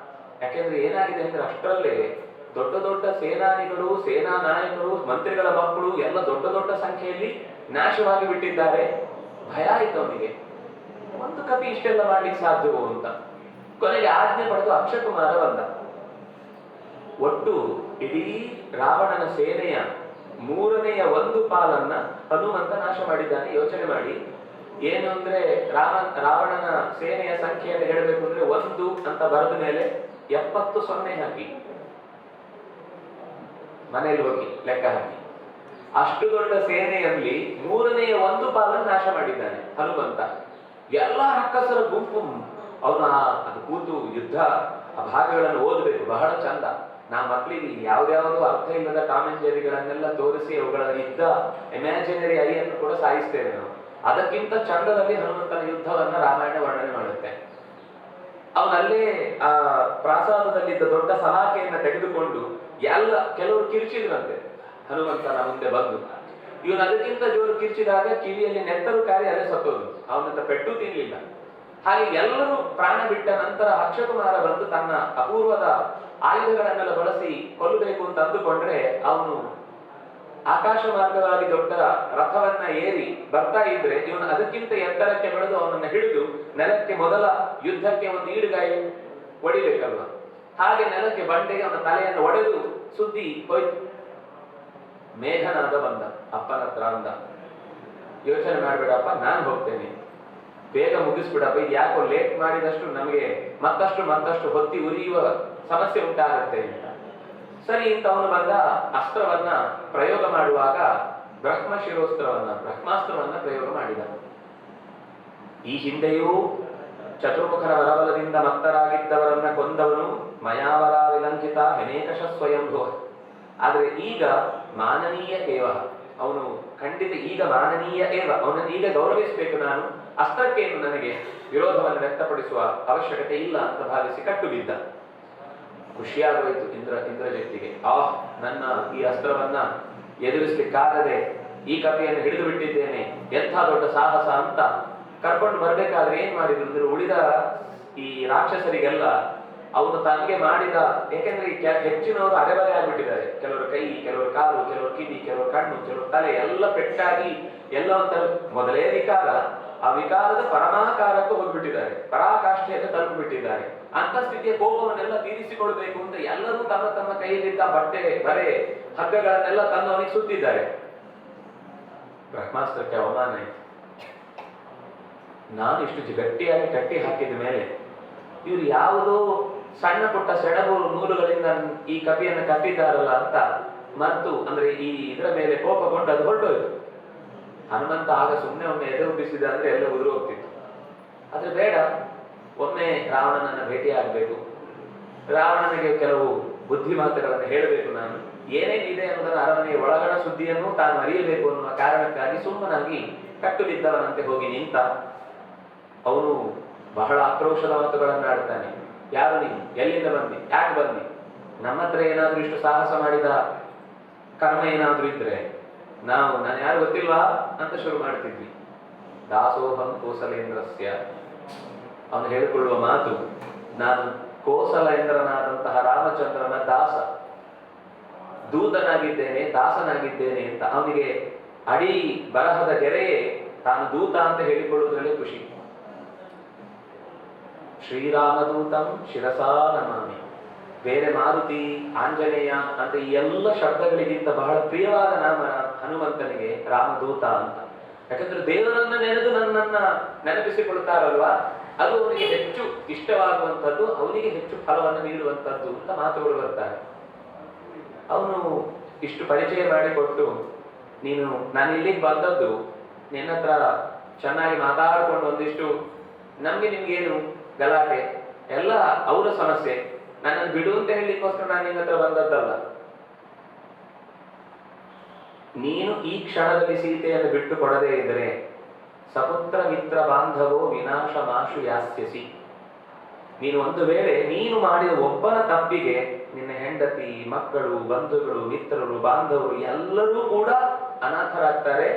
ಯಾಕೆಂದ್ರೆ ಏನಾಗಿದೆ ಅಂದ್ರೆ ಅಷ್ಟರಲ್ಲೇ ದೊಡ್ಡ ದೊಡ್ಡ ಸೇನಾನಿಗಳು, ಸೇನಾ ನಾಯಕರು, ಮಂತ್ರಿಗಳ ಮಕ್ಕಳು ಎಲ್ಲ ದೊಡ್ಡ ದೊಡ್ಡ ಸಂಖ್ಯೆಯಲ್ಲಿ ನಾಶವಾಗಿ ಬಿಟ್ಟಿದ್ದಾರೆ. ಭಯ ಆಯ್ತು ಅವನಿಗೆ, ಒಂದು ಕಪಿ ಇಷ್ಟೆಲ್ಲ ಮಾಡ್ಲಿಕ್ಕೆ ಸಾಧ್ಯವೋ ಅಂತ. ಕೊನೆಗೆ ಆಜ್ಞೆ ಪಡೆದು ಅಕ್ಷಕುಮಾರ ಬಂದ. ಒಟ್ಟು ಇಡೀ ರಾವಣನ ಸೇನೆಯ 1/3 ಪಾಲನ್ನ ಹನುಮಂತ ನಾಶ ಮಾಡಿದ್ದಾನೆ. ಯೋಚನೆ ಮಾಡಿ, ಏನು ಅಂದ್ರೆ ರಾವಣನ ಸೇನೆಯ ಸಂಖ್ಯೆಯನ್ನು ಹೇಳಬೇಕು ಅಂದ್ರೆ 1 ಅಂತ ಬರೆದ ಮೇಲೆ 70 0 ಹಾಕಿ ಮನೆಯಲ್ಲಿ ಹೋಗಿ ಲೆಕ್ಕ ಹಾಕಿ. ಅಷ್ಟು ದೊಡ್ಡ ಸೇನೆಯಲ್ಲಿ 1/3 ಪಾಲನ್ನು ನಾಶ ಮಾಡಿದ್ದಾನೆ ಹನುಮಂತ. ಎಲ್ಲ ರಕ್ಕಸರ ಗುಂಪು ಅವನ ಅದು ಕೂತು ಯುದ್ಧ ಆ ಭಾಗಗಳನ್ನು ಓದಬೇಕು, ಬಹಳ ಚಂದ. ನಾ ಮಕ್ಕಳಿಗೆ ಯಾವ್ದಾವ್ದು ಅರ್ಥ ಇಲ್ಲದ ಟಾಮ್ ಅಂಡ್ ಜೆರ್ರಿಗಳನ್ನೆಲ್ಲ ತೋರಿಸಿ ಅವುಗಳ ಯುದ್ಧ ಇಮ್ಯಾಜಿನರಿ ಐಯನ್ನು ಕೂಡ ಸಾಯಿಸ್ತೇವೆ ನಾವು. ಅದಕ್ಕಿಂತ ಚಂದದಲ್ಲಿ ಹನುಮಂತನ ಯುದ್ಧವನ್ನ ರಾಮಾಯಣ ವರ್ಣನೆ ಮಾಡುತ್ತೆ. ಅವನಲ್ಲೇ ಆ ಪ್ರಾಸಾದದಲ್ಲಿದ್ದ ದೊಡ್ಡ ಸಲಾಕೆಯನ್ನ ತೆಗೆದುಕೊಂಡು ಕೆಲವರು ಕಿರ್ಚಿದ್ರಂತೆ ಹನುಮಂತನ ಮುಂದೆ ಬಂದು. ಇವನು ಅದಕ್ಕಿಂತ ಜೋರು ಕಿರ್ಚಿದಾಗ ಕಿವಿಯಲ್ಲಿ ನೆತ್ತರು ಕಾರಿ ಅಲ್ಲೇ ಸತ್ತೋದು, ಅವನಂತ ಪೆಟ್ಟು ತಿನ್ಲಿಲ್ಲ. ಹಾಗೆ ಎಲ್ಲರೂ ಪ್ರಾಣ ಬಿಟ್ಟ ನಂತರ ಅಕ್ಷಕುಮಾರ ಬಂದು ತನ್ನ ಅಪೂರ್ವದ ಆಯುಧಗಳನ್ನೆಲ್ಲ ಬಳಸಿ ಕೊಲ್ಲಬೇಕು ಅಂತ ಅಂದುಕೊಂಡ್ರೆ, ಅವನು ಆಕಾಶ ಮಾರ್ಗವಾಗಿ ದೊಡ್ಡ ರಥವನ್ನ ಏರಿ ಬರ್ತಾ ಇದ್ರೆ ಇವನು ಅದಕ್ಕಿಂತ ಎತ್ತರಕ್ಕೆ ಬೆಳೆದು ಅವನನ್ನ ಹಿಡಿದು ನೆಲಕ್ಕೆ ಮೊದಲ ಯುದ್ಧಕ್ಕೆ ಒಂದು ಈಡುಗಾಯಿ ಹೊಡಿಬೇಕಲ್ವ, ಹಾಗೆ ನೆಲಕ್ಕೆ ಬಂಡೆಗೆ ಅವನ ತಲೆಯನ್ನು ಒಡೆದು ಸುದ್ದಿ ಹೋಯ್ತು. ಮೇಘನಾದ ಬಂದ ಅಪ್ಪನ ಹತ್ರ ಅಂದ, ಯೋಚನೆ ಮಾಡ್ಬೇಡಪ್ಪ, ನಾನು ಹೋಗ್ತೇನೆ, ಬೇಗ ಮುಗಿಸ್ಬಿಡಪ್ಪ, ಇದು ಯಾಕೋ ಲೇಟ್ ಮಾಡಿದಷ್ಟು ನಮಗೆ ಮತ್ತಷ್ಟು ಹೊತ್ತಿ ಉರಿಯುವ ಸಮಸ್ಯೆ ಉಂಟಾಗುತ್ತೆ ಅಂತ. ಸರಿ ಅಂತ ಅವನು ಬಂದ. ಅಸ್ತ್ರವನ್ನ ಪ್ರಯೋಗ ಮಾಡುವಾಗ ಬ್ರಹ್ಮಾಸ್ತ್ರವನ್ನ ಪ್ರಯೋಗ ಮಾಡಿದ. ಈ ಹಿಂದೆಯೂ ಚತುರ್ಮುಖನ ವರಬಲದಿಂದ ಮತ್ತರಾಗಿದ್ದವರನ್ನ ಕೊಂದವನು ಮಯಾವರ ವಿಲಂಘಿತ ಅನೇಕಶ ಸ್ವಯಂಭುವ. ಆದ್ರೆ ಈಗ ಮಾನನೀಯ ಏವ, ಅವನು ಖಂಡಿತ ಈಗ ಮಾನನೀಯ ಏವ, ಅವನನ್ನು ಈಗ ಗೌರವಿಸಬೇಕು ನಾನು, ಅಸ್ತ್ರಕ್ಕೇನು ನನಗೆ ವಿರೋಧವನ್ನು ವ್ಯಕ್ತಪಡಿಸುವ ಅವಶ್ಯಕತೆ ಇಲ್ಲ ಅಂತ ಭಾವಿಸಿ ಕಟ್ಟು ಬಿದ್ದ. ಖುಷಿಯಾಗೋಯ್ತು ಇಂದ್ರಜಿತ್ತಿಗೆ. ನನ್ನ ಈ ಅಸ್ತ್ರವನ್ನ ಎದುರಿಸಲಿಕ್ಕಾಗದೆ ಈ ಕಪಿಯನ್ನು ಹಿಡಿದು ಬಿಟ್ಟಿದ್ದೇನೆ, ಎಂಥ ದೊಡ್ಡ ಸಾಹಸ ಅಂತ ಕರ್ಕೊಂಡು ಬರ್ಬೇಕಾದ್ರೆ ಏನ್ ಮಾಡಿದ್ರು ಅಂದ್ರೆ, ಉಳಿದ ಈ ರಾಕ್ಷಸರಿಗೆಲ್ಲ ಅವನು ತನಗೆ ಮಾಡಿದ, ಯಾಕೆಂದ್ರೆ ಹೆಚ್ಚಿನವರು ಅರೆಬರೆ ಆಗ್ಬಿಟ್ಟಿದ್ದಾರೆ. ಕೆಲವರು ಕೈ, ಕೆಲವರು ಕಾಲು, ಕೆಲವರು ಕಿವಿ, ಕೆಲವರು ಕಣ್ಣು, ಕೆಲವರು ತಲೆ ಎಲ್ಲ ಪೆಟ್ಟಾಗಿ ಎಲ್ಲ ಮೊದಲೇ ವಿಕಾರ, ಆ ವಿಕಾರದ ಪರಮಾಕಾರಕ್ಕೂ ಹೋಗ್ಬಿಟ್ಟಿದ್ದಾರೆ, ಪರಾಕಾಷ್ಠೆಯನ್ನು ತಲುಪಿಬಿಟ್ಟಿದ್ದಾರೆ. ಅಂತ ಸ್ಥಿತಿಯ ಕೋಪವನ್ನೆಲ್ಲ ತೀರಿಸಿಕೊಳ್ಬೇಕು ಅಂತ ಎಲ್ಲರೂ ತಮ್ಮ ತಮ್ಮ ಕೈಯಲ್ಲಿದ್ದ ಬಟ್ಟೆ, ಬರೆ, ಹಗ್ಗಗಳನ್ನೆಲ್ಲ ತಂದವನಿಗೆ ಸುತ್ತಿದ್ದಾರೆ. ಬ್ರಹ್ಮಾಸ್ತ್ರಕ್ಕೆ ಅವಮಾನ ಆಯ್ತು. ನಾನು ಇಷ್ಟು ಗಟ್ಟಿಯಾಗಿ ಕಟ್ಟಿ ಹಾಕಿದ ಮೇಲೆ ಇವ್ರು ಯಾವುದೋ ಸಣ್ಣ ಪುಟ್ಟ ಸೆಣಬು ನೂಲುಗಳಿಂದ ಈ ಕಪಿಯನ್ನು ಕಟ್ಟಿದ್ದಾರಲ್ಲ ಅಂತ ಮರೆತು, ಅಂದ್ರೆ ಈ ಇದರ ಮೇಲೆ ಕೋಪಗೊಂಡು ಅದು ಹೊರಟೋಯ್ತು. ಹನುಮಂತ ಆಗ ಸುಮ್ಮನೆ ಒಮ್ಮೆ ಎದೆ ಉಬ್ಬಿಸಿದ ಅಂದ್ರೆ ಎಲ್ಲ ಉದುರು ಹೋಗ್ತಿತ್ತು. ಆದ್ರೆ ಬೇಡ, ಒಮ್ಮೆ ರಾವಣನನ್ನ ಭೇಟಿಯಾಗಬೇಕು, ರಾವಣನಿಗೆ ಕೆಲವು ಬುದ್ಧಿ ಮಾತುಗಳನ್ನು ಹೇಳಬೇಕು, ನಾನು ಏನೇನಿದೆ ಅನ್ನೋದನ್ನ ಅರಮನೆಯ ಒಳಗಣ ಸುದ್ದಿಯನ್ನು ತಾನು ಅರಿಯಬೇಕು ಅನ್ನುವ ಕಾರಣಕ್ಕಾಗಿ ಸುಮ್ಮನಾಗಿ ಕಟ್ಟು ಬಿದ್ದವನಂತೆ ಹೋಗಿ ನಿಂತ. ಅವನು ಬಹಳ ಆಕ್ರೋಶದ ಮಾತುಗಳನ್ನಾಡುತ್ತಾನೆ. ಯಾರು ನೀನು? ಎಲ್ಲಿಂದ ಬಂದಿ? ಯಾಕೆ ಬಂದಿ? ನಮ್ಮ ಹತ್ರ ಏನಾದ್ರೂ ಇಷ್ಟು ಸಾಹಸ ಮಾಡಿದ ಕರ್ಮ ಏನಾದ್ರೂ ಇದ್ರೆ ನಾನು ಯಾರು ಗೊತ್ತಿಲ್ವಾ ಅಂತ ಶುರು ಮಾಡ್ತಿದ್ವಿ. ದಾಸೋಹಂ ಕೋಸಲೇಂದ್ರಸ್ಯ, ಅವನು ಹೇಳಿಕೊಳ್ಳುವ ಮಾತು, ನಾನು ಕೋಸಲೇಂದ್ರನಾದಂತಹ ರಾಮಚಂದ್ರನ ದಾಸ, ದೂತನಾಗಿದ್ದೇನೆ, ದಾಸನಾಗಿದ್ದೇನೆ ಅಂತ. ಅವನಿಗೆ ಅಡಿ ಬರಹದ ಗೆರೆಯೇ ತಾನು ದೂತ ಅಂತ ಹೇಳಿಕೊಳ್ಳುವುದರಲ್ಲೇ ಖುಷಿ. ಶ್ರೀರಾಮದೂತಂ ಶಿರಸಾ ನಮಾಮಿ. ಬೇರೆ ಮಾರುತಿ, ಆಂಜನೇಯ ಅಂತ ಈ ಎಲ್ಲ ಶಬ್ದಗಳಿಗಿಂತ ಬಹಳ ಪ್ರಿಯವಾದ ನಾಮ ಹನುಮಂತನಿಗೆ ರಾಮದೂತ ಅಂತ. ಯಾಕಂದ್ರೆ ದೇವರನ್ನ ನೆನೆದು ನನ್ನನ್ನ ನೆನಪಿಸಿಕೊಳ್ತಾರಲ್ವಾ, ಅದು ಅವನಿಗೆ ಹೆಚ್ಚು ಇಷ್ಟವಾಗುವಂಥದ್ದು, ಅವನಿಗೆ ಹೆಚ್ಚು ಫಲವನ್ನು ನೀಡುವಂಥದ್ದು ಅಂತ ಮಾತುಗಳು ಬರ್ತಾರೆ. ಅವನು ಇಷ್ಟು ಪರಿಚಯ ಮಾಡಿಕೊಟ್ಟು, ನೀನು ನಾನು ಇಲ್ಲಿಗೆ ಬಂದದ್ದು ನಿನ್ನ ಹತ್ರ ಚೆನ್ನಾಗಿ ಮಾತಾಡ್ಕೊಂಡು ಒಂದಿಷ್ಟು ನಮ್ಗೆ ನಿಮ್ಗೇನು ಗಲಾಟೆ ಎಲ್ಲ ಅವರ ಸಮಸ್ಯೆ, ನನ್ನನ್ನು ಬಿಡು ಅಂತ ಹೇಳಲಿಕ್ಕೋಸ್ಕರ ನಾನು ನಿನ್ನ ಹತ್ರ ಬಂದದ್ದಲ್ಲ. ನೀನು ಈ ಕ್ಷಣದಲ್ಲಿ ಸೀತೆಯನ್ನು ಬಿಟ್ಟು ಕೊಡದೇ ಇದ್ರೆ ಸಪುತ್ರ ಮಿತ್ರ ಬಾಂಧವೋ ವಿನಾಶ ಮಾಶು ಯಾಸ್ಯಸಿ. ನೀನು ಒಂದು ವೇಳೆ ನೀನು ಮಾಡಿದ ಒಬ್ಬನ ತಪ್ಪಿಗೆ ನಿನ್ನ ಹೆಂಡತಿ, ಮಕ್ಕಳು, ಬಂಧುಗಳು, ಮಿತ್ರರು, ಬಾಂಧವರು ಎಲ್ಲರೂ ಕೂಡ ಅನಾಥರಾಗ್ತಾರೆ,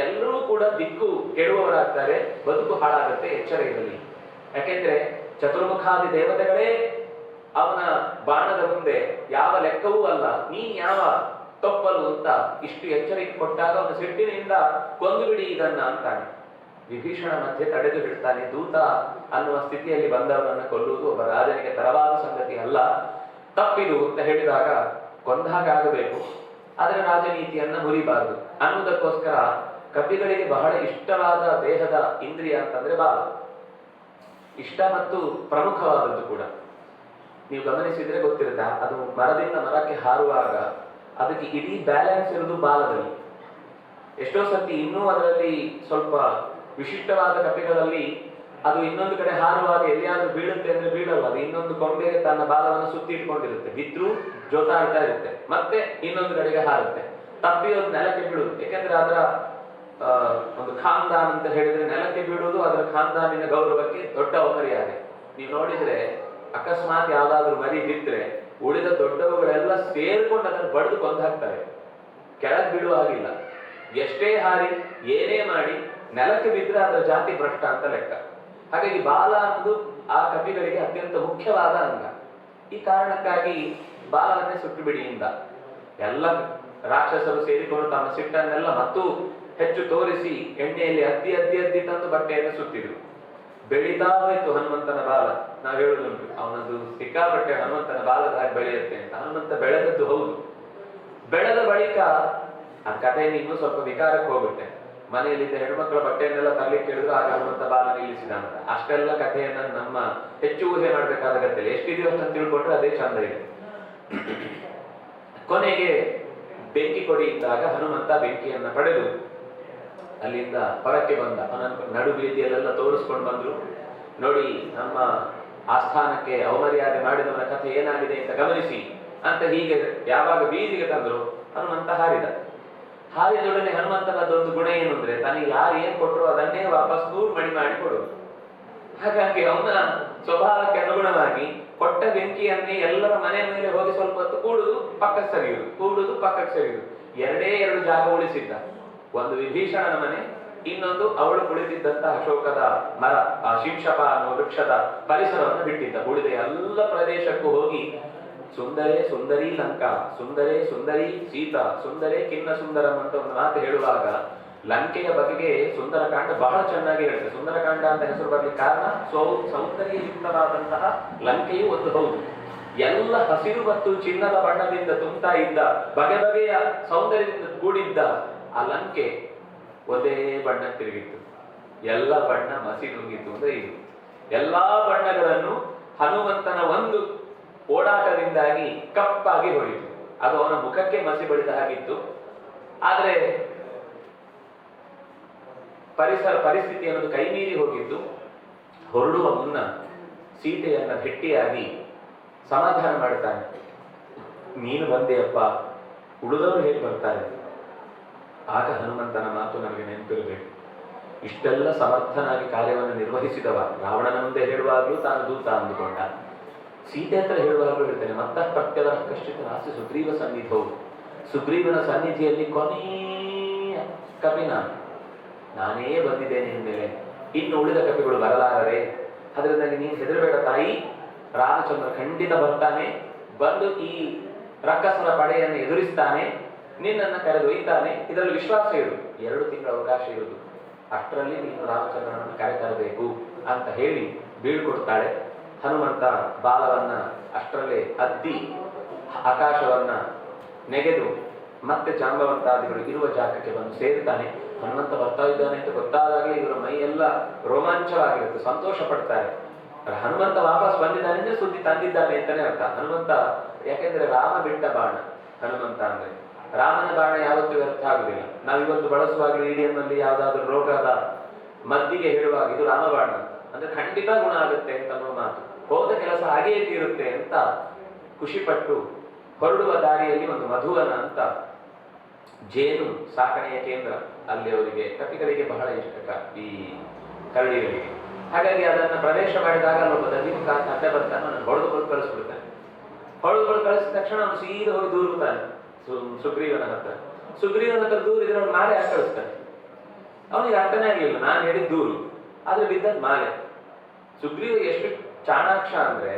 ಎಲ್ಲರೂ ಕೂಡ ದಿಕ್ಕು ಕೆಡುವವರಾಗ್ತಾರೆ, ಬದುಕು ಹಾಳಾಗುತ್ತೆ, ಎಚ್ಚರ ಇರಲಿ. ಯಾಕೆಂದ್ರೆ ಚತುರ್ಮುಖಾದಿ ದೇವತೆಗಳೇ ಅವನ ಬಾಣದ ಮುಂದೆ ಯಾವ ಲೆಕ್ಕವೂ ಅಲ್ಲ, ನೀನ್ ಯಾವ ತಪ್ಪಲು ಅಂತ ಇಷ್ಟು ಎಚ್ಚರಿಕೆ ಕೊಟ್ಟಾಗ ಅವನು ಸಿಟ್ಟಿನಿಂದ ಕೊಂದು ಬಿಡಿ ಇದನ್ನ ಅಂತಾನೆ. ವಿಭೀಷಣ ಮಧ್ಯೆ ತಡೆದು ಬಿಡ್ತಾನೆ. ದೂತ ಅನ್ನುವ ಸ್ಥಿತಿಯಲ್ಲಿ ಬಂದವನನ್ನ ಕೊಲ್ಲುವುದು ಒಬ್ಬ ರಾಜನಿಗೆ ತರವಾದ ಸಂಗತಿ ಅಲ್ಲ, ತಪ್ಪಿದು ಅಂತ ಹೇಳಿದಾಗ ಕೊಂದಾಗಬೇಕು, ಆದರೆ ರಾಜನೀತಿಯನ್ನ ಮುರಿಬಾರದು ಅನ್ನುವುದಕ್ಕೋಸ್ಕರ ಕಪಿಗಳಿಗೆ ಬಹಳ ಇಷ್ಟವಾದ ದೇಹದ ಇಂದ್ರಿಯ ಅಂತಂದ್ರೆ ಬಾಲ. ಇಷ್ಟ ಮತ್ತು ಪ್ರಮುಖವಾದದ್ದು ಕೂಡ. ನೀವು ಗಮನಿಸಿದ್ರೆ ಗೊತ್ತಿರುತ್ತೆ, ಅದು ಮರದಿಂದ ಮರಕ್ಕೆ ಹಾರುವಾಗ ಅದಕ್ಕೆ ಇಡೀ ಬ್ಯಾಲೆನ್ಸ್ ಇರುವುದು ಬಾಲದಲ್ಲಿ. ಎಷ್ಟೋ ಸರ್ತಿ ಇನ್ನೂ ಅದರಲ್ಲಿ ಸ್ವಲ್ಪ ವಿಶಿಷ್ಟವಾದ ಕಪಿಗಳಲ್ಲಿ ಅದು ಇನ್ನೊಂದು ಕಡೆ ಹಾರುವಾಗ ಎಲ್ಲಿಯಾದ್ರೂ ಬೀಳುತ್ತೆ ಅಂದ್ರೆ ಬೀಳಲ್ಲ, ಅದು ಇನ್ನೊಂದು ಕೊಂಬೆಗೆ ತನ್ನ ಬಾಲವನ್ನು ಸುತ್ತಿ ಇಟ್ಕೊಂಡಿರುತ್ತೆ, ಬಿದ್ರೂ ಜೋತಾಡ್ತಾ ಇರುತ್ತೆ, ಮತ್ತೆ ಇನ್ನೊಂದು ಕಡೆಗೆ ಹಾರುತ್ತೆ, ತಪ್ಪಿ ಅದು ನೆಲಕ್ಕೆ ಬೀಳುತ್ತೆ. ಯಾಕೆಂದ್ರೆ ಅದರ ಒಂದು ಖಾನ್ದಾನ್ ಅಂತ ಹೇಳಿದ್ರೆ ನೆಲಕ್ಕೆ ಬೀಳುವುದು ಅದರ ಖಾನ್ದಾನಿನ ಗೌರವಕ್ಕೆ ದೊಡ್ಡ ಮರ್ಯಾದೆ. ನೀವು ನೋಡಿದ್ರೆ ಅಕಸ್ಮಾತ್ ಯಾವ್ದಾದ್ರು ಮರಿ ಬಿದ್ರೆ ಉಳಿದ ದೊಡ್ಡವುಗಳೆಲ್ಲ ಸೇರ್ಕೊಂಡು ಅದನ್ನು ಬಡಿದು ಕೊಂದು ಹಾಕ್ತಾರೆ, ಕೆಳಗೆ ಬೀಳುವ ಹಾಗಿಲ್ಲ. ಎಷ್ಟೇ ಹಾರಿ ಏನೇ ಮಾಡಿ ನೆಲಕ್ಕೆ ಬಿದ್ರೆ ಅದರ ಜಾತಿ ಭ್ರಷ್ಟ ಅಂತ ಲೆಕ್ಕ. ಹಾಗಾಗಿ ಬಾಲ ಅನ್ನೋದು ಆ ಕಪಿಗಳಿಗೆ ಅತ್ಯಂತ ಮುಖ್ಯವಾದ ಅಂಗ. ಈ ಕಾರಣಕ್ಕಾಗಿ ಬಾಲವನ್ನೇ ಸುಟ್ಟು ಬಿಡಿಯಿಂದ ಎಲ್ಲ ರಾಕ್ಷಸರು ಸೇರಿಕೊಂಡು ತಮ್ಮ ಸಿಟ್ಟನ್ನೆಲ್ಲ ಮತ್ತು ಹೆಚ್ಚು ತೋರಿಸಿ ಎಣ್ಣೆಯಲ್ಲಿ ಅದ್ದಿ ಅದ್ದಿ ಅದ್ದಿ ತಂದು ಬಟ್ಟೆಯನ್ನು ಸುತ್ತಿದ್ರು. ಬೆಳೀತಾ ಹೋಯ್ತು ಹನುಮಂತನ ಬಾಲ. ನಾವು ಹೇಳುದುಂಟು ಅವನದು ಸಿಕ್ಕಾಪಟ್ಟೆ ಹನುಮಂತನ ಬಾಲದ ಹಾಗೆ ಬೆಳೆಯುತ್ತೆ ಅಂತ. ಹನುಮಂತ ಬೆಳೆದದ್ದು ಹೌದು, ಬೆಳೆದ ಬಳಿಕ ಆ ಕಥೆಯನ್ನು ಇನ್ನೂ ಸ್ವಲ್ಪ ವಿಕಾರಕ್ಕೆ ಹೋಗುತ್ತೆ. ಮನೆಯಲ್ಲಿದ್ದ ಹೆಣ್ಮಕ್ಳ ಬಟ್ಟೆಯನ್ನೆಲ್ಲ ತರಲಿಕ್ಕೆ ಹೇಳಿದ್ರು, ಆಗ ಹನುಮಂತ ಬಾಲ ನಿಲ್ಲಿಸಿದ ಅಂತ. ಅಷ್ಟೆಲ್ಲ ಕಥೆಯನ್ನ ನಮ್ಮ ಹೆಚ್ಚು ಊಹೆ ಮಾಡ್ಬೇಕಾದ ಅಗತ್ಯ ಇಲ್ಲ, ಎಷ್ಟಿದೆಯೋ ಅಷ್ಟನ್ನು ತಿಳ್ಕೊಂಡ್ರೆ ಅದೇ ಚಂದ ಇದೆ. ಕೊನೆಗೆ ಬೆಂಕಿ ಕೊಡಿ ಇದ್ದಾಗ ಹನುಮಂತ ಬೆಂಕಿಯನ್ನ ಪಡೆದು ಅಲ್ಲಿಂದ ಹೊರಕ್ಕೆ ಬಂದ. ಅವನ ನಡು ಬೀದಿಯಲ್ಲೆಲ್ಲ ತೋರಿಸ್ಕೊಂಡು ಬಂದ್ರು, ನೋಡಿ ನಮ್ಮ ಆಸ್ಥಾನಕ್ಕೆ ಅವಮರ್ಯಾದೆ ಮಾಡಿದವನ ಕಥೆ ಏನಾಗಿದೆ ಅಂತ ಗಮನಿಸಿ ಅಂತ. ಹೀಗೆ ಯಾವಾಗ ಬೀದಿಗೆ ತಂದ್ರು ಹನುಮಂತ ಹಾರಿದ. ಹಾರಿದೊಡನೆ ಹನುಮಂತನದೊಂದು ಗುಣ ಏನು ಅಂದ್ರೆ, ತನಗೆ ಯಾರು ಏನ್ ಕೊಟ್ಟರು ಅದನ್ನೇ ವಾಪಸ್ 100 ಮಣಿ ಮಾಡಿ ಕೊಡುದು. ಹಾಗಾಗಿ ಅವನ ಸ್ವಭಾವಕ್ಕೆ ಅನುಗುಣವಾಗಿ ಕೊಟ್ಟ ಬೆಂಕಿಯನ್ನೇ ಎಲ್ಲರ ಮನೆ ಮೇಲೆ ಹೋಗಿ ಸ್ವಲ್ಪ ಹೊತ್ತು ಕೂಡುದು, ಪಕ್ಕಕ್ಕೆ ಸರಿಯುದು, ಕೂಡುದು, ಪಕ್ಕಕ್ಕೆ ಸರಿಯುದು. 2 ಜಾಗ ಉಳಿಸಿದ್ದ. ಒಂದು ವಿಭೀಷಣನ ಮನೆ, ಇನ್ನೊಂದು ಅವಳು ಕುಳಿತಿದ್ದಂತ ಅಶೋಕದ ಮರ, ಆ ಶಿಂಶಪ ಅನ್ನುವ ವೃಕ್ಷದ ಪರಿಸರವನ್ನು ಬಿಟ್ಟಿದ್ದ. ಉಳಿದ ಎಲ್ಲ ಪ್ರದೇಶಕ್ಕೂ ಹೋಗಿ ಸುಂದರೇ ಸುಂದರಿ ಲಂಕಾ, ಸುಂದರೇ ಸುಂದರಿ ಸೀತಾ, ಸುಂದರೇ ಕಿನ್ನ ಸುಂದರಂ ಅಂತ ಒಂದು ಮಾತು ಹೇಳುವಾಗ ಲಂಕೆಯ ಬಗೆಗೆ ಸುಂದರಕಾಂಡ ಬಹಳ ಚೆನ್ನಾಗಿ ಹೇಳುತ್ತೆ. ಸುಂದರಕಾಂಡ ಅಂತ ಹೆಸರು ಬರ್ಲಿಕ್ಕೆ ಕಾರಣ ಸೌಂದರ್ಯಯುಕ್ತವಾದಂತಹ ಲಂಕೆಯು ಒಂದು ಹೌದು. ಎಲ್ಲ ಹಸಿರು ಮತ್ತು ಚಿನ್ನದ ಬಣ್ಣದಿಂದ ತುಂಬ್ತಾ ಇದ್ದ, ಬಗೆ ಬಗೆಯ ಸೌಂದರ್ಯದಿಂದ ಕೂಡಿದ್ದ ಆ ಲಂಕೆ ಒಂದೇ ಬಣ್ಣ ತಿರುಗಿತ್ತು. ಎಲ್ಲ ಬಣ್ಣ ಮಸಿ ನುಂಗಿತ್ತು ಅಂದ್ರೆ ಇದು. ಎಲ್ಲಾ ಬಣ್ಣಗಳನ್ನು ಹನುಮಂತನ ಒಂದು ಓಡಾಟದಿಂದಾಗಿ ಕಪ್ಪಾಗಿ ಹೋಯಿತು. ಅದು ಅವನ ಮುಖಕ್ಕೆ ಮಸಿ ಬಳಿದ ಹಾಗಿತ್ತು. ಆದ್ರೆ ಪರಿಸ್ಥಿತಿ ಅನ್ನೋದು ಕೈ ಮೀರಿ ಹೋಗಿದ್ದು. ಹೊರಡುವ ಮುನ್ನ ಸೀತೆಯನ್ನ ಭೇಟಿಯಾಗಿ ಸಮಾಧಾನ ಮಾಡ್ತಾನೆ. ನೀನು ಬಂದೆಯಪ್ಪ, ಉಳಿದವರು ಹೇಗೆ ಬರ್ತಾರೆ? ಆಗ ಹನುಮಂತನ ಮಾತು ನಮಗೆ ನೆನಪಿರಬೇಕು. ಇಷ್ಟೆಲ್ಲ ಸಮರ್ಥನಾಗಿ ಕಾರ್ಯವನ್ನು ನಿರ್ವಹಿಸಿದವ ರಾವಣನ ಮುಂದೆ ಹೇಳುವಾಗಲೂ ತಾನು ದೂತ ಅಂದುಕೊಂಡ, ಸೀತೆ ಹತ್ರ ಹೇಳುವಾಗಲೂ ಹೇಳ್ತೇನೆ, ಮತ್ತಃ ಪ್ರತ್ಯವರ ಕಶ್ಚಿತ ರಾಸಿ ಸುಗ್ರೀವ ಸನ್ನಿಧವು. ಸುಗ್ರೀವನ ಸನ್ನಿಧಿಯಲ್ಲಿ ಕೊನೆಯ ಕಪಿ ನಾನೇ ಬಂದಿದ್ದೇನೆ ಎಂದೇಲೆ, ಇನ್ನು ಉಳಿದ ಕಪಿಗಳು ಬರಲಾರರೆ. ಅದರಿಂದಾಗಿ ನೀನು ಹೆದರಬೇಡ ತಾಯಿ, ರಾಮಚಂದ್ರ ಖಂಡಿತ ಬರ್ತಾನೆ, ಬಂದು ಈ ರಕ್ಕಸನ ಪಡೆಯನ್ನು ಎದುರಿಸ್ತಾನೆ, ನಿನ್ನನ್ನು ಕರೆದೊಯ್ತಾನೆ, ಇದರಲ್ಲಿ ವಿಶ್ವಾಸ ಇರು. 2 ತಿಂಗಳ ಅವಕಾಶ ಇರುವುದು, ಅಷ್ಟರಲ್ಲಿ ನೀನು ರಾಮಚಂದ್ರನನ್ನು ಕರೆತರಬೇಕು ಅಂತ ಹೇಳಿ ಬೀಳ್ಕೊಡ್ತಾಳೆ. ಹನುಮಂತ ಬಾಲವನ್ನ ಅಷ್ಟರಲ್ಲೇ ಅದ್ದಿ ಆಕಾಶವನ್ನ ನೆಗೆದು ಮತ್ತೆ ಜಾಂಬವಂತಾದಿಗಳು ಇರುವ ಜಾಗಕ್ಕೆ ಬಂದು ಸೇರ್ತಾನೆ. ಹನುಮಂತ ಬರ್ತಾ ಇದ್ದಾನೆ ಅಂತ ಗೊತ್ತಾದಾಗಲೇ ಇವರ ಮೈಯೆಲ್ಲ ರೋಮಾಂಚವಾಗಿರುತ್ತೆ, ಸಂತೋಷ ಪಡ್ತಾರೆ. ಹನುಮಂತ ವಾಪಸ್ ಬಂದಿದ್ದಾನೆ ಅಂದ್ರೆ ಸುದ್ದಿ ತಂದಿದ್ದಾನೆ ಅಂತಾನೆ ಅರ್ಥ. ಹನುಮಂತ ಯಾಕೆಂದ್ರೆ ರಾಮ ಬಿಟ್ಟ ಬಾಣ ಹನುಮಂತ ಅಂದ್ರೆ. ರಾಮನ ಬಾಣ ಯಾವತ್ತೂ ವ್ಯರ್ಥ ಆಗುದಿಲ್ಲ. ನಾವಿವತ್ತು ಬಳಸುವಾಗ EDM ಅಲ್ಲಿ ಯಾವ್ದಾದ್ರು ರೋಗದ ಮದ್ದಿಗೆ ಹೇಳುವಾಗ ಇದು ರಾಮಬಾಣ ಅಂದ್ರೆ ಖಂಡಿತ ಗುಣ ಆಗುತ್ತೆ ಅಂತ ಅನ್ನೋ ಮಾತು, ಹೋದ ಕೆಲಸ ಹಾಗೆಯೇ ತೀರುತ್ತೆ ಅಂತ ಖುಷಿಪಟ್ಟು ಹೊರಡುವ ದಾರಿಯಲ್ಲಿ ಒಂದು ಮಧುವನ ಅಂತ ಜೇನು ಸಾಕಣೆಯ ಕೇಂದ್ರ, ಅಲ್ಲಿ ಅವರಿಗೆ ಕಪಿಗಳಿಗೆ ಬಹಳ ಇಷ್ಟ ಈ ಕರಡಿಗಳಿಗೆ. ಹಾಗಾಗಿ ಅದನ್ನ ಪ್ರವೇಶ ಮಾಡಿದಾಗ ಅಲ್ಲೊಬ್ಬ ದಧಿಮುಖ ಅಡ್ಡ ಬರ್ತಾನೆ, ನಾನು ಹೊಡೆದುಕೊಂಡು ಕಳಿಸ್ಬಿಡ್ತಾನೆ. ಹೊಡೆದುಕೊಂಡು ಕಳಿಸಿದ ತಕ್ಷಣ ಅವನು ಸೀದಾ ಹೋಗಿ ದೂರುತ್ತಾನೆ ಸುಗ್ರೀವನ ಹತ್ರ. ಸುಗ್ರೀವನ ಹತ್ರ ದೂರಿದ್ರೆ ಅವ್ನು ಮಾಲೆ ಹಾಕಿ ಕಳಿಸ್ತಾನೆ. ಅವನಿಗೆ ಅರ್ಥನೇ ಆಗಲಿಲ್ಲ, ನಾನು ಹೇಳಿದ ದೂರು ಆದ್ರೆ ಬಿದ್ದದ್ ಮಾಲೆ. ಸುಗ್ರೀವ ಎಷ್ಟು ಚಾಣಾಕ್ಷ ಅಂದ್ರೆ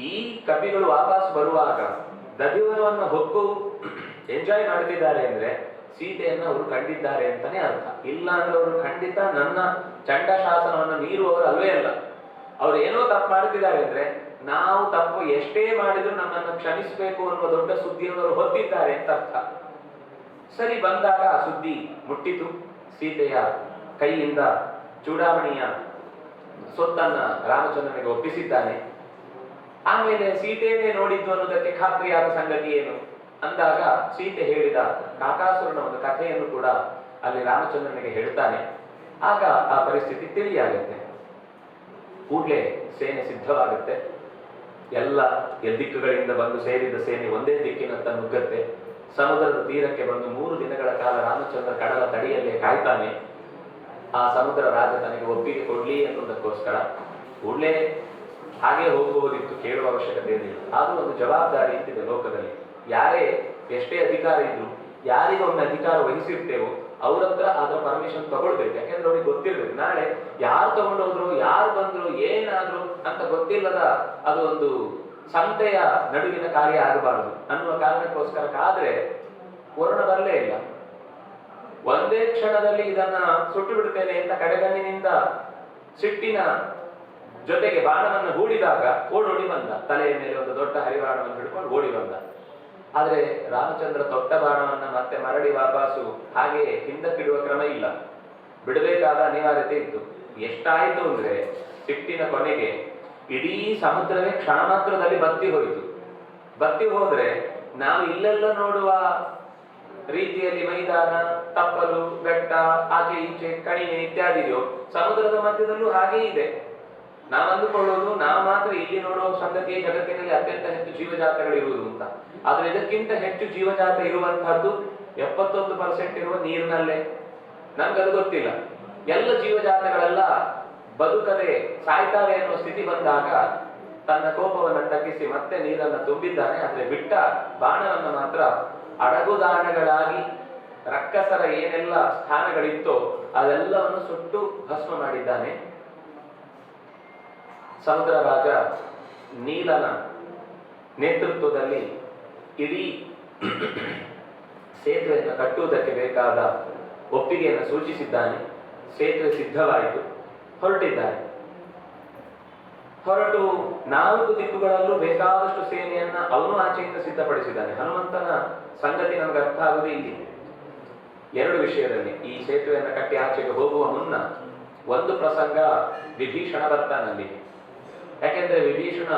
ಈ ಕಪಿಗಳು ವಾಪಸ್ ಬರುವಾಗ ದಧಿವನವನ್ನು ಹೊಕ್ಕು ಎಂಜಾಯ್ ಮಾಡ್ತಿದ್ದಾರೆ ಅಂದ್ರೆ ಸೀತೆಯನ್ನ ಅವರು ಕಂಡಿದ್ದಾರೆ ಅಂತಾನೆ ಅರ್ಥ. ಇಲ್ಲ ಅಂದ್ರೆ ಅವರು ಖಂಡಿತ ನನ್ನ ಚಂಡ ಶಾಸನವನ್ನು ಮೀರುವವರು ಅಲ್ವೇ ಅಲ್ಲ. ಅವ್ರು ಏನೋ ತಪ್ಪು ಮಾಡ್ತಿದ್ದಾರೆ ಅಂದ್ರೆ ನಾವು ತಪ್ಪು ಎಷ್ಟೇ ಮಾಡಿದ್ರು ನಮ್ಮನ್ನು ಕ್ಷಮಿಸಬೇಕು ಅನ್ನುವ ದೊಡ್ಡ ಸುದ್ದಿಯನ್ನು ಅವರು ಹೊತ್ತಿದ್ದಾರೆ ಅಂತ ಅರ್ಥ. ಸರಿ, ಬಂದಾಗ ಆ ಸುದ್ದಿ ಮುಟ್ಟಿತು. ಸೀತೆಯ ಕೈಯಿಂದ ಚೂಡಾಮಣಿಯ ಸೊತ್ತನ್ನ ರಾಮಚಂದ್ರನಿಗೆ ಒಪ್ಪಿಸಿದ್ದಾನೆ. ಆಮೇಲೆ ಸೀತೆಯನ್ನೇ ನೋಡಿದ್ದು ಅನ್ನೋದಕ್ಕೆ ಖಾತ್ರಿಯಾದ ಸಂಗತಿ ಏನು ಅಂದಾಗ ಸೀತೆ ಹೇಳಿದ ಕಾಕಾಸುರನ ಒಂದು ಕಥೆಯನ್ನು ಕೂಡ ಅಲ್ಲಿ ರಾಮಚಂದ್ರನಿಗೆ ಹೇಳ್ತಾನೆ. ಆಗ ಆ ಪರಿಸ್ಥಿತಿ ತಿಳಿಯಾಗುತ್ತೆ. ಕೂಡಲೇ ಸೇನೆ ಸಿದ್ಧವಾಗುತ್ತೆ. ಎಲ್ಲ ದಿಕ್ಕುಗಳಿಂದ ಬಂದು ಸೇರಿದ ಸೇನೆ ಒಂದೇ ದಿಕ್ಕಿನತ್ತ ನುಗ್ಗತ್ತೆ. ಸಮುದ್ರದ ತೀರಕ್ಕೆ ಬಂದು 3 ದಿನಗಳ ಕಾಲ ರಾಮಚಂದ್ರ ಕಡಲ ತಡಿಯಲ್ಲೇ ಕಾಯ್ತಾನೆ. ಆ ಸಮುದ್ರ ರಾಜ ತನಗೆ ಒಪ್ಪಿಗೆ ಕೊಡ್ಲಿ ಅನ್ನೋದಕ್ಕೋಸ್ಕರ ಕೂಡಲೇ ಹಾಗೆ ಹೋಗಬಹುದಿತ್ತು, ಕೇಳುವ ಅವಶ್ಯಕತೆ ಇರಲಿಲ್ಲ. ಆದ್ರೂ ಒಂದು ಜವಾಬ್ದಾರಿ ಇರ್ತಿದೆ ಲೋಕದಲ್ಲಿ. ಯಾರೇ ಎಷ್ಟೇ ಅಧಿಕಾರ ಇದ್ರು, ಯಾರಿಗೊಮ್ಮೆ ಅಧಿಕಾರ ವಹಿಸಿರ್ತೇವೋ ಅವ್ರ ಹತ್ರ ಅದರ ಪರ್ಮಿಷನ್ ತಗೊಳ್ಬೇಕು. ಯಾಕೆಂದ್ರೆ ಅವ್ರಿಗೆ ಗೊತ್ತಿರ್ಬೇಕು ನಾಳೆ ಯಾರು ತಗೊಂಡೋದ್ರು, ಯಾರು ಬಂದ್ರು, ಏನಾದ್ರು ಅಂತ ಗೊತ್ತಿಲ್ಲದ ಅದು ಒಂದು ಸಂತೆಯ ನಡುವಿನ ಕಾರ್ಯ ಆಗಬಾರದು ಅನ್ನುವ ಕಾರಣಕ್ಕೋಸ್ಕರ ಕಾದ್ರೆ ವರುಣ ಬರಲೇ ಇಲ್ಲ. ಒಂದೇ ಕ್ಷಣದಲ್ಲಿ ಇದನ್ನ ಸುಟ್ಟು ಬಿಡುತ್ತೇನೆ ಅಂತ ಕಡೆಗಣ್ಣಿನಿಂದ ಸಿಟ್ಟಿನ ಜೊತೆಗೆ ಬಾಣವನ್ನು ಹೂಡಿದಾಗ ಓಡೋಡಿ ಬಂದ. ತಲೆಯ ಮೇಲೆ ಒಂದು ದೊಡ್ಡ ಹರಿವಾಣವನ್ನು ಹಿಡ್ಕೊಂಡು ಓಡಿ ಬಂದ. ಆದ್ರೆ ರಾಮಚಂದ್ರ ತೊಟ್ಟ ಬಾಣವನ್ನ ಮತ್ತೆ ಮರಳಿ ವಾಪಸ್ಸು ಹಾಗೆ ಹಿಂದಕ್ಕಿಡುವ ಕ್ರಮ ಇಲ್ಲ, ಬಿಡಬೇಕಾದ ಅನಿವಾರ್ಯತೆ ಇತ್ತು. ಎಷ್ಟಾಯ್ತು ಅಂದ್ರೆ ಸಿಟ್ಟಿನ ಕೊನೆಗೆ ಇಡೀ ಸಮುದ್ರವೇ ಕ್ಷಣ ಮಾತ್ರದಲ್ಲಿ ಬತ್ತಿ ಹೋಯಿತು. ಬತ್ತಿ ಹೋದ್ರೆ ನಾವು ಇಲ್ಲೆಲ್ಲ ನೋಡುವ ರೀತಿಯಲ್ಲಿ ಮೈದಾನ, ತಪ್ಪಲು, ಬೆಟ್ಟ, ಆಚೆ ಈಚೆ, ಕಣಿವೆ ಇತ್ಯಾದಿ ಇದೆಯೋ ಸಮುದ್ರದ ಮಧ್ಯದಲ್ಲೂ ಹಾಗೇ ಇದೆ. ನಾವು ಅಂದುಕೊಳ್ಳೋದು ನಾವು ಮಾತ್ರ ಇಲ್ಲಿ ನೋಡುವ ಸಂಗತಿಯೇ ಜಗತ್ತಿನಲ್ಲಿ ಅತ್ಯಂತ ಹೆಚ್ಚು ಜೀವಜಾತಗಳಿರುವುದು ಅಂತ. ಆದ್ರೆ ಇದಕ್ಕಿಂತ ಹೆಚ್ಚು ಜೀವಜಾತ ಇರುವಂತಹದ್ದು 71% ಇರುವ ನೀರಿನಲ್ಲೇ. ನಮ್ಗದು ಗೊತ್ತಿಲ್ಲ. ಎಲ್ಲ ಜೀವಜಾತಗಳೆಲ್ಲ ಬದುಕದೆ ಸಾಯ್ತಾವೆ ಅನ್ನುವ ಸ್ಥಿತಿ ಬಂದಾಗ ತನ್ನ ಕೋಪವನ್ನು ತಗ್ಗಿಸಿ ಮತ್ತೆ ನೀರನ್ನು ತುಂಬಿದ್ದಾನೆ. ಆದ್ರೆ ಬಿಟ್ಟ ಬಾಣವನ್ನು ಮಾತ್ರ ಅಡಗುದಾಣಗಳಾಗಿ ರಕ್ಕಸರ ಏನೆಲ್ಲ ಸ್ಥಾನಗಳಿತ್ತೋ ಅದೆಲ್ಲವನ್ನು ಸುಟ್ಟು ಭಸ್ಮ ಮಾಡಿದ್ದಾನೆ. ಸಮುದ್ರ ರಾಜ ನೀಲನ ನೇತೃತ್ವದಲ್ಲಿ ಇಡೀ ಸೇತುವೆಯನ್ನು ಕಟ್ಟುವುದಕ್ಕೆ ಬೇಕಾದ ಒಪ್ಪಿಗೆಯನ್ನು ಸೂಚಿಸಿದ್ದಾನೆ. ಸೇತುವೆ ಸಿದ್ಧವಾಯಿತು, ಹೊರಟಿದ್ದಾರೆ. ಹೊರಟು 4 ದಿಕ್ಕುಗಳಲ್ಲೂ ಬೇಕಾದಷ್ಟು ಸೇನೆಯನ್ನ ಅವನು ಆಚೆಯಿಂದ ಸಿದ್ಧಪಡಿಸಿದ್ದಾನೆ. ಹನುಮಂತನ ಸಂಗತಿ ನಮ್ಗೆ ಅರ್ಥ ಆಗುವುದು ಇಲ್ಲಿ 2 ವಿಷಯದಲ್ಲಿ. ಈ ಸೇತುವೆಯನ್ನು ಕಟ್ಟಿ ಆಚೆಗೆ ಹೋಗುವ ಮುನ್ನ ಒಂದು ಪ್ರಸಂಗ ವಿಭೀಷಣ ಬರ್ತಾನಲ್ಲಿ. ಯಾಕೆಂದ್ರೆ ವಿಭೀಷಣ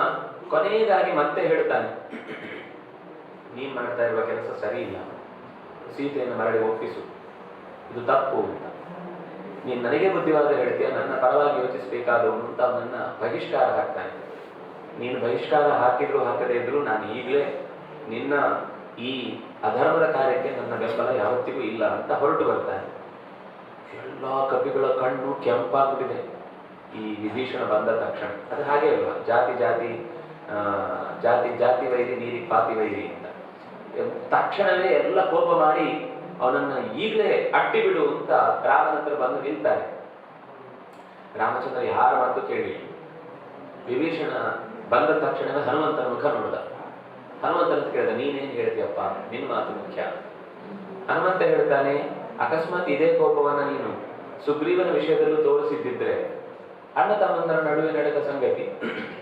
ಕೊನೆಯದಾಗಿ ಮತ್ತೆ ಹೇಳ್ತಾನೆ, ನೀನ್ ಮಾಡ್ತಾ ಇರುವ ಕೆಲಸ ಸರಿ ಇಲ್ಲ, ಸೀತೆಯನ್ನು ಮರಳಿ ಒಪ್ಪಿಸು, ಇದು ತಪ್ಪು ಅಂತ. ನೀನ್ ನನಗೆ ಬುದ್ಧಿವಾದ ಹೇಳ್ತೀಯ, ನನ್ನ ಪರವಾಗಿ ಯೋಚಿಸಬೇಕಾದವನು ಅಂತ ಅವನನ್ನ ಬಹಿಷ್ಕಾರ ಹಾಕ್ತಾನೆ. ನೀನು ಬಹಿಷ್ಕಾರ ಹಾಕಿದ್ರು ಹಾಕದೇ ಇದ್ರು ನಾನು ಈಗಲೇ ನಿನ್ನ ಈ ಅಧರ್ಮದ ಕಾರ್ಯಕ್ಕೆ ನನ್ನ ಬೆಂಬಲ ಯಾವತ್ತಿಗೂ ಇಲ್ಲ ಅಂತ ಹೊರಟು ಬರ್ತಾನೆ. ಎಲ್ಲ ಕಪಿಗಳ ಕಣ್ಣು ಕೆಂಪಾಗ್ಬಿಟ್ಟಿದೆ ಈ ವಿಭೀಷಣ ಬಂದ ತಕ್ಷಣ. ಅದು ಹಾಗೆ ಅಲ್ವಾ, ಜಾತಿ ಜಾತಿ ಜಾತಿ ಜಾತಿ ವೈರಿ ನೀರಿ ಪಾತಿ ವೈರಿ ಅಂತ. ತಕ್ಷಣವೇ ಎಲ್ಲ ಕೋಪ ಮಾಡಿ ಅವನನ್ನ ಈಗಲೇ ಅಟ್ಟಿ ಬಿಡು ಅಂತ ರಾಮನ ಹತ್ರ ಬಂದು ನಿಲ್ತಾರೆ. ರಾಮಚಂದ್ರ ಯಾರ ಮಾತು ಕೇಳಿ ವಿಭೀಷಣ ಬಂದ ತಕ್ಷಣವೇ ಹನುಮಂತನ ಮುಖ ನೋಡಿದ. ಹನುಮಂತನ ಕೇಳಿದ, ನೀನೇನ್ ಹೇಳ್ತೀಯಪ್ಪ, ನಿನ್ನ ಮಾತು ಮುಖ್ಯ. ಹನುಮಂತ ಹೇಳ್ತಾನೆ, ಅಕಸ್ಮಾತ್ ಇದೇ ಕೋಪವನ್ನ ನೀನು ಸುಗ್ರೀವನ ವಿಷಯದಲ್ಲೂ ತೋರಿಸಿದ್ದಿದ್ರೆ ಅಣ್ಣ ತಮ್ಮಂದರ ನಡುವೆ ನಡೆದ ಸಂಗತಿ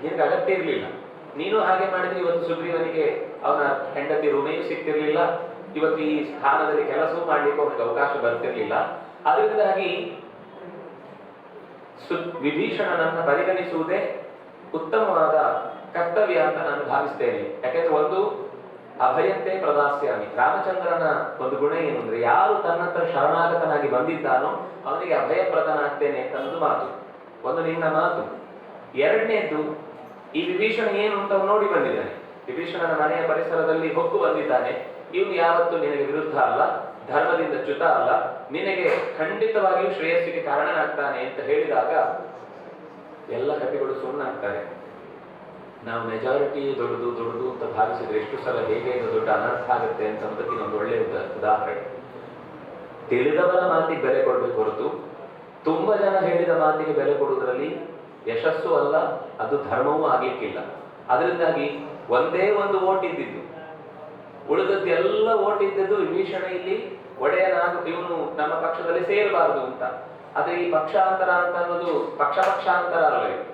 ನಿನಗೆ ಅಗತ್ಯ ಇರಲಿಲ್ಲ. ನೀನು ಹಾಗೆ ಮಾಡಿದ್ರೆ ಇವತ್ತು ಸುಗ್ರೀವನಿಗೆ ಅವನ ಹೆಂಡತಿ ರುಮೆಯೂ ಸಿಗ್ತಿರ್ಲಿಲ್ಲ, ಇವತ್ತು ಈ ಸ್ಥಾನದಲ್ಲಿ ಕೆಲಸವೂ ಮಾಡ್ಲಿಕ್ಕೆ ಅವನಿಗೆ ಅವಕಾಶ ಬರ್ತಿರ್ಲಿಲ್ಲ. ಅದರಿಂದಾಗಿ ವಿಭೀಷಣನನ್ನ ಪರಿಗಣಿಸುವುದೇ ಉತ್ತಮವಾದ ಕರ್ತವ್ಯ ಅಂತ ನಾನು ಭಾವಿಸ್ತೇನೆ. ಯಾಕೆಂದ್ರೆ ಒಂದು ಅಭಯಂತೆ ಪ್ರದಾಸ್ಯಾಮಿ, ರಾಮಚಂದ್ರನ ಒಂದು ಗುಣ ಏನು ಅಂದ್ರೆ ಯಾರು ತನ್ನ ಹತ್ರ ಶರಣಾಗತನಾಗಿ ಬಂದಿದ್ದಾನೋ ಅವನಿಗೆ ಅಭಯ ಪ್ರದಾನಾಗ್ತೇನೆ ಅಂತ ಅನ್ನೋದು ಮಾತು. ಒಂದು ನಿನ್ನ ಮಾತು. ಎರಡನೇದ್ದು, ಈ ವಿಭೀಷಣ ಏನು ಅಂತ ನೋಡಿ ಬಂದಿದ್ದಾನೆ. ವಿಭೀಷಣನ ಮನೆಯ ಪರಿಸರದಲ್ಲಿ ಹೊಕ್ಕು ಬಂದಿದ್ದಾನೆ. ಇವನು ಯಾವತ್ತು ನಿನಗೆ ವಿರುದ್ಧ ಅಲ್ಲ, ಧರ್ಮದಿಂದ ಚ್ಯುತ ಅಲ್ಲ, ನಿನಗೆ ಖಂಡಿತವಾಗಿಯೂ ಶ್ರೇಯಸ್ಸಿಗೆ ಕಾರಣನಾಗ್ತಾನೆ ಅಂತ ಹೇಳಿದಾಗ ಎಲ್ಲ ಕಪಿಗಳು ಸುಮ್ಮನಾಗ್ತಾರೆ. ನಾವು ಮೆಜಾರಿಟಿ ದೊಡ್ಡದು ಅಂತ ಭಾವಿಸಿದ್ರೆ ಎಷ್ಟು ಸಲ ಹೇಗೆ ದೊಡ್ಡ ಅನರ್ಥ ಆಗುತ್ತೆ ಅಂತ ಅನ್ನೋದಕ್ಕೆ ಒಂದು ಒಳ್ಳೆಯ ಉದಾಹರಣೆ. ತಿಳಿದವರ ಮಾತಿಗೆ ಬೆಲೆ ಕೊಡಬೇಕು ಹೊರತು ತುಂಬಾ ಜನ ಹೇಳಿದ ಮಾತಿಗೆ ಬೆಲೆ ಕೊಡುವುದರಲ್ಲಿ ಯಶಸ್ಸು ಅಲ್ಲ, ಅದು ಧರ್ಮವೂ ಆಗ್ಲಿಕ್ಕಿಲ್ಲ. ಅದರಿಂದಾಗಿ ಒಂದೇ ಒಂದು ಓಟ್ ಇದ್ದಿದ್ದು, ಉಳಿದದ್ದು ಎಲ್ಲ ಓಟ್ ಇದ್ದದ್ದು ವಿಭೀಷಣ ಇಲ್ಲಿ ಒಡೆಯನಾಗ ಇವನು ನಮ್ಮ ಪಕ್ಷದಲ್ಲಿ ಸೇರಬಾರದು ಅಂತ. ಆದ್ರೆ ಈ ಪಕ್ಷಾಂತರ ಅಂತ ಅನ್ನೋದು ಪಕ್ಷಾಂತರ ಅಲ್ಲ, ಇದು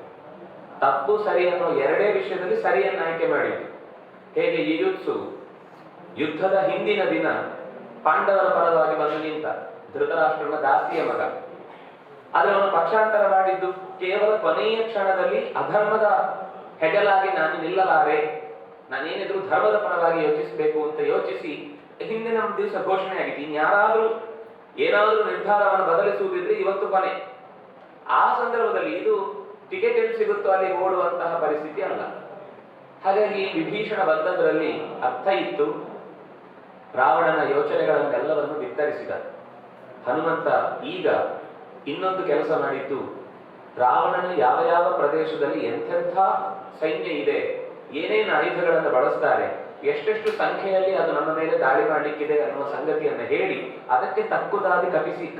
ತಪ್ಪು ಸರಿ ಅನ್ನೋ ಎರಡೇ ವಿಷಯದಲ್ಲಿ ಸರಿಯನ್ನು ಆಯ್ಕೆ ಮಾಡಿದ್ದು. ಹೇಗೆ ಯುಯುತ್ಸು ಯುದ್ಧದ ಹಿಂದಿನ ದಿನ ಪಾಂಡವರ ಪರವಾಗಿ ಬಂದು ನಿಂತ ಧೃತರಾಷ್ಟ್ರನ ದಾಸಿಯ ಮಗ, ಆದ್ರೆ ಅವನು ಪಕ್ಷಾಂತರ ಮಾಡಿದ್ದು ಕೇವಲ ಕೊನೆಯ ಕ್ಷಣದಲ್ಲಿ ಅಧರ್ಮದ ಹೆಗಲಾಗಿ ನಾನು ನಿಲ್ಲಲಾರೆ, ನಾನೇನಿದ್ರು ಧರ್ಮದ ಪರವಾಗಿ ಯೋಚಿಸಬೇಕು ಅಂತ ಯೋಚಿಸಿ ಹಿಂದಿನ ದಿವಸ ಘೋಷಣೆ ಆಗಿತ್ತು, ಇನ್ಯಾರಾದ್ರೂ ಏನಾದ್ರೂ ನಿರ್ಧಾರವನ್ನು ಬದಲಿಸುವುದಿದ್ರೆ ಇವತ್ತು ಕೊನೆ. ಆ ಸಂದರ್ಭದಲ್ಲಿ ಇದು ಟಿಕೆಟ್ ಎಲ್ಲಿ ಸಿಗುತ್ತೋ ಅಲ್ಲಿ ಓಡುವಂತಹ ಪರಿಸ್ಥಿತಿ ಅಲ್ಲ. ಹಾಗಾಗಿ ವಿಭೀಷಣ ಬಂದದ್ರಲ್ಲಿ ಅರ್ಥ ಇತ್ತು. ರಾವಣನ ಯೋಚನೆಗಳನ್ನೆಲ್ಲವನ್ನು ಬಿತ್ತರಿಸಿದ ಹನುಮಂತ ಈಗ ಇನ್ನೊಂದು ಕೆಲಸ ಮಾಡಿದ್ದು, ರಾವಣನ ಯಾವ ಯಾವ ಪ್ರದೇಶದಲ್ಲಿ ಎಂಥೆಂಥ ಸೈನ್ಯ ಇದೆ, ಏನೇನು ಆಯುಧಗಳನ್ನು ಬಳಸ್ತಾರೆ, ಎಷ್ಟೆಷ್ಟು ಸಂಖ್ಯೆಯಲ್ಲಿ ಅದು ನಮ್ಮ ಮೇಲೆ ದಾಳಿ ಮಾಡಲಿಕ್ಕಿದೆ ಅನ್ನುವ ಸಂಗತಿಯನ್ನು ಹೇಳಿ ಅದಕ್ಕೆ ತಕ್ಕುದಾಗಿ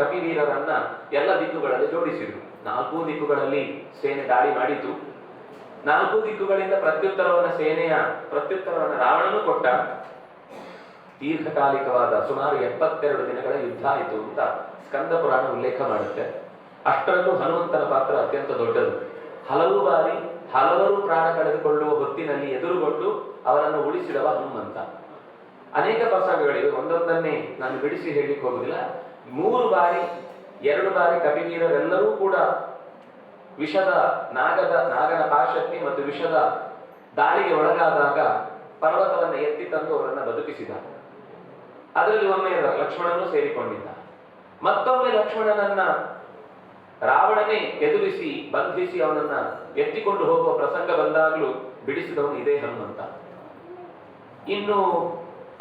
ಕಪಿವೀರರನ್ನ ಎಲ್ಲ ದಿಕ್ಕುಗಳಲ್ಲಿ ಜೋಡಿಸಿದ್ರು. 4 ದಿಕ್ಕುಗಳಲ್ಲಿ ಸೇನೆ ದಾಳಿ ಮಾಡಿತು. 4 ದಿಕ್ಕುಗಳಿಂದ ಪ್ರತ್ಯುತ್ತರವನ್ನು ರಾವಣನು ಕೊಟ್ಟ. ದೀರ್ಘಕಾಲಿಕವಾದ ಸುಮಾರು 72 ದಿನಗಳ ಯುದ್ಧ ಆಯಿತು ಅಂತ ಸ್ಕಂದ ಪುರಾಣ ಉಲ್ಲೇಖ ಮಾಡುತ್ತೆ. ಅಷ್ಟರಲ್ಲೂ ಹನುಮಂತನ ಪಾತ್ರ ಅತ್ಯಂತ ದೊಡ್ಡದು. ಹಲವು ಬಾರಿ ಹಲವರು ಪ್ರಾಣ ಕಳೆದುಕೊಳ್ಳುವ ಹೊತ್ತಿನಲ್ಲಿ ಎದುರುಗೊಂಡು ಅವರನ್ನು ಉಳಿಸಿದವ ಹನುಮಂತ. ಅನೇಕ ಪ್ರಸಂಗಗಳಿವೆ, ಒಂದೊಂದನ್ನೇ ನಾನು ಬಿಡಿಸಿ ಹೇಳಲಿಕ್ಕೆ ಹೋಗುದಿಲ್ಲ. 3 ಬಾರಿ 2 ಬಾರಿ ಕಪಿವೀರರೆಲ್ಲರೂ ಕೂಡ ವಿಷದ ನಾಗನ ಪಾಶಕ್ಕೆ ಮತ್ತು ವಿಷದ ದಾಳಿಗೆ ಒಳಗಾದಾಗ ಪರ್ವತವನ್ನು ಎತ್ತಿ ತಂದು ಅವರನ್ನು ಬದುಕಿಸಿದ. ಅದರಲ್ಲಿ ಒಮ್ಮೆ ಲಕ್ಷ್ಮಣನು ಸೇರಿಕೊಂಡಿದ್ದ. ಮತ್ತೊಮ್ಮೆ ಲಕ್ಷ್ಮಣನನ್ನ ರಾವಣನೇ ಎದುರಿಸಿ ಬಂಧಿಸಿ ಅವನನ್ನ ಎತ್ತಿಕೊಂಡು ಹೋಗುವ ಪ್ರಸಂಗ ಬಂದಾಗಲೂ ಬಿಡಿಸಿದವನು ಇದೇ ಹನುಮಂತ. ಇನ್ನು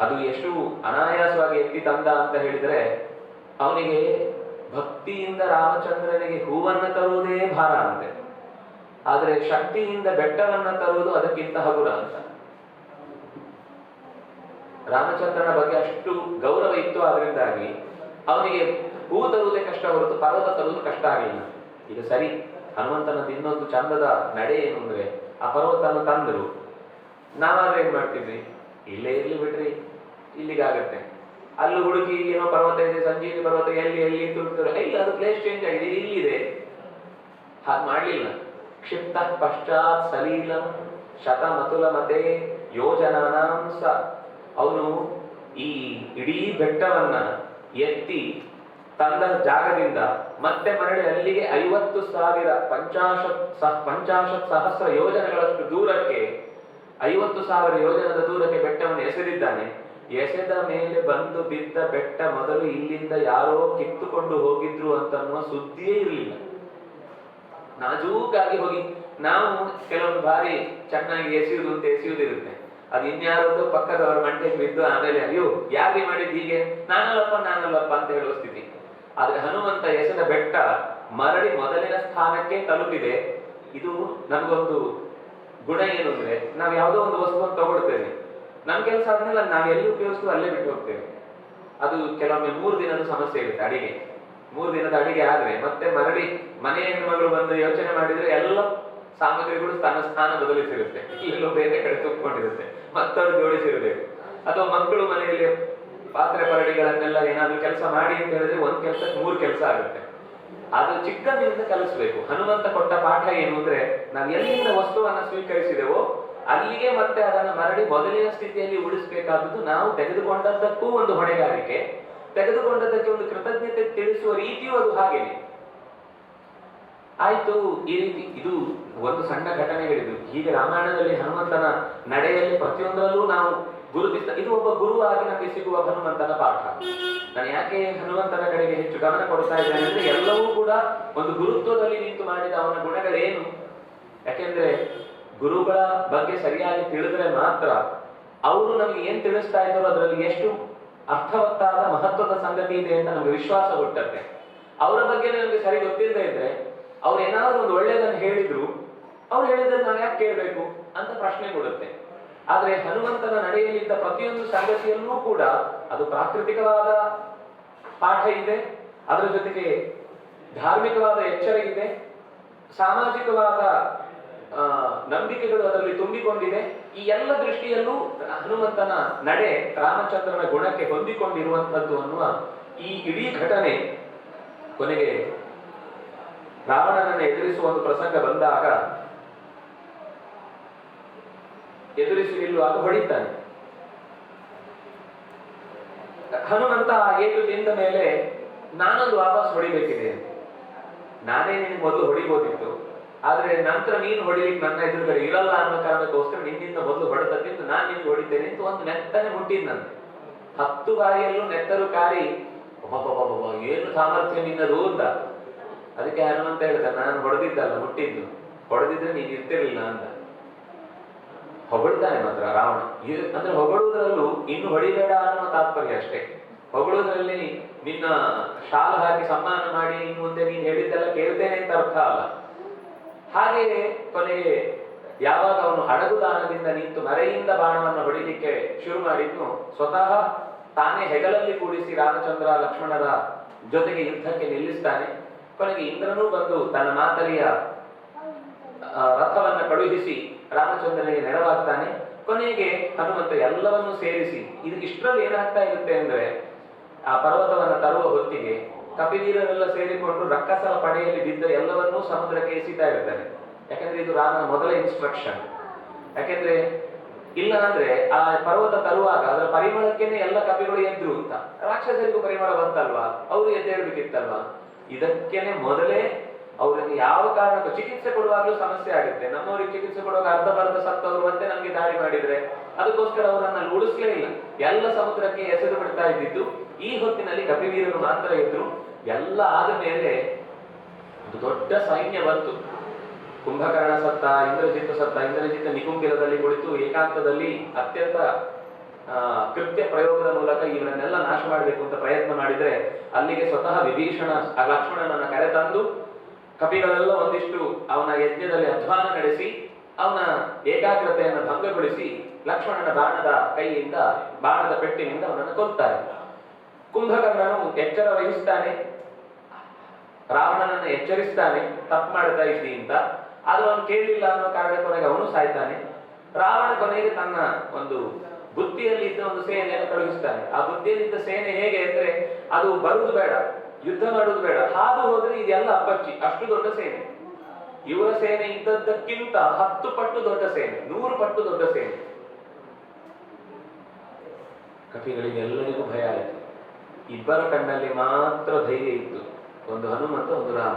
ಅದು ಎಷ್ಟು ಅನಾಯಾಸವಾಗಿ ಎತ್ತಿ ತಂದ ಅಂತ ಹೇಳಿದರೆ, ಅವನಿಗೆ ಭಕ್ತಿಯಿಂದ ರಾಮಚಂದ್ರನಿಗೆ ಹೂವನ್ನ ತರುವುದೇ ಭಾರ ಅಂತೆ, ಆದರೆ ಶಕ್ತಿಯಿಂದ ಬೆಟ್ಟವನ್ನ ತರುವುದು ಅದಕ್ಕಿಂತ ಹಗುರ ಅಂತ. ರಾಮಚಂದ್ರನ ಬಗ್ಗೆ ಅಷ್ಟು ಗೌರವ ಇತ್ತು, ಆದ್ರಿಂದಾಗಿ ಅವನಿಗೆ ಹೂ ತರುವುದೇ ಕಷ್ಟ ಹೊರತು ಪರ್ವತ ತರುವುದು ಕಷ್ಟ ಆಗಲಿಲ್ಲ. ಈಗ ಸರಿ, ಹನುಮಂತನದ್ದು ಇನ್ನೊಂದು ಚಂದದ ನಡೆ ಏನು ಅಂದ್ರೆ, ಆ ಪರ್ವತನ ತಂದರು, ನಾವಾದ್ರೆ ಏನ್ ಮಾಡ್ತಿದ್ವಿ, ಇಲ್ಲೇ ಇರ್ಲಿ ಬಿಡ್ರಿ, ಇಲ್ಲಿಗಾಗತ್ತೆ, ಅಲ್ಲಿ ಹುಡುಕಿ ಏನೋ ಪರ್ವತ ಇದೆ, ಸಂಜೀವಿ ಪರ್ವತ ಎಲ್ಲಿ ತುಳಿತಾರೆ, ಇಲ್ಲ ಅದು ಪ್ಲೇಸ್ ಚೇಂಜ್ ಆಗಿದೆ, ಇಲ್ಲಿದೆ. ಹಾಗೆ ಮಾಡ್ಲಿಲ್ಲ. ಕ್ಷಿಪ್ತ ಪಶ್ಚಾತ್ ಸಲೀಲಂ ಶತಮತುಲ ಮತೆ ಯೋಜನಾನಾಂ ಸ. ಅವನು ಈ ಇಡೀ ಬೆಟ್ಟವನ್ನ ಎತ್ತಿ ತಂದ ಜಾಗದಿಂದ ಮತ್ತೆ ಮರಳಿ ಅಲ್ಲಿಗೆ 50,000 50 ಸಹಸ್ರ ಯೋಜನೆಗಳಷ್ಟು ದೂರಕ್ಕೆ 50,000 ಯೋಜನದ ದೂರಕ್ಕೆ ಬೆಟ್ಟವನ್ನು ಎಸೆದಿದ್ದಾನೆ. ಎಸೆದ ಮೇಲೆ ಬಂದು ಬಿದ್ದ ಬೆಟ್ಟ ಮೊದಲು ಇಲ್ಲಿಂದ ಯಾರೋ ಕಿತ್ತುಕೊಂಡು ಹೋಗಿದ್ರು ಅಂತನ್ನುವ ಸುದ್ದಿಯೇ ಇರಲಿಲ್ಲ. ನಾಜೂಕಾಗಿ ಹೋಗಿ, ನಾವು ಕೆಲವೊಂದು ಬಾರಿ ಚೆನ್ನಾಗಿ ಎಸೆಯುವುದಿರುತ್ತೆ, ಅದು ಇನ್ಯಾರದ್ದು ಪಕ್ಕದವರ ಮಂಟೆಗೆ ಬಿದ್ದು ಆಮೇಲೆ ಅಯ್ಯೋ ಯಾರಿಗೆ ಮಾಡಿದ್ದು ಹೀಗೆ, ನಾನಲ್ಲಪ್ಪ ಅಂತ ಹೇಳುವ ಸ್ಥಿತಿ. ಆದ್ರೆ ಹನುಮಂತ ಎಸೆದ ಬೆಟ್ಟ ಮರಳಿ ಮೊದಲಿನ ಸ್ಥಾನಕ್ಕೆ ತಲುಪಿದೆ. ಇದು ನಮಗೊಂದು ಗುಣ ಏನು ಅಂದ್ರೆ, ನಾವು ಯಾವುದೋ ಒಂದು ವಸ್ತುವನ್ನು ತಗೊಳ್ತೇವೆ, ನಮ್ ಕೆಲಸ ಆದ್ಮೇಲೆ ನಾವು ಎಲ್ಲಿ ಉಪಯೋಗಿಸ್ತೀವಿ ಅಲ್ಲೇ ಬಿಟ್ಟು ಹೋಗ್ತೇವೆ. ಅದು ಕೆಲವೊಮ್ಮೆ 3 ದಿನದ ಸಮಸ್ಯೆ ಇರುತ್ತೆ ಅಡಿಗೆ. 3 ದಿನದ ಅಡಿಗೆ ಆದ್ರೆ ಮತ್ತೆ ಮರಳಿ ಮನೆ ಹೆಣ್ಮಗಳು ಬಂದು ಯೋಚನೆ ಮಾಡಿದ್ರೆ ಎಲ್ಲ ಸಾಮಗ್ರಿಗಳು ತನ್ನ ಸ್ಥಾನ ಬದಲಿಸಿರುತ್ತೆ, ಇಲ್ಲೆಲ್ಲೋ ಬೇರೆ ಕಡೆ ತುಂಬಿಕೊಂಡಿರುತ್ತೆ, ಮತ್ತವ್ರು ಜೋಡಿಸಿರ್ಬೇಕು. ಅಥವಾ ಮಕ್ಕಳು ಮನೆಯಲ್ಲಿ ಪಾತ್ರೆ ಪರಡಿಗಳನ್ನೆಲ್ಲ ಏನಾದ್ರು ಕೆಲಸ ಮಾಡಿ ಅಂತ ಹೇಳಿದ್ರೆ ಒಂದ್ ಕೆಲಸಕ್ಕೆ 3 ಕೆಲಸ ಆಗುತ್ತೆ. ಅದು ಚಿಕ್ಕಂದಿನಿಂದ ಕಲಿಸ್ಬೇಕು. ಹನುಮಂತ ಕೊಟ್ಟ ಪಾಠ ಏನು ಅಂದ್ರೆ, ನಾವು ಎಲ್ಲಿಂದ ವಸ್ತುವನ್ನ ಸ್ವೀಕರಿಸಿದೆವೋ ಅಲ್ಲಿಗೆ ಮತ್ತೆ ಅದನ್ನ ಮರಳಿ ಮೊದಲಿನ ಸ್ಥಿತಿಯಲ್ಲಿ ಉಳಿಸಬೇಕಾದದ್ದು ನಾವು ತೆಗೆದುಕೊಂಡದ್ದಕ್ಕೂ ಒಂದು ಹೊಣೆಗಾರಿಕೆ, ತೆಗೆದುಕೊಂಡದ್ದಕ್ಕೆ ಒಂದು ಕೃತಜ್ಞತೆ ತಿಳಿಸುವ ರೀತಿಯೂ ಅದು ಹಾಗೇನೆ ಆಯ್ತು. ಈ ರೀತಿ ಇದು ಒಂದು ಸಣ್ಣ ಘಟನೆ ಹೇಳಿದ್ದು. ಹೀಗೆ ರಾಮಾಯಣದಲ್ಲಿ ಹನುಮಂತನ ನಡೆಯಲ್ಲಿ ಪ್ರತಿಯೊಂದರಲ್ಲೂ ನಾವು ಇದು ಒಬ್ಬ ಗುರುವಾಗಿ ನಮಗೆ ಸಿಗುವ ಹನುಮಂತನ ಪಾಠ. ನಾನು ಯಾಕೆ ಹನುಮಂತನ ಕಡೆಗೆ ಹೆಚ್ಚು ಗಮನ ಕೊಡ್ತಾ ಇದ್ದೇನೆ ಅಂದ್ರೆ, ಎಲ್ಲವೂ ಕೂಡ ಒಂದು ಗುರುತ್ವದಲ್ಲಿ ನಿಂತು ಮಾಡಿದ ಅವನ ಗುಣಗಳೇನು. ಯಾಕೆಂದ್ರೆ ಗುರುಗಳ ಬಗ್ಗೆ ಸರಿಯಾಗಿ ತಿಳಿದ್ರೆ ಮಾತ್ರ ಅವರು ನಮಗೆ ಏನ್ ತಿಳಿಸ್ತಾ ಇದ್ದಾರೋ ಅದರಲ್ಲಿ ಎಷ್ಟು ಅರ್ಥವತ್ತಾದ ಮಹತ್ವದ ಸಂಗತಿ ಇದೆ ಅಂತ ನಮಗೆ ವಿಶ್ವಾಸ ಹುಟ್ಟತ್ತೆ. ಅವರ ಬಗ್ಗೆ ನಮಗೆ ಸರಿ ಗೊತ್ತಿಲ್ಲದೆ ಇದ್ರೆ, ಅವ್ರು ಏನಾದ್ರು ಒಂದು ಒಳ್ಳೆಯದನ್ನು ಹೇಳಿದ್ರು, ಅವ್ರು ಹೇಳಿದ್ರೆ ನಾವು ಯಾಕೆ ಕೇಳಬೇಕು ಅಂತ ಪ್ರಶ್ನೆ ಕೊಡುತ್ತೆ. ಆದ್ರೆ ಹನುಮಂತನ ನಡೆಯಲಿದ್ದ ಪ್ರತಿಯೊಂದು ಸಂಗತಿಯಲ್ಲೂ ಕೂಡ ಅದು ಪ್ರಾಕೃತಿಕವಾದ ಪಾಠ ಇದೆ, ಅದರ ಜೊತೆಗೆ ಧಾರ್ಮಿಕವಾದ ಎಚ್ಚರ ಇದೆ, ಸಾಮಾಜಿಕವಾದ ನಂಬಿಕೆಗಳು ಅದರಲ್ಲಿ ತುಂಬಿಕೊಂಡಿದೆ. ಈ ಎಲ್ಲ ದೃಷ್ಟಿಯಲ್ಲೂ ಹನುಮಂತನ ನಡೆ ರಾಮಚಂದ್ರನ ಗುಣಕ್ಕೆ ಹೊಂದಿಕೊಂಡಿರುವಂತಹದ್ದು ಅನ್ನುವ ಈ ಇಡೀ ಘಟನೆ ಕೊನೆಗೆ ರಾವಣನನ್ನು ಎದುರಿಸುವ ಒಂದು ಪ್ರಸಂಗ ಬಂದಾಗ ಎದುರಿಸಿ ನಿಲ್ಲುವಾಗ ಹೊಡಿತಾನೆ. ಹನುಮಂತ ಏಟು ತಿಂದ ಮೇಲೆ ನಾನೊಂದು ವಾಪಸ್ ಹೊಡಿಬೇಕಿದೆ, ನಾನೇ ನಿನಗೆ ಮೊದಲು ಹೊಡಿಬೋದಿತ್ತು, ಆದ್ರೆ ನಂತರ ನೀನು ಹೊಡಿಲಿಕ್ಕೆ ನನ್ನ ಎದುರುಗಡೆ ಇರಲ್ಲ ಅನ್ನೋ ಕಾರಣಕ್ಕೋಸ್ಕರ ನಿನ್ನಿಂದ ಮೊದಲು ಹೊಡೆದಿದ್ದು ನಾನು ನಿನ್ಗೆ ಹೊಡಿತೇನೆ ಅಂತ ಒಂದು ನೆತ್ತನೆ ಮುಟ್ಟಿದ್ನಂತೆ. 10 ಬಾರಿಯಲ್ಲೂ ನೆತ್ತರು ಕಾರಿ ಏನು ಸಾಮರ್ಥ್ಯ ನಿನ್ನದು ಅಂತ. ಅದಕ್ಕೆ ಹನುಮಂತ ಹೇಳ್ದ, ನಾನು ಹೊಡೆದಿದ್ದಲ್ಲ ಮುಟ್ಟಿದ್ದು, ಹೊಡೆದಿದ್ರೆ ನೀನು ಇರ್ತಿರ್ಲಿಲ್ಲ ಅಂತ. ಹೊಗಳ್ತಾನೆ ಮಾತ್ರ ರಾವಣ. ಅಂದ್ರೆ ಹೊಗಳುವುದರಲ್ಲೂ ಇನ್ನು ಹೊಡಿಬೇಡ ಅನ್ನೋ ತಾತ್ಪರ್ಯ ಅಷ್ಟೇ. ಹೊಗಳುವುದರಲ್ಲಿ ನಿನ್ನ ಶಾಲು ಹಾಕಿ ಸನ್ಮಾನ ಮಾಡಿ ಇನ್ನು ಮುಂದೆ ನೀನು ಹೇಳಿದ್ದೆಲ್ಲ ಕೇಳ್ತೇನೆ ಅಂತ ಅರ್ಥ ಅಲ್ಲ. ಹಾಗೆಯೇ ಕೊನೆಗೆ ಯಾವಾಗ ಅವನು ಅಡಗುದಾನದಿಂದ ನಿಂತು ಮರೆಯಿಂದ ಬಾಣವನ್ನು ಹೊಡಿಲಿಕ್ಕೆ ಶುರು ಮಾಡಿದ್ನು, ಸ್ವತಃ ತಾನೇ ಹೆಗಲಲ್ಲಿ ಕೂಡಿಸಿ ರಾಮಚಂದ್ರ ಲಕ್ಷ್ಮಣರ ಜೊತೆಗೆ ಯುದ್ಧಕ್ಕೆ ನಿಲ್ಲಿಸ್ತಾನೆ. ಕೊನೆಗೆ ಇಂದ್ರನೂ ಬಂದು ತನ್ನ ಮಾತಲಿಯ ರಥವನ್ನ ಕಳುಹಿಸಿ ರಾಮಚಂದ್ರನಿಗೆ ನೆರವಾಗ್ತಾನೆ. ಕೊನೆಗೆ ಹನುಮಂತ ಎಲ್ಲವನ್ನೂ ಸೇರಿಸಿ ಇಷ್ಟರಲ್ಲಿ ಏನಾಗ್ತಾ ಇರುತ್ತೆ ಅಂದ್ರೆ, ಆ ಪರ್ವತವನ್ನ ತರುವ ಹೊತ್ತಿಗೆ ಕಪಿವೀರರೆಲ್ಲ ಸೇರಿಕೊಂಡು ರಕ್ಕಸರ ಪಡೆಯಲ್ಲಿ ಬಿದ್ದ ಎಲ್ಲವನ್ನೂ ಸಮುದ್ರಕ್ಕೆ ಎಸಿತಾ ಇರ್ತಾನೆ. ಯಾಕಂದ್ರೆ ಇದು ರಾಮನ ಮೊದಲ ಇನ್ಸ್ಟ್ರಕ್ಷನ್. ಯಾಕೆಂದ್ರೆ ಇಲ್ಲ ಅಂದ್ರೆ ಆ ಪರ್ವತ ತರುವಾಗ ಅದರ ಪರಿಮಳಕ್ಕೇನೆ ಎಲ್ಲ ಕಪಿಗಳು ಎದ್ರು ಅಂತ. ರಾಕ್ಷಸರಿಗೂ ಪರಿಮಳ ಬಂತಲ್ವಾ, ಅವರು ಎದ್ದೇಳ್ಬೇಕಿತ್ತಲ್ವಾ. ಇದಕ್ಕೇನೆ ಮೊದಲೇ ಅವರಿಗೆ ಯಾವ ಕಾರಣಕ್ಕೂ ಚಿಕಿತ್ಸೆ ಕೊಡುವಾಗ್ಲೂ ಸಮಸ್ಯೆ ಆಗುತ್ತೆ. ನಮ್ಮವ್ರಿಗೆ ಚಿಕಿತ್ಸೆ ಕೊಡುವಾಗ ಅರ್ಧ ಸತ್ತವರು ಮತ್ತೆ ನಮ್ಗೆ ದಾರಿ ಮಾಡಿದ್ರೆ ಅದಕ್ಕೋಸ್ಕರ ಅವರನ್ನ ಉಳಿಸ್ಲೇ ಇಲ್ಲ, ಎಲ್ಲ ಸಮುದ್ರಕ್ಕೆ ಎಸೆದು ಬಿಡ್ತಾ ಇದ್ದಿದ್ದು. ಈ ಹೊತ್ತಿನಲ್ಲಿ ಕಪಿವೀರರು ಮಾತ್ರ ಇದ್ರು. ಎಲ್ಲ ಆದ ಮೇಲೆ ಒಂದು ದೊಡ್ಡ ಸೈನ್ಯ ಬಂತು. ಕುಂಭಕರ್ಣ ಸತ್ತ, ಇಂದ್ರಜಿತ್ ಸತ್ತ. ಇಂದ್ರಜಿತ್ ನಿಕುಂಬಿಲದಲ್ಲಿ ಕುಳಿತು ಏಕಾಂತದಲ್ಲಿ ಅತ್ಯಂತ ಕೃತ್ಯ ಪ್ರಯೋಗದ ಮೂಲಕ ಇವರನ್ನೆಲ್ಲ ನಾಶ ಮಾಡಬೇಕು ಅಂತ ಪ್ರಯತ್ನ ಮಾಡಿದ್ರೆ, ಅಲ್ಲಿಗೆ ಸ್ವತಃ ವಿಭೀಷಣ ಲಕ್ಷ್ಮಣನನ್ನ ಕರೆತಂದು ಕಪಿಗಳೆಲ್ಲ ಒಂದಿಷ್ಟು ಅವನ ಯಜ್ಞದಲ್ಲಿ ಅಧ್ವಾನ ನಡೆಸಿ ಅವನ ಏಕಾಗ್ರತೆಯನ್ನು ಭಂಗಗೊಳಿಸಿ ಲಕ್ಷ್ಮಣನ ಬಾಣದ ಪೆಟ್ಟಿನಿಂದ ಅವನನ್ನು ಕೊಲ್ತಾರೆ. ಕುಂಭಕರ್ಣನು ಎಚ್ಚರ ವಹಿಸ್ತಾನೆ, ರಾವಣನನ್ನು ಎಚ್ಚರಿಸ್ತಾನೆ ತಪ್ಪು ಮಾಡ್ತಾ ಇದ್ದಿ ಅಂತ. ಆದ್ರೂ ಅವನು ಕೇಳಲಿಲ್ಲ ಅನ್ನೋ ಕಾರಣ ಕೊನೆಗೆ ಅವನು ಸಾಯ್ತಾನೆ. ರಾವಣ ಕೊನೆಗೆ ತನ್ನ ಒಂದು ಬುದ್ಧಿಯಲ್ಲಿ ಇದ್ದ ಒಂದು ಸೇನೆಯನ್ನು ಕಳುಹಿಸ್ತಾನೆ. ಆ ಬುದ್ಧಿಯಲ್ಲಿದ್ದ ಸೇನೆ ಹೇಗೆ ಅಂದ್ರೆ, ಅದು ಬರುವುದು ಬೇಡ, ಯುದ್ಧ ಮಾಡುವುದು ಬೇಡ, ಹಾದು ಹೋದ್ರೆ ಇದೆಲ್ಲ ಅಪ್ಪಚ್ಚಿ, ಅಷ್ಟು ದೊಡ್ಡ ಸೇನೆ. ಇವರ ಸೇನೆ ಇದ್ದದ್ದಕ್ಕಿಂತ 10 ಪಟ್ಟು ದೊಡ್ಡ ಸೇನೆ, 100 ಪಟ್ಟು ದೊಡ್ಡ ಸೇನೆ. ಕಪಿಗಳಿಗೆ ಎಲ್ಲರಿಗೂ ಭಯ ಆಯಿತು. ಇಬ್ಬರ ಕಣ್ಣಲ್ಲಿ ಮಾತ್ರ ಧೈರ್ಯ ಇತ್ತು, ಒಂದು ಹನುಮಂತ, ಒಂದು ರಾಮ.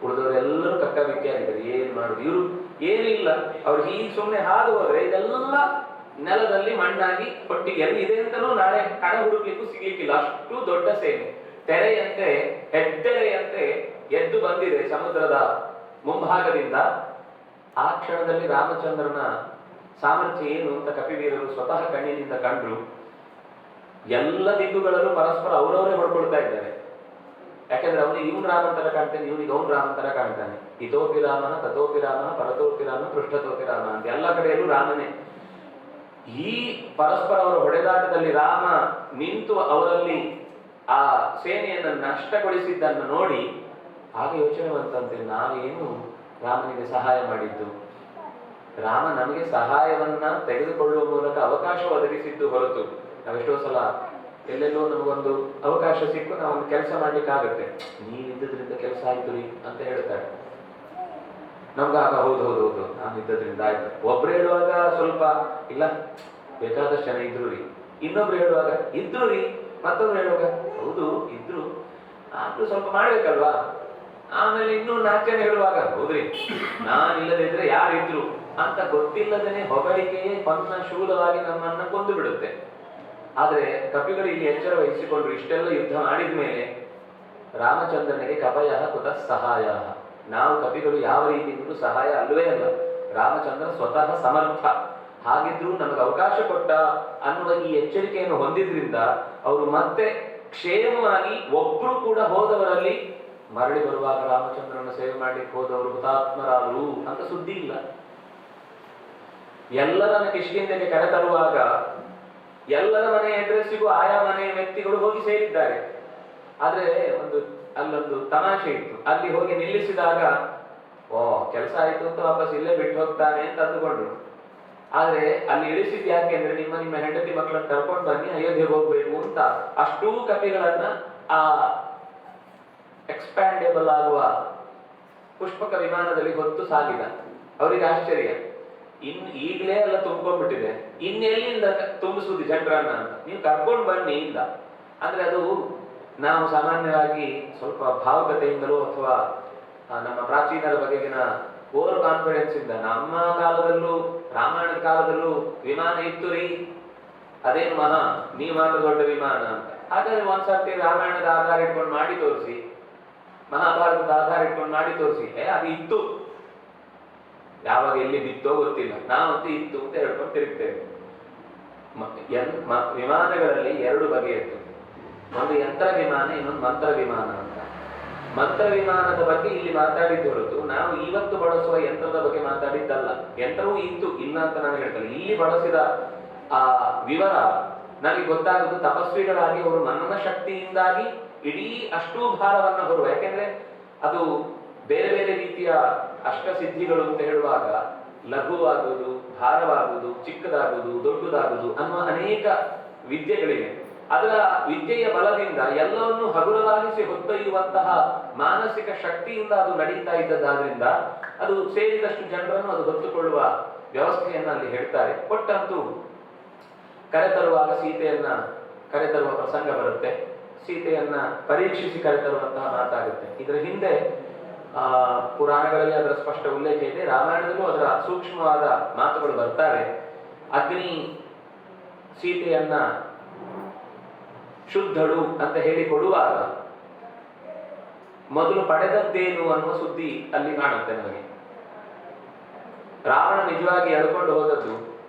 ಉಳಿದವರೆಲ್ಲರೂ ಕಕ್ಕಬಿಕ್ಕಿಯಾಗಿದ್ದಾರೆ, ಏನ್ ಮಾಡುದು, ಇವರು ಏನಿಲ್ಲ. ಅವ್ರು ಹೀಗೆ ಸುಮ್ಮನೆ ಹಾದು ಹೋದ್ರೆ ಇದೆಲ್ಲ ನೆಲದಲ್ಲಿ ಮಣ್ಣಾಗಿ ಒಟ್ಟಿಗೆ ಎಲ್ಲಿ ಇದೆ ಅಂತಲೂ ನಾಳೆ ಕಣ ಹುಡುಕ್ಲಿಕ್ಕೂ ಸಿಗ್ಲಿಕ್ಕಿಲ್ಲ. ಅಷ್ಟು ದೊಡ್ಡ ಸೇನೆ ತೆರೆಯಂತೆ ಹೆದ್ದೆರೆಯಂತೆ ಎದ್ದು ಬಂದಿದೆ ಸಮುದ್ರದ ಮುಂಭಾಗದಿಂದ. ಆ ಕ್ಷಣದಲ್ಲಿ ರಾಮಚಂದ್ರನ ಸಾಮರ್ಥ್ಯ ಏನು ಅಂತ ಕಪಿವೀರರು ಸ್ವತಃ ಕಣ್ಣಿನಿಂದ ಕಂಡ್ರು. ಎಲ್ಲ ದಿಕ್ಕುಗಳಲ್ಲೂ ಪರಸ್ಪರ ಅವರವರೇ ಹೊಡ್ಕೊಳ್ತಾ ಇದ್ದಾರೆ. ಯಾಕಂದ್ರೆ ಅವನಿಗೆ ಇವನ್ ರಾಮಂತರ ಕಾಣ್ತಾನೆ, ಇವನಿಗೆ ಅವನ್ ರಾಮಂತರ ಕಾಣ್ತಾನೆ. ಇತೋಪಿ ರಾಮ, ತಥೋಪಿ ರಾಮ, ಪರತೋಪಿ ರಾಮ, ಪೃಷ್ಠತೋಪಿ ರಾಮ ಅಂತ ಎಲ್ಲ ಕಡೆಯಲ್ಲೂ ರಾಮನೇ. ಈ ಪರಸ್ಪರ ಅವರ ಹೊಡೆದಾಟದಲ್ಲಿ ರಾಮ ನಿಂತು ಅವರಲ್ಲಿ ಆ ಸೇನೆಯನ್ನು ನಷ್ಟಗೊಳಿಸಿದ್ದನ್ನು ನೋಡಿ ಆಗ ಯೋಚನೆ ಬಂತಂತೆ, ನಾವೇನು ರಾಮನಿಗೆ ಸಹಾಯ ಮಾಡಿದ್ದು, ರಾಮ ನಮಗೆ ಸಹಾಯವನ್ನ ತೆಗೆದುಕೊಳ್ಳುವ ಮೂಲಕ ಅವಕಾಶ ಒದಗಿಸಿದ್ದು ಹೊರತು, ನಾವೆಷ್ಟೋ ಸಲ ಎಲ್ಲೆಲ್ಲೋ ನಮಗೊಂದು ಅವಕಾಶ ಸಿಕ್ಕು ನಾವೊಂದು ಕೆಲಸ ಮಾಡ್ಲಿಕ್ಕಾಗತ್ತೆ, ನೀವಿದ್ದದ್ರಿಂದ ಕೆಲಸ ಆಯ್ತು ರೀ ಅಂತ ಹೇಳ್ತಾರೆ. ನಮ್ಗಾಗ ಹೌದು ನಾನು ಇದ್ದದ್ರಿಂದ ಆಯ್ತು. ಒಬ್ರು ಹೇಳುವಾಗ ಸ್ವಲ್ಪ ಇಲ್ಲ, ಬೇಕಾದಷ್ಟು ಜನ ಇದ್ರು ರೀ. ಇನ್ನೊಬ್ರು ಹೇಳುವಾಗ ಇದ್ರು ರೀ. ಮತ್ತೊಬ್ರು ಹೇಳುವಾಗ ಹೌದು ಇದ್ರು, ಆದ್ರೂ ಸ್ವಲ್ಪ ಮಾಡ್ಬೇಕಲ್ವಾ. ಆಮೇಲೆ ಇನ್ನೂ 4 ಜನ ಹೇಳುವಾಗ ಹೌದ್ರಿ, ನಾನಿಲ್ಲದಿದ್ರೆ ಯಾರಿದ್ರು ಅಂತ ಗೊತ್ತಿಲ್ಲದೇನೆ ಹೊಗಳಿಕೆಯೇ ಪನ್ನ ಶೂಲವಾಗಿ ನಮ್ಮನ್ನ ಕೊಂದು ಬಿಡುತ್ತೆ. ಆದ್ರೆ ಕಪಿಗಳು ಇಲ್ಲಿ ಎಚ್ಚರ ವಹಿಸಿಕೊಂಡ್ರು. ಇಷ್ಟೆಲ್ಲ ಯುದ್ಧ ಮಾಡಿದ ಮೇಲೆ ರಾಮಚಂದ್ರನಿಗೆ ಕಪಯ ಕುತಃ ಸಹಾಯ, ನಾವು ಕಪಿಗಳು ಯಾವ ರೀತಿಯಿಂದಲೂ ಸಹಾಯ ಅಲ್ಲವೇ ಅಲ್ಲ. ರಾಮಚಂದ್ರ ಸ್ವತಃ ಸಮರ್ಥ, ಹಾಗಿದ್ರೂ ನಮಗೆ ಅವಕಾಶ ಕೊಟ್ಟ ಅನ್ನುವ ಈ ಎಚ್ಚರಿಕೆಯನ್ನು ಹೊಂದಿದ್ರಿಂದ ಅವರು ಮತ್ತೆ ಕ್ಷೇಮವಾಗಿ ಒಬ್ರು ಕೂಡ ಹೋದವರಲ್ಲಿ ಮರಳಿ ಬರುವಾಗ ರಾಮಚಂದ್ರನ ಸೇವೆ ಮಾಡ್ಲಿಕ್ಕೆ ಹೋದವರು ಹುತಾತ್ಮರಾದರು ಅಂತ ಸುದ್ದಿ ಇಲ್ಲ. ಎಲ್ಲರನ್ನ ಕಿಷ್ಕಿಂಧೆಗೆ ಕರೆತರುವಾಗ ಎಲ್ಲರ ಮನೆಯ ಅಡ್ರೆಸ್ಸಿಗೂ ಆಯಾ ಮನೆಯ ವ್ಯಕ್ತಿಗಳು ಹೋಗಿ ಸೇರಿದ್ದಾರೆ. ಆದ್ರೆ ಅಲ್ಲೊಂದು ತಮಾಷೆ ಇತ್ತು. ಅಲ್ಲಿ ಹೋಗಿ ನಿಲ್ಲಿಸಿದಾಗ ಓ ಕೆಲಸ ಆಯ್ತು ಅಂತ ವಾಪಸ್ ಇಲ್ಲೇ ಬಿಟ್ಟು ಹೋಗ್ತಾನೆ ಅಂತ ಅಂದುಕೊಂಡ್ರು. ಆದ್ರೆ ಅಲ್ಲಿ ಇಳಿಸಿದ್ ಯಾಕೆ ಅಂದ್ರೆ ನಿಮ್ಮ ಹೆಂಡತಿ ಮಕ್ಕಳನ್ನ ಕರ್ಕೊಂಡು ಬನ್ನಿ ಅಯೋಧ್ಯೆಗೆ ಹೋಗ್ಬೇಕು ಅಂತ ಅಷ್ಟೂ ಕಪಿಗಳನ್ನ ಆ ಎಕ್ಸ್ಪ್ಯಾಂಡೇಬಲ್ ಆಗುವ ಪುಷ್ಪಕ ವಿಮಾನದಲ್ಲಿ ಹೊತ್ತು ಸಾಗಿದ. ಅವರಿಗೆ ಆಶ್ಚರ್ಯ, ಈಗಲೇ ಎಲ್ಲ ತುಂಬ್ಕೊಂಡ್ಬಿಟ್ಟಿದೆ, ಇನ್ನೆಲ್ಲಿಂದ ತುಂಬಿಸುದು ಜನರನ್ನ ಅಂತ, ನೀವು ಕರ್ಕೊಂಡು ಬನ್ನಿ ಇಂದ. ಅಂದ್ರೆ ಅದು ನಾವು ಸಾಮಾನ್ಯವಾಗಿ ಸ್ವಲ್ಪ ಭಾವುಕತೆಯಿಂದಲೂ ಅಥವಾ ನಮ್ಮ ಪ್ರಾಚೀನರ ಬಗೆಗಿನ ಓವರ್ ಕಾನ್ಫಿಡೆನ್ಸ್ ಇಂದ ನಮ್ಮ ಕಾಲದಲ್ಲೂ ರಾಮಾಯಣದ ಕಾಲದಲ್ಲೂ ವಿಮಾನ ಇತ್ತು ರೀ, ಅದೇನು ಮಹಾ ನೀವು ಮಾತ್ರ ದೊಡ್ಡ ವಿಮಾನ ಅಂತ. ಹಾಗಾದ್ರೆ ಒಂದ್ಸರ್ತಿ ರಾಮಾಯಣದ ಆಧಾರ ಇಟ್ಕೊಂಡು ಮಾಡಿ ತೋರಿಸಿ, ಮಹಾಭಾರತದ ಆಧಾರ ಇಟ್ಕೊಂಡು ಮಾಡಿ ತೋರಿಸಿ, ಅದು ಇತ್ತು, ಯಾವಾಗ ಎಲ್ಲಿ ಬಿತ್ತೋ ಗೊತ್ತಿಲ್ಲ, ನಾವಂತೂ ಇತ್ತು ಅಂತ ಹೇಳ್ಕೊಂಡು ತಿರುಗ್ತೇವೆ. ವಿಮಾನಗಳಲ್ಲಿ ಎರಡು ಬಗೆಯಿತ್ತು, ಒಂದು ಯಂತ್ರ ವಿಮಾನ, ಇನ್ನೊಂದು ಮಂತ್ರ ವಿಮಾನ ಅಂತ. ಮಂತ್ರ ವಿಮಾನದ ಬಗ್ಗೆ ಇಲ್ಲಿ ಮಾತಾಡಿದ್ದು ಹೊರತು ನಾವು ಇವತ್ತು ಬಳಸುವ ಯಂತ್ರದ ಬಗ್ಗೆ ಮಾತಾಡಿದ್ದಲ್ಲ. ಯಂತ್ರವೂ ಇತ್ತು, ಇಲ್ಲ ಅಂತ ನಾನು ಹೇಳ್ತೇನೆ. ಇಲ್ಲಿ ಬಳಸಿದ ಆ ವಿವರ ನನಗೆ ಗೊತ್ತಾಗುವುದು ತಪಸ್ವಿಗಳಾಗಿ ಅವರು ಮನನ ಶಕ್ತಿಯಿಂದಾಗಿ ಇಡೀ ಅಷ್ಟೂ ಭಾರವನ್ನ ಹೊರುವ. ಯಾಕೆಂದ್ರೆ ಅದು ಬೇರೆ ಬೇರೆ ರೀತಿಯ ಅಷ್ಟಸಿದ್ಧಿಗಳು ಅಂತ ಹೇಳುವಾಗ ಲಘುವಾಗುವುದು, ಭಾರವಾಗುವುದು, ಚಿಕ್ಕದಾಗುವುದು, ದೊಡ್ಡದಾಗುವುದು ಅನ್ನುವ ಅನೇಕ ವಿದ್ಯೆಗಳಿವೆ. ಅದರ ವಿದ್ಯೆಯ ಬಲದಿಂದ ಎಲ್ಲವನ್ನು ಹಗುರವಾಗಿಸಿ ಹೊತ್ತೊಯ್ಯುವಂತಹ ಮಾನಸಿಕ ಶಕ್ತಿಯಿಂದ ಅದು ನಡೀತಾ ಇದ್ದದಾದ್ರಿಂದ ಅದು ಸೇರಿದಷ್ಟು ಜನರನ್ನು ಅದು ಹೊತ್ತುಕೊಳ್ಳುವ ವ್ಯವಸ್ಥೆಯನ್ನ ಅಲ್ಲಿ ಹೇಳ್ತಾರೆ. ಕೊಟ್ಟಂತೂ ಕರೆತರುವಾಗ ಸೀತೆಯನ್ನ ಕರೆತರುವ ಪ್ರಸಂಗ ಬರುತ್ತೆ, ಸೀತೆಯನ್ನ ಪರೀಕ್ಷಿಸಿ ಕರೆತರುವಂತಹ ಮಾತಾಗುತ್ತೆ. ಇದರ ಹಿಂದೆ ಪುರಾಣಗಳಲ್ಲಿ ಅದರ ಸ್ಪಷ್ಟ ಉಲ್ಲೇಖ ಇದೆ, ರಾಮಾಯಣದಲ್ಲೂ ಅದರ ಸೂಕ್ಷ್ಮವಾದ ಮಾತುಗಳು ಬರ್ತಾರೆ. ಅಗ್ನಿ ಸೀತೆಯನ್ನ ಶುದ್ಧಳು ಅಂತ ಹೇಳಿ ಕೊಡುವಾಗ ಮೊದಲು ಪಡೆದದ್ದೇನು ಅನ್ನುವ ಸುದ್ದಿ ಅಲ್ಲಿ ಕಾಣುತ್ತೆ ನಮಗೆ. ರಾವಣ ನಿಜವಾಗಿ ಎಳ್ಕೊಂಡು ಹೋದದ್ದು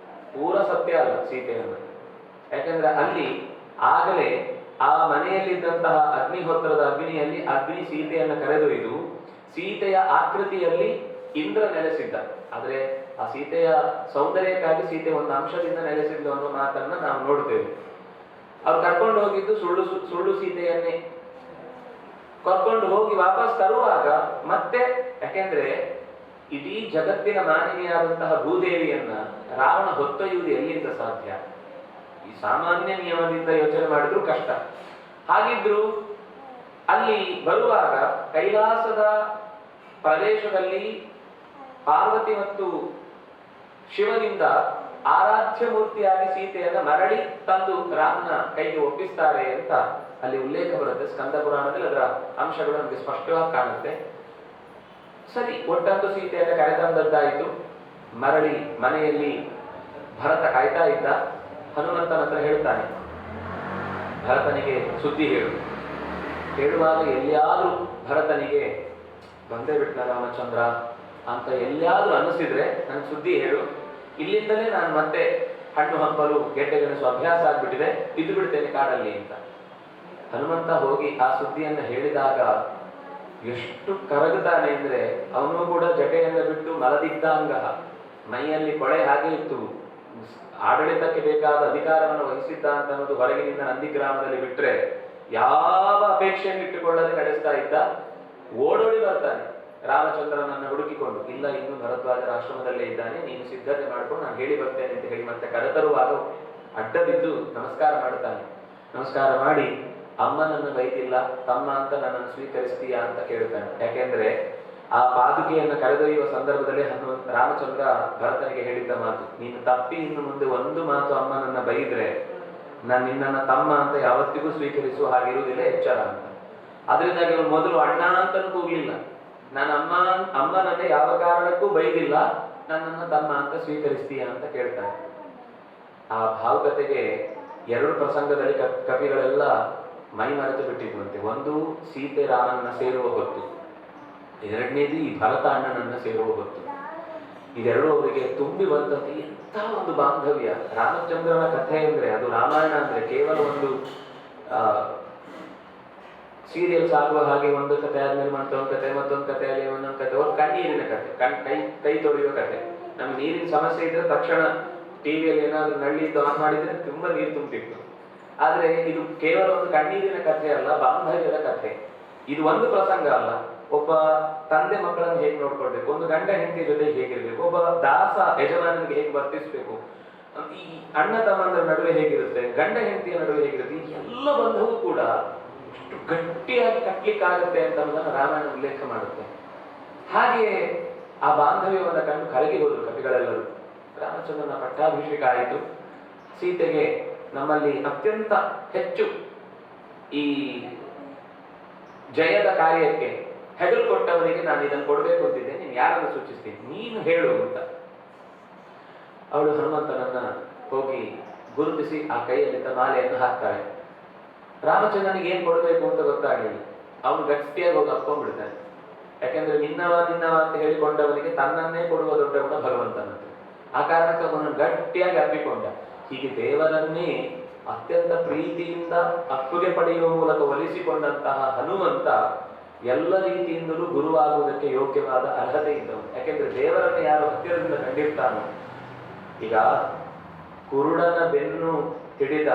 ಪೂರ ಸತ್ಯ ಅಲ್ಲ ಸೀತೆಯನ್ನ. ಯಾಕಂದ್ರೆ ಅಲ್ಲಿ ಆಗಲೇ ಆ ಮನೆಯಲ್ಲಿದ್ದಂತಹ ಅಗ್ನಿಹೋತ್ರದ ಅಗ್ನಿಯಲ್ಲಿ ಅಗ್ನಿ ಸೀತೆಯನ್ನ ಕರೆದೊಯ್ದು ಸೀತೆಯ ಆಕೃತಿಯಲ್ಲಿ ಇಂದ್ರ ನೆಲೆಸಿದ್ದ. ಆದ್ರೆ ಆ ಸೀತೆಯ ಸೌಂದರ್ಯಕ್ಕಾಗಿ ಸೀತೆ ಒಂದು ಅಂಶದಿಂದ ನೆಲೆಸಿದ್ಲು ಅನ್ನೋ ಮಾತನ್ನ ನಾವು ನೋಡ್ತೇವೆ. ಅವ್ರು ಕರ್ಕೊಂಡು ಹೋಗಿದ್ದು ಸುಳ್ಳು ಸೀತೆಯನ್ನೇ ಕರ್ಕೊಂಡು ಹೋಗಿ ವಾಪಸ್ ತರುವಾಗ ಮತ್ತೆ, ಯಾಕೆಂದ್ರೆ ಇಡೀ ಜಗತ್ತಿನ ಮಾನವಿಯಾದಂತಹ ಭೂದೇವಿಯನ್ನ ರಾವಣ ಹೊತ್ತೊಯ್ಯುವುದು ಎಲ್ಲಿಂದ ಸಾಧ್ಯ? ಈ ಸಾಮಾನ್ಯ ನಿಯಮದಿಂದ ಯೋಚನೆ ಮಾಡಿದ್ರು ಕಷ್ಟ. ಹಾಗಿದ್ರು ಅಲ್ಲಿ ಬರುವಾಗ ಕೈಲಾಸದ ಪ್ರದೇಶದಲ್ಲಿ ಪಾರ್ವತಿ ಮತ್ತು ಶಿವನಿಂದ ಆರಾಧ್ಯ ಮೂರ್ತಿಯಾಗಿ ಸೀತೆಯನ್ನ ಮರಳಿ ತಂದು ರಾಮನ ಕೈಗೆ ಒಪ್ಪಿಸ್ತಾರೆ ಅಂತ ಅಲ್ಲಿ ಉಲ್ಲೇಖ ಬರುತ್ತೆ. ಸ್ಕಂದ ಪುರಾಣದಲ್ಲಿ ಅದರ ಅಂಶಗಳು ನಮಗೆ ಸ್ಪಷ್ಟವಾಗಿ ಕಾಣುತ್ತೆ. ಸರಿ, ಒಟ್ಟಂತೂ ಸೀತೆಯನ್ನ ಕರೆತಂದದ್ದಾಯಿತು. ಮರಳಿ ಮನೆಯಲ್ಲಿ ಭರತ ಕಾಯ್ತಾ ಇದ್ದ. ಹನುಮಂತನ ಹತ್ರ ಹೇಳ್ತಾನೆ, ಭರತನಿಗೆ ಸುದ್ದಿ ಹೇಳುವಾಗ ಎಲ್ಲಿಯಾದ್ರೂ ಭರತನಿಗೆ ಬಂದೇ ಬಿಟ್ಟ ರಾಮಚಂದ್ರ ಅಂತ ಎಲ್ಲಿಯಾದ್ರೂ ಅನಿಸಿದ್ರೆ ನನ್ಗೆ ಸುದ್ದಿ ಹೇಳು, ಇಲ್ಲಿಂದಲೇ ನಾನು ಮತ್ತೆ ಹಣ್ಣು ಹಂಪಲು ಗೆಡ್ಡೆ ಗೆಣಸು ಅಭ್ಯಾಸ ಆಗ್ಬಿಟ್ಟಿದೆ, ಇದ್ದು ಬಿಡ್ತೇನೆ ಕಾಡಲ್ಲಿ ಅಂತ. ಹನುಮಂತ ಹೋಗಿ ಆ ಸುದ್ದಿಯನ್ನ ಹೇಳಿದಾಗ ಎಷ್ಟು ಕರಗುತ್ತಾನೆ ಅಂದ್ರೆ, ಅವನು ಕೂಡ ಜಟೆಯನ್ನ ಬಿಟ್ಟು ಮಲದಿದ್ದಂಗ, ಮೈಯಲ್ಲಿ ಕೊಳೆ ಹಾಗೆ ಇತ್ತು, ಆಡಳಿತಕ್ಕೆ ಬೇಕಾದ ಅಧಿಕಾರವನ್ನು ವಹಿಸಿದ್ದ ಅಂತ ಅನ್ನೋದು ಹೊರಗಿನಿಂದ ನಂದಿಗ್ರಾಮದಲ್ಲಿ ಬಿಟ್ರೆ ಯಾವ ಅಪೇಕ್ಷೆಯನ್ನು ಇಟ್ಟುಕೊಳ್ಳದೆ ನಡೆಸ್ತಾ ಇದ್ದ. ಓಡೋಡಿ ಬರ್ತಾನೆ ರಾಮಚಂದ್ರನನ್ನು ಹುಡುಕಿಕೊಂಡು, ಇಲ್ಲ ಇನ್ನು ಭರದ್ವಾಜರ ಆಶ್ರಮದಲ್ಲೇ ಇದ್ದಾನೆ, ನೀನು ಸಿದ್ಧತೆ ಮಾಡ್ಕೊಂಡು ನಾನು ಹೇಳಿ ಬರ್ತೇನೆ ಅಂತ ಹೇಳಿ ಮತ್ತೆ ಕರೆತರುವಾಗ ಅಡ್ಡ ಬಿದ್ದು ನಮಸ್ಕಾರ ಮಾಡ್ತಾನೆ. ನಮಸ್ಕಾರ ಮಾಡಿ, ಅಮ್ಮನನ್ನು ಬೈದಿಲ್ಲ, ತಮ್ಮ ಅಂತ ನನ್ನನ್ನು ಸ್ವೀಕರಿಸ್ತೀಯಾ ಅಂತ ಕೇಳ್ತಾನೆ. ಯಾಕೆಂದ್ರೆ ಆ ಪಾದುಕೆಯನ್ನು ಕರೆದೊಯ್ಯುವ ಸಂದರ್ಭದಲ್ಲಿ ರಾಮಚಂದ್ರ ಭರತನಿಗೆ ಹೇಳಿದ್ದ ಮಾತು, ನೀನು ತಪ್ಪಿ ಇನ್ನು ಮುಂದೆ ಒಂದು ಮಾತು ಅಮ್ಮನನ್ನ ಬೈದ್ರೆ ನಾನು ನಿನ್ನನ್ನ ತಮ್ಮ ಅಂತ ಯಾವತ್ತಿಗೂ ಸ್ವೀಕರಿಸುವ ಹಾಗಿರುವುದಿಲ್ಲ, ಎಚ್ಚರ ಅಂತ. ಅದರಿಂದಾಗಿ ಅವನು ಮೊದಲು ಅಣ್ಣ ಅಂತನೂ ಕೂಗ್ಲಿಲ್ಲ, ನಾನು ಅಮ್ಮನನ್ನ ಯಾವ ಕಾರಣಕ್ಕೂ ಬೈದಿಲ್ಲ, ನನ್ನನ್ನ ತಮ್ಮ ಅಂತ ಸ್ವೀಕರಿಸ್ತೀಯಾ ಅಂತ ಕೇಳ್ತಾನೆ. ಆ ಭಾವುಕತೆಗೆ ಎರಡು ಪ್ರಸಂಗದಲ್ಲಿ ಕವಿಗಳೆಲ್ಲ ಮೈ ಮರೆತು ಬಿಟ್ಟಿದ್ವಂತೆ. ಒಂದು ಸೀತೆ ರಾಮನನ್ನ ಸೇರುವ ಹೊತ್ತು, ಎರಡನೇದು ಈ ಭರತ ಅಣ್ಣನನ್ನ ಸೇರುವ ಹೊತ್ತು. ಇದೆರಡು ಅವರಿಗೆ ತುಂಬಿ ಬಂದಂತೆ ಎಂಥ ಒಂದು ಬಾಂಧವ್ಯ. ರಾಮಚಂದ್ರನ ಕಥೆ ಅಂದ್ರೆ, ಅದು ರಾಮಾಯಣ ಅಂದ್ರೆ ಕೇವಲ ಒಂದು ಸೀರಿಯಲ್ಸ್ ಆಗುವ ಹಾಗೆ ಒಂದು ಕಥೆ ಆದ್ಮೇಲೆ ಮತ್ತೊಂದು ಕಥೆ, ಮತ್ತೊಂದು ಕಥೆಯಲ್ಲಿ ಒಂದೊಂದು ಕಥೆ, ಒಂದು ಕಣ್ಣೀರಿನ ಕಥೆ, ಕೈ ತೊಳೆಯುವ ಕಥೆ. ನಮ್ಗೆ ನೀರಿನ ಸಮಸ್ಯೆ ಇದ್ರೆ ತಕ್ಷಣ ಟಿವಿಯಲ್ಲಿ ಏನಾದ್ರು ನಳ್ಳಿದ್ದು ಆನ್ ಮಾಡಿದ್ರೆ ತುಂಬಾ ನೀರು ತುಂಬಿತ್ತು. ಆದ್ರೆ ಇದು ಕೇವಲ ಒಂದು ಕಣ್ಣೀರಿನ ಕಥೆ ಅಲ್ಲ, ಬಾಂಧವ್ಯದ ಕಥೆ. ಇದು ಒಂದು ಪ್ರಸಂಗ ಅಲ್ಲ, ಒಬ್ಬ ತಂದೆ ಮಕ್ಕಳನ್ನು ಹೇಗೆ ನೋಡ್ಕೊಳ್ಬೇಕು, ಒಂದು ಗಂಡ ಹೆಂಡತಿ ಜೊತೆ ಹೇಗಿರ್ಬೇಕು, ಒಬ್ಬ ದಾಸ ಯಜಮಾನನಿಗೆ ಹೇಗೆ ವರ್ತಿಸ್ಬೇಕು, ಈ ಅಣ್ಣ ತಮ್ಮಂದರ ನಡುವೆ ಹೇಗಿರುತ್ತೆ, ಗಂಡ ಹೆಂಡತಿಯ ನಡುವೆ ಹೇಗಿರುತ್ತೆ, ಈ ಎಲ್ಲ ಬಂಧವೂ ಕೂಡ ಎಷ್ಟು ಗಟ್ಟಿಯಾಗಿ ಕಟ್ಲಿಕ್ಕಾಗತ್ತೆ ಅಂತ ಅನ್ನೋದನ್ನು ರಾಮಾಯಣ ಉಲ್ಲೇಖ ಮಾಡುತ್ತೆ. ಹಾಗೆ ಆ ಬಾಂಧವ್ಯವನ್ನು ಕಂಡು ಕರಗಿ ಹೋದ್ರು ಕವಿಗಳೆಲ್ಲರೂ. ರಾಮಚಂದ್ರನ ಪಟ್ಟಾಭಿಷೇಕ ಆಯಿತು. ಸೀತೆಗೆ ನಮ್ಮಲ್ಲಿ ಅತ್ಯಂತ ಹೆಚ್ಚು ಈ ಜಯದ ಕಾರ್ಯಕ್ಕೆ ಹೆಗಲು ಕೊಟ್ಟವರಿಗೆ ನಾನು ಇದನ್ನು ಕೊಡಬೇಕು ಅಂತಿದ್ದೆ, ನೀನು ಯಾರನ್ನು ಸೂಚಿಸ್ತೀನಿ, ನೀನು ಹೇಳು ಅಂತ. ಅವಳು ಹನುಮಂತನನ್ನ ಹೋಗಿ ಗುರುತಿಸಿ ಆ ಕೈಯಲ್ಲಿದ್ದ ಮಾಲೆಯನ್ನು ಹಾಕ್ತಾಳೆ. ರಾಮಚಂದ್ರನಿಗೆ ಏನ್ ಕೊಡಬೇಕು ಅಂತ ಗೊತ್ತಾಗಲಿಲ್ಲ. ಅವನು ಗಟ್ಟಿಯಾಗಿ ಹೋಗಿ ಅಪ್ಕೊಂಡ್ಬಿಡ್ತಾನೆ. ಯಾಕೆಂದ್ರೆ ನಿನ್ನವ ಅಂತ ಹೇಳಿಕೊಂಡವನಿಗೆ ತನ್ನನ್ನೇ ಕೊಡುವ ದೊಡ್ಡವನ ಭಗವಂತನಂತೆ. ಆ ಕಾರಣಕ್ಕೆ ಅವನನ್ನು ಗಟ್ಟಿಯಾಗಿ ಅಪ್ಪಿಕೊಂಡ. ಹೀಗೆ ದೇವರನ್ನೇ ಅತ್ಯಂತ ಪ್ರೀತಿಯಿಂದ ಅಪ್ಪುಗೆ ಪಡೆಯುವ ಮೂಲಕ ಒಲಿಸಿಕೊಂಡಂತಹ ಹನುಮಂತ ಎಲ್ಲ ರೀತಿಯಿಂದಲೂ ಗುರುವಾಗುವುದಕ್ಕೆ ಯೋಗ್ಯವಾದ ಅರ್ಹತೆ ಇದ್ದವನು. ಯಾಕೆಂದ್ರೆ ದೇವರನ್ನು ಯಾರು ಹತ್ತಿರದಿಂದ ಕಂಡಿರ್ತಾನೋ, ಈಗ ಕುರುಡನ ಬೆನ್ನು ಹಿಡಿದ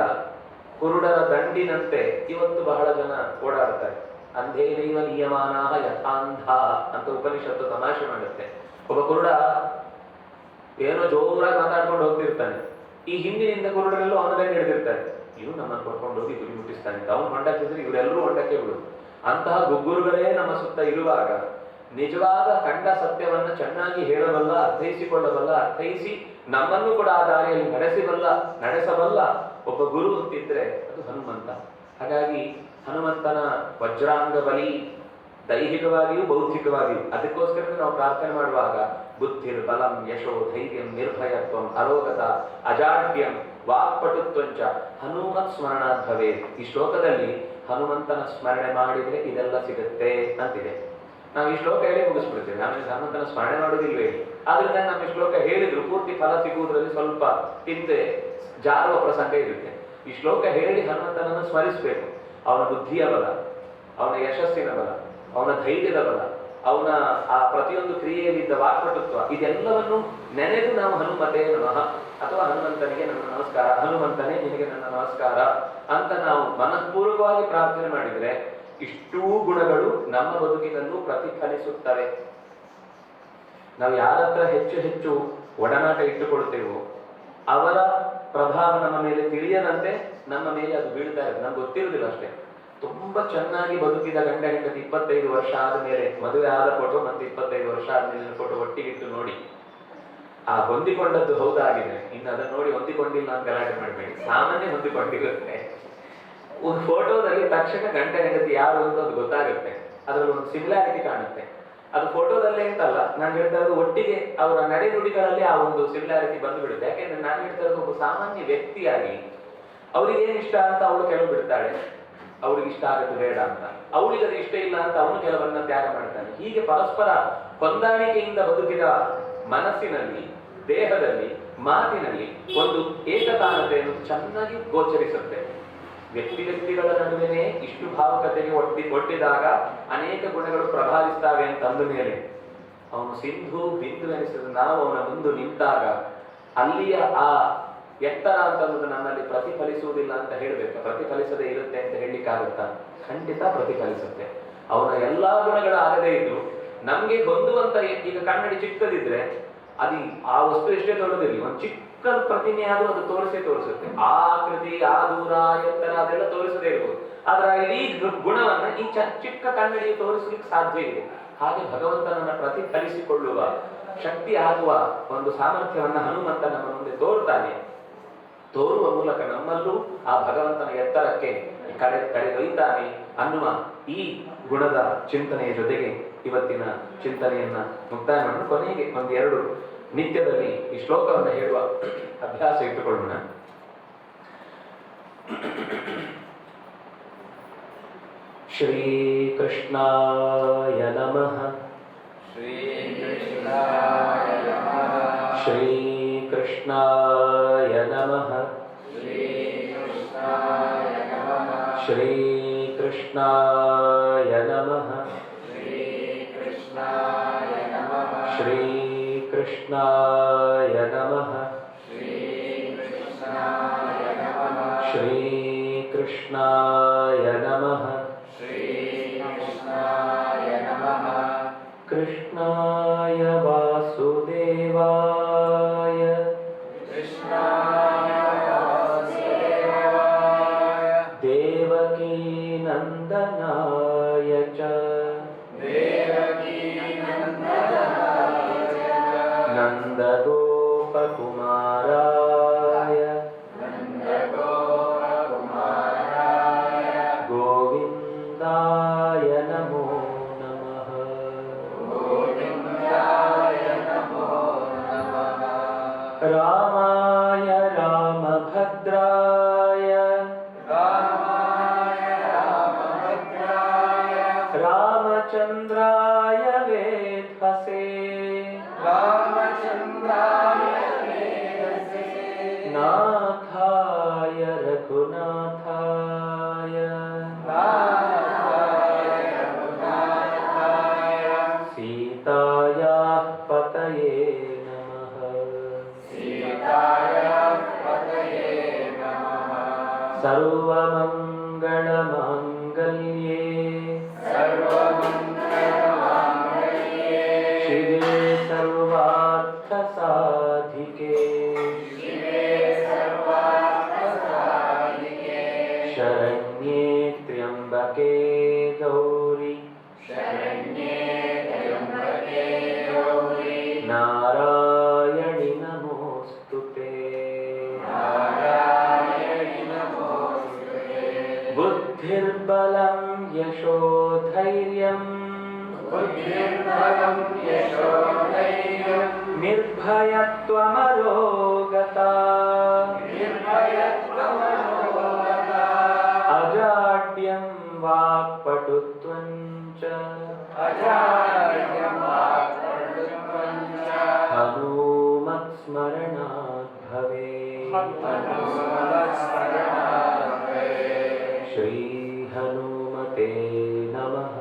ಕುರುಡನ ದಂಡಿನಂತೆ ಇವತ್ತು ಬಹಳ ಜನ ಓಡಾಡ್ತಾರೆ. ಅಂಧೇನೈವ ನಿಯಮಾನಾಹ ಯಥಾಂಧ ಅಂತ ಉಪನಿಷತ್ತು ತಮಾಷೆ ಮಾಡುತ್ತೆ. ಒಬ್ಬ ಕುರುಡ ಏನೋ ಜೋರಾಗಿ ಮಾತಾಡ್ಕೊಂಡು ಹೋಗ್ತಿರ್ತಾನೆ. ಈ ಹಿಂದಿನಿಂದ ಕುರುಡರೆಲ್ಲೂ ಅವನ ಬೆನ್ನು ಹಿಡಿದಿರ್ತಾರೆ. ಇವ್ರು ನಮ್ಮನ್ನು ಕರ್ಕೊಂಡು ಹೋಗಿ ಗುರಿ ಮುಟ್ಟಿಸ್ತಾನೆ ಅಂತ ಅವನು ಹೊಂಡಕ್ಕಿದ್ರೆ ಇವರೆಲ್ಲರೂ ಹೊಂಡಕ್ಕೆ ಬಿಡುದು. ಅಂತಹ ಗುಗ್ಗುರುಗಳೇ ನಮ್ಮ ಸುತ್ತ ಇರುವಾಗ ನಿಜವಾದ ಕಂಡ ಸತ್ಯವನ್ನು ಚೆನ್ನಾಗಿ ಹೇಳಬಲ್ಲ, ಅರ್ಥೈಸಿಕೊಳ್ಳಬಲ್ಲ, ಅರ್ಥೈಸಿ ನಮ್ಮನ್ನು ಕೂಡ ಆ ದಾರಿಯಲ್ಲಿ ನಡೆಸಬಲ್ಲ ಒಬ್ಬ ಗುರು ಅಂತಿದ್ರೆ ಅದು ಹನುಮಂತ. ಹಾಗಾಗಿ ಹನುಮಂತನ ವಜ್ರಾಂಗ ಬಲಿ ದೈಹಿಕವಾಗಿಯೂ ಬೌದ್ಧಿಕವಾಗಿಯೂ. ಅದಕ್ಕೋಸ್ಕರ ನಾವು ಪ್ರಾರ್ಥನೆ ಮಾಡುವಾಗ ಬುದ್ಧಿರ್ ಬಲಂ ಯಶೋ ಧೈರ್ಯಂ ನಿರ್ಭಯತ್ವಂ ಅರೋಗತ ಅಜಾಡ್ಯಂ ವಾಕ್ಪಟುತ್ವಂಚ ಹನುಮತ್ ಸ್ಮರಣಾತ್ ಭವೇತ್. ಈ ಶ್ಲೋಕದಲ್ಲಿ ಹನುಮಂತನ ಸ್ಮರಣೆ ಮಾಡಿದ್ರೆ ಇದೆಲ್ಲ ಸಿಗುತ್ತೆ ಅಂತಿದೆ. ನಾವು ಈ ಶ್ಲೋಕ ಹೇಳಿ ಮುಗಿಸ್ಬಿಡ್ತೇವೆ, ಆಮೇಲೆ ಹನುಮಂತನ ಸ್ಮರಣೆ ಮಾಡೋದಿಲ್ವೇ. ಆದ್ರಿಂದ ನಮ್ಮ ಈ ಶ್ಲೋಕ ಹೇಳಿದ್ರು ಪೂರ್ತಿ ಫಲ ಸಿಗುವುದರಲ್ಲಿ ಸ್ವಲ್ಪ ಹಿಂದೆ ಜಾರುವ ಪ್ರಸಂಗ ಇರುತ್ತೆ. ಈ ಶ್ಲೋಕ ಹೇಳಿ ಹನುಮಂತನನ್ನು ಸ್ಮರಿಸಬೇಕು. ಅವನ ಬುದ್ಧಿಯ ಬಲ, ಅವನ ಯಶಸ್ಸಿನ ಬಲ, ಅವನ ಧೈರ್ಯದ ಬಲ, ಅವನ ಆ ಪ್ರತಿಯೊಂದು ಕ್ರಿಯೆಯಲ್ಲಿದ್ದ ವಾಕ್ಪಟುತ್ವ, ಇದೆಲ್ಲವನ್ನು ನೆನೆದು ನಾವು ಹನುಮತೆ ನಮಃ ಅಥವಾ ಹನುಮಂತನಿಗೆ ನನ್ನ ನಮಸ್ಕಾರ, ಹನುಮಂತನೇ ನಿನಗೆ ನನ್ನ ನಮಸ್ಕಾರ ಅಂತ ನಾವು ಮನಃಪೂರ್ವಕವಾಗಿ ಪ್ರಾರ್ಥನೆ ಮಾಡಿದ್ರೆ ಇಷ್ಟೂ ಗುಣಗಳು ನಮ್ಮ ಬದುಕಿನಲ್ಲೂ ಪ್ರತಿಫಲಿಸುತ್ತವೆ. ನಾವು ಯಾರತ್ರ ಹೆಚ್ಚು ಹೆಚ್ಚು ಒಡನಾಟ ಇಟ್ಟುಕೊಳ್ತೇವೋ ಅವರ ಪ್ರಭಾವ ನಮ್ಮ ಮೇಲೆ ತಿಳಿಯದಂತೆ ನಮ್ಮ ಮೇಲೆ ಅದು ಬೀಳ್ತಾ ಇರುತ್ತೆ. ನಮ್ಗೆ ಗೊತ್ತಿರುವುದಿಲ್ಲ ಅಷ್ಟೇ. ತುಂಬಾ ಚೆನ್ನಾಗಿ ಬದುಕಿದ ಗಂಡ ಹೆಂಡತಿ 25 ವರ್ಷ ಆದ್ಮೇಲೆ ಮದುವೆ ಆದ ಫೋಟೋ ಮತ್ತೆ 25 ವರ್ಷ ಆದ್ಮೇಲೆ ಫೋಟೋ ಒಟ್ಟಿಗಿಟ್ಟು ನೋಡಿ, ಆ ಹೊಂದಿಕೊಂಡದ್ದು ಹೌದಾಗಿದೆ. ಇನ್ನು ಅದನ್ನ ನೋಡಿ ಹೊಂದಿಕೊಂಡಿಲ್ಲ ಅಂತ ಗಲಾಟೆ ಮಾಡಬೇಡಿ. ಸಾಮಾನ್ಯ ಹೊಂದಿಕೊಂಡಿರುತ್ತೆ. ಒಂದು ಫೋಟೋದಲ್ಲಿ ತಕ್ಷಣ ಗಂಡ ಹೆಂಡತಿ ಯಾರು ಅಂತ ಅದು ಗೊತ್ತಾಗುತ್ತೆ. ಅದರಲ್ಲಿ ಒಂದು ಸಿಮಿಲಾರಿಟಿ ಕಾಣುತ್ತೆ. ಅದು ಫೋಟೋದಲ್ಲೇ ಅಂತಲ್ಲ, ನಾನು ಹೇಳ್ತಾ ಇರೋದು ಒಟ್ಟಿಗೆ ಅವರ ನಡೆನುಡಿಗಳಲ್ಲಿ ಆ ಒಂದು ಸಿಮಿಲಾರಿಟಿ ಬಂದು ಬಿಡುತ್ತೆ. ಯಾಕೆಂದ್ರೆ ನಾನು ಹೇಳ್ತಾ ಇರೋದು ಒಬ್ಬ ಸಾಮಾನ್ಯ ವ್ಯಕ್ತಿಯಾಗಿ ಅವ್ರಿಗೆ ಏನ್ ಇಷ್ಟ ಅಂತ ಅವಳು ಕೆಲವು ಬಿಡ್ತಾಳೆ, ಅವ್ರಿಗೆ ಇಷ್ಟ ಆಗೋದು ಬೇಡ ಅಂತ, ಅವಳಿಗೆ ಅದು ಇಷ್ಟ ಇಲ್ಲ ಅಂತ ಅವನು ಕೆಲವನ್ನ ತ್ಯಾಗ ಮಾಡ್ತಾನೆ. ಹೀಗೆ ಪರಸ್ಪರ ಹೊಂದಾಣಿಕೆಯಿಂದ ಬದುಕಿದ ಮನಸ್ಸಿನಲ್ಲಿ, ದೇಹದಲ್ಲಿ, ಮಾತಿನಲ್ಲಿ ಒಂದು ಏಕತಾನತೆ ಅನ್ನೋದು ಚೆನ್ನಾಗಿ ಗೋಚರಿಸುತ್ತೆ. ವ್ಯಕ್ತಿಗಳ ನಡುವೆನೇ ಇಷ್ಟು ಭಾವುಕತೆಗೆ ಒಟ್ಟಿದಾಗ ಅನೇಕ ಗುಣಗಳು ಪ್ರಭಾವಿಸ್ತವೆ ಅಂತ ಅಂದ ಮೇಲೆ ಅವನು ಸಿಂಧು ಬಿಂದು ಎನಿಸಿದ ನಾವು ಅವನ ಮುಂದೆ ನಿಂತಾಗ ಅಲ್ಲಿಯ ಆ ಎತ್ತರ ಅಂತ ಅನ್ನೋದು ನನ್ನಲ್ಲಿ ಪ್ರತಿಫಲಿಸುವುದಿಲ್ಲ ಅಂತ ಹೇಳ್ಬೇಕು. ಪ್ರತಿಫಲಿಸದೇ ಇರುತ್ತೆ ಅಂತ ಹೇಳಲಿಕ್ಕಾಗುತ್ತಾ? ಖಂಡಿತ ಪ್ರತಿಫಲಿಸುತ್ತೆ. ಅವನ ಎಲ್ಲಾ ಗುಣಗಳು ಆಗದೇ ಇದ್ರು ನಮ್ಗೆ ಹೊಂದುವಂತ, ಈಗ ಕನ್ನಡಿ ಚಿಕ್ಕದಿದ್ರೆ ಅದು ಆ ವಸ್ತು ಎಷ್ಟೇ ದೊಡ್ಡದಿರಲಿ, ಒಂದು ಚಿಕ್ಕ ಪ್ರತಿಮೆ ಆದ್ರೂ ಅದು ತೋರಿಸುತ್ತೆ. ಆ ಆಕೃತಿ, ಆ ದೂರ, ಎತ್ತರ ಅದೆಲ್ಲ ತೋರಿಸದೇ ಇರ್ಬೋದು. ಆದ್ರೆ ಇಡೀ ಗುಣವನ್ನ ಈ ಚಿಕ್ಕ ಕನ್ನಡಿ ತೋರಿಸ್ಲಿಕ್ಕೆ ಸಾಧ್ಯ ಇದೆ. ಹಾಗೆ ಭಗವಂತನನ್ನ ಪ್ರತಿಫಲಿಸಿಕೊಳ್ಳುವ ಶಕ್ತಿ ಆಗುವ ಒಂದು ಸಾಮರ್ಥ್ಯವನ್ನ ಹನುಮಂತ ನಮ್ಮ ಮುಂದೆ ತೋರ್ತಾನೆ. ತೋರುವ ಮೂಲಕ ನಮ್ಮಲ್ಲೂ ಆ ಭಗವಂತನ ಎತ್ತರಕ್ಕೆ ಕರೆದೊಯ್ತಾನೆ ಅನ್ನುವ ಈ ಗುಣದ ಚಿಂತನೆಯ ಜೊತೆಗೆ ಇವತ್ತಿನ ಚಿಂತನೆಯನ್ನ ಮುಕ್ತಾಯ ಮಾಡೋಣ. ಕೊನೆಗೆ ಒಂದೆರಡು ನಿತ್ಯದಲ್ಲಿ ಈ ಶ್ಲೋಕವನ್ನು ಹೇಳುವ ಅಭ್ಯಾಸ ಇಟ್ಟುಕೊಳ್ಳೋಣ. ಶ್ರೀ ಕೃಷ್ಣಾಯ ನಮಃ. ಶ್ರೀ ಕೃಷ್ಣಾಯ ನಮಃ. ಶ್ರೀ ಕೃಷ್ಣಾಯ ನಮಃ. ಶ್ರೀ ಕೃಷ್ಣಾಯ ನಮಃ. ಶ್ರೀ ಕೃಷ್ಣಾಯ ನಮಃ. देवकी नंदनाय च नन्दगोपकुमाराय गोविन्दाय नमो नमः। रामाय रामभद्राय रामचन्द्राय वेधसे नाथाय रघुनाथाय सीतायाः पतये नमः। सर्वमङ्गलमाङ्गल्ये शिवे सर्वार्थसाधिके शरण्ये त्र्यम्बके गौरी नारायणि नमोऽस्तुते। बुद्धिर्बलं यशोधैर्यं निर्भयत्वमरोगता अजाड्यं वाक्पटुत्वं च हनुमत्स्मरणात् भवेत्। श्री हनुमते नमः।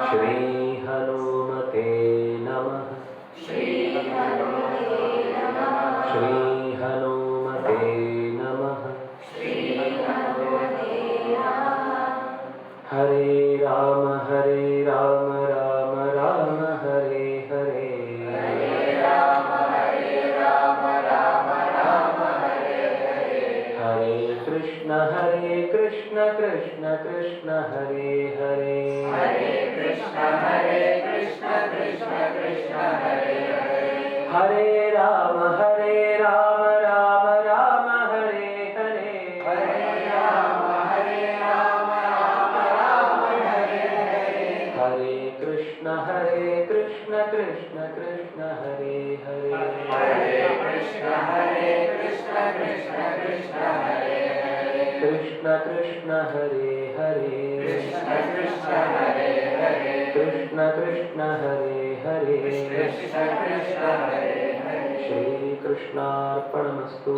श्री हनुमते नमः। श्री हनुमते नमः। हरे राम राम राम हरे हरे। हरे कृष्ण कृष्ण कृष्ण हरे हरे। हरे राम राम राम हरे हरे। हरे कृष्ण कृष्ण कृष्ण हरे हरे। कृष्ण कृष्ण हरे हरे। कृष्ण कृष्ण हरे हरे। श्री कृष्णार्पणमस्तु।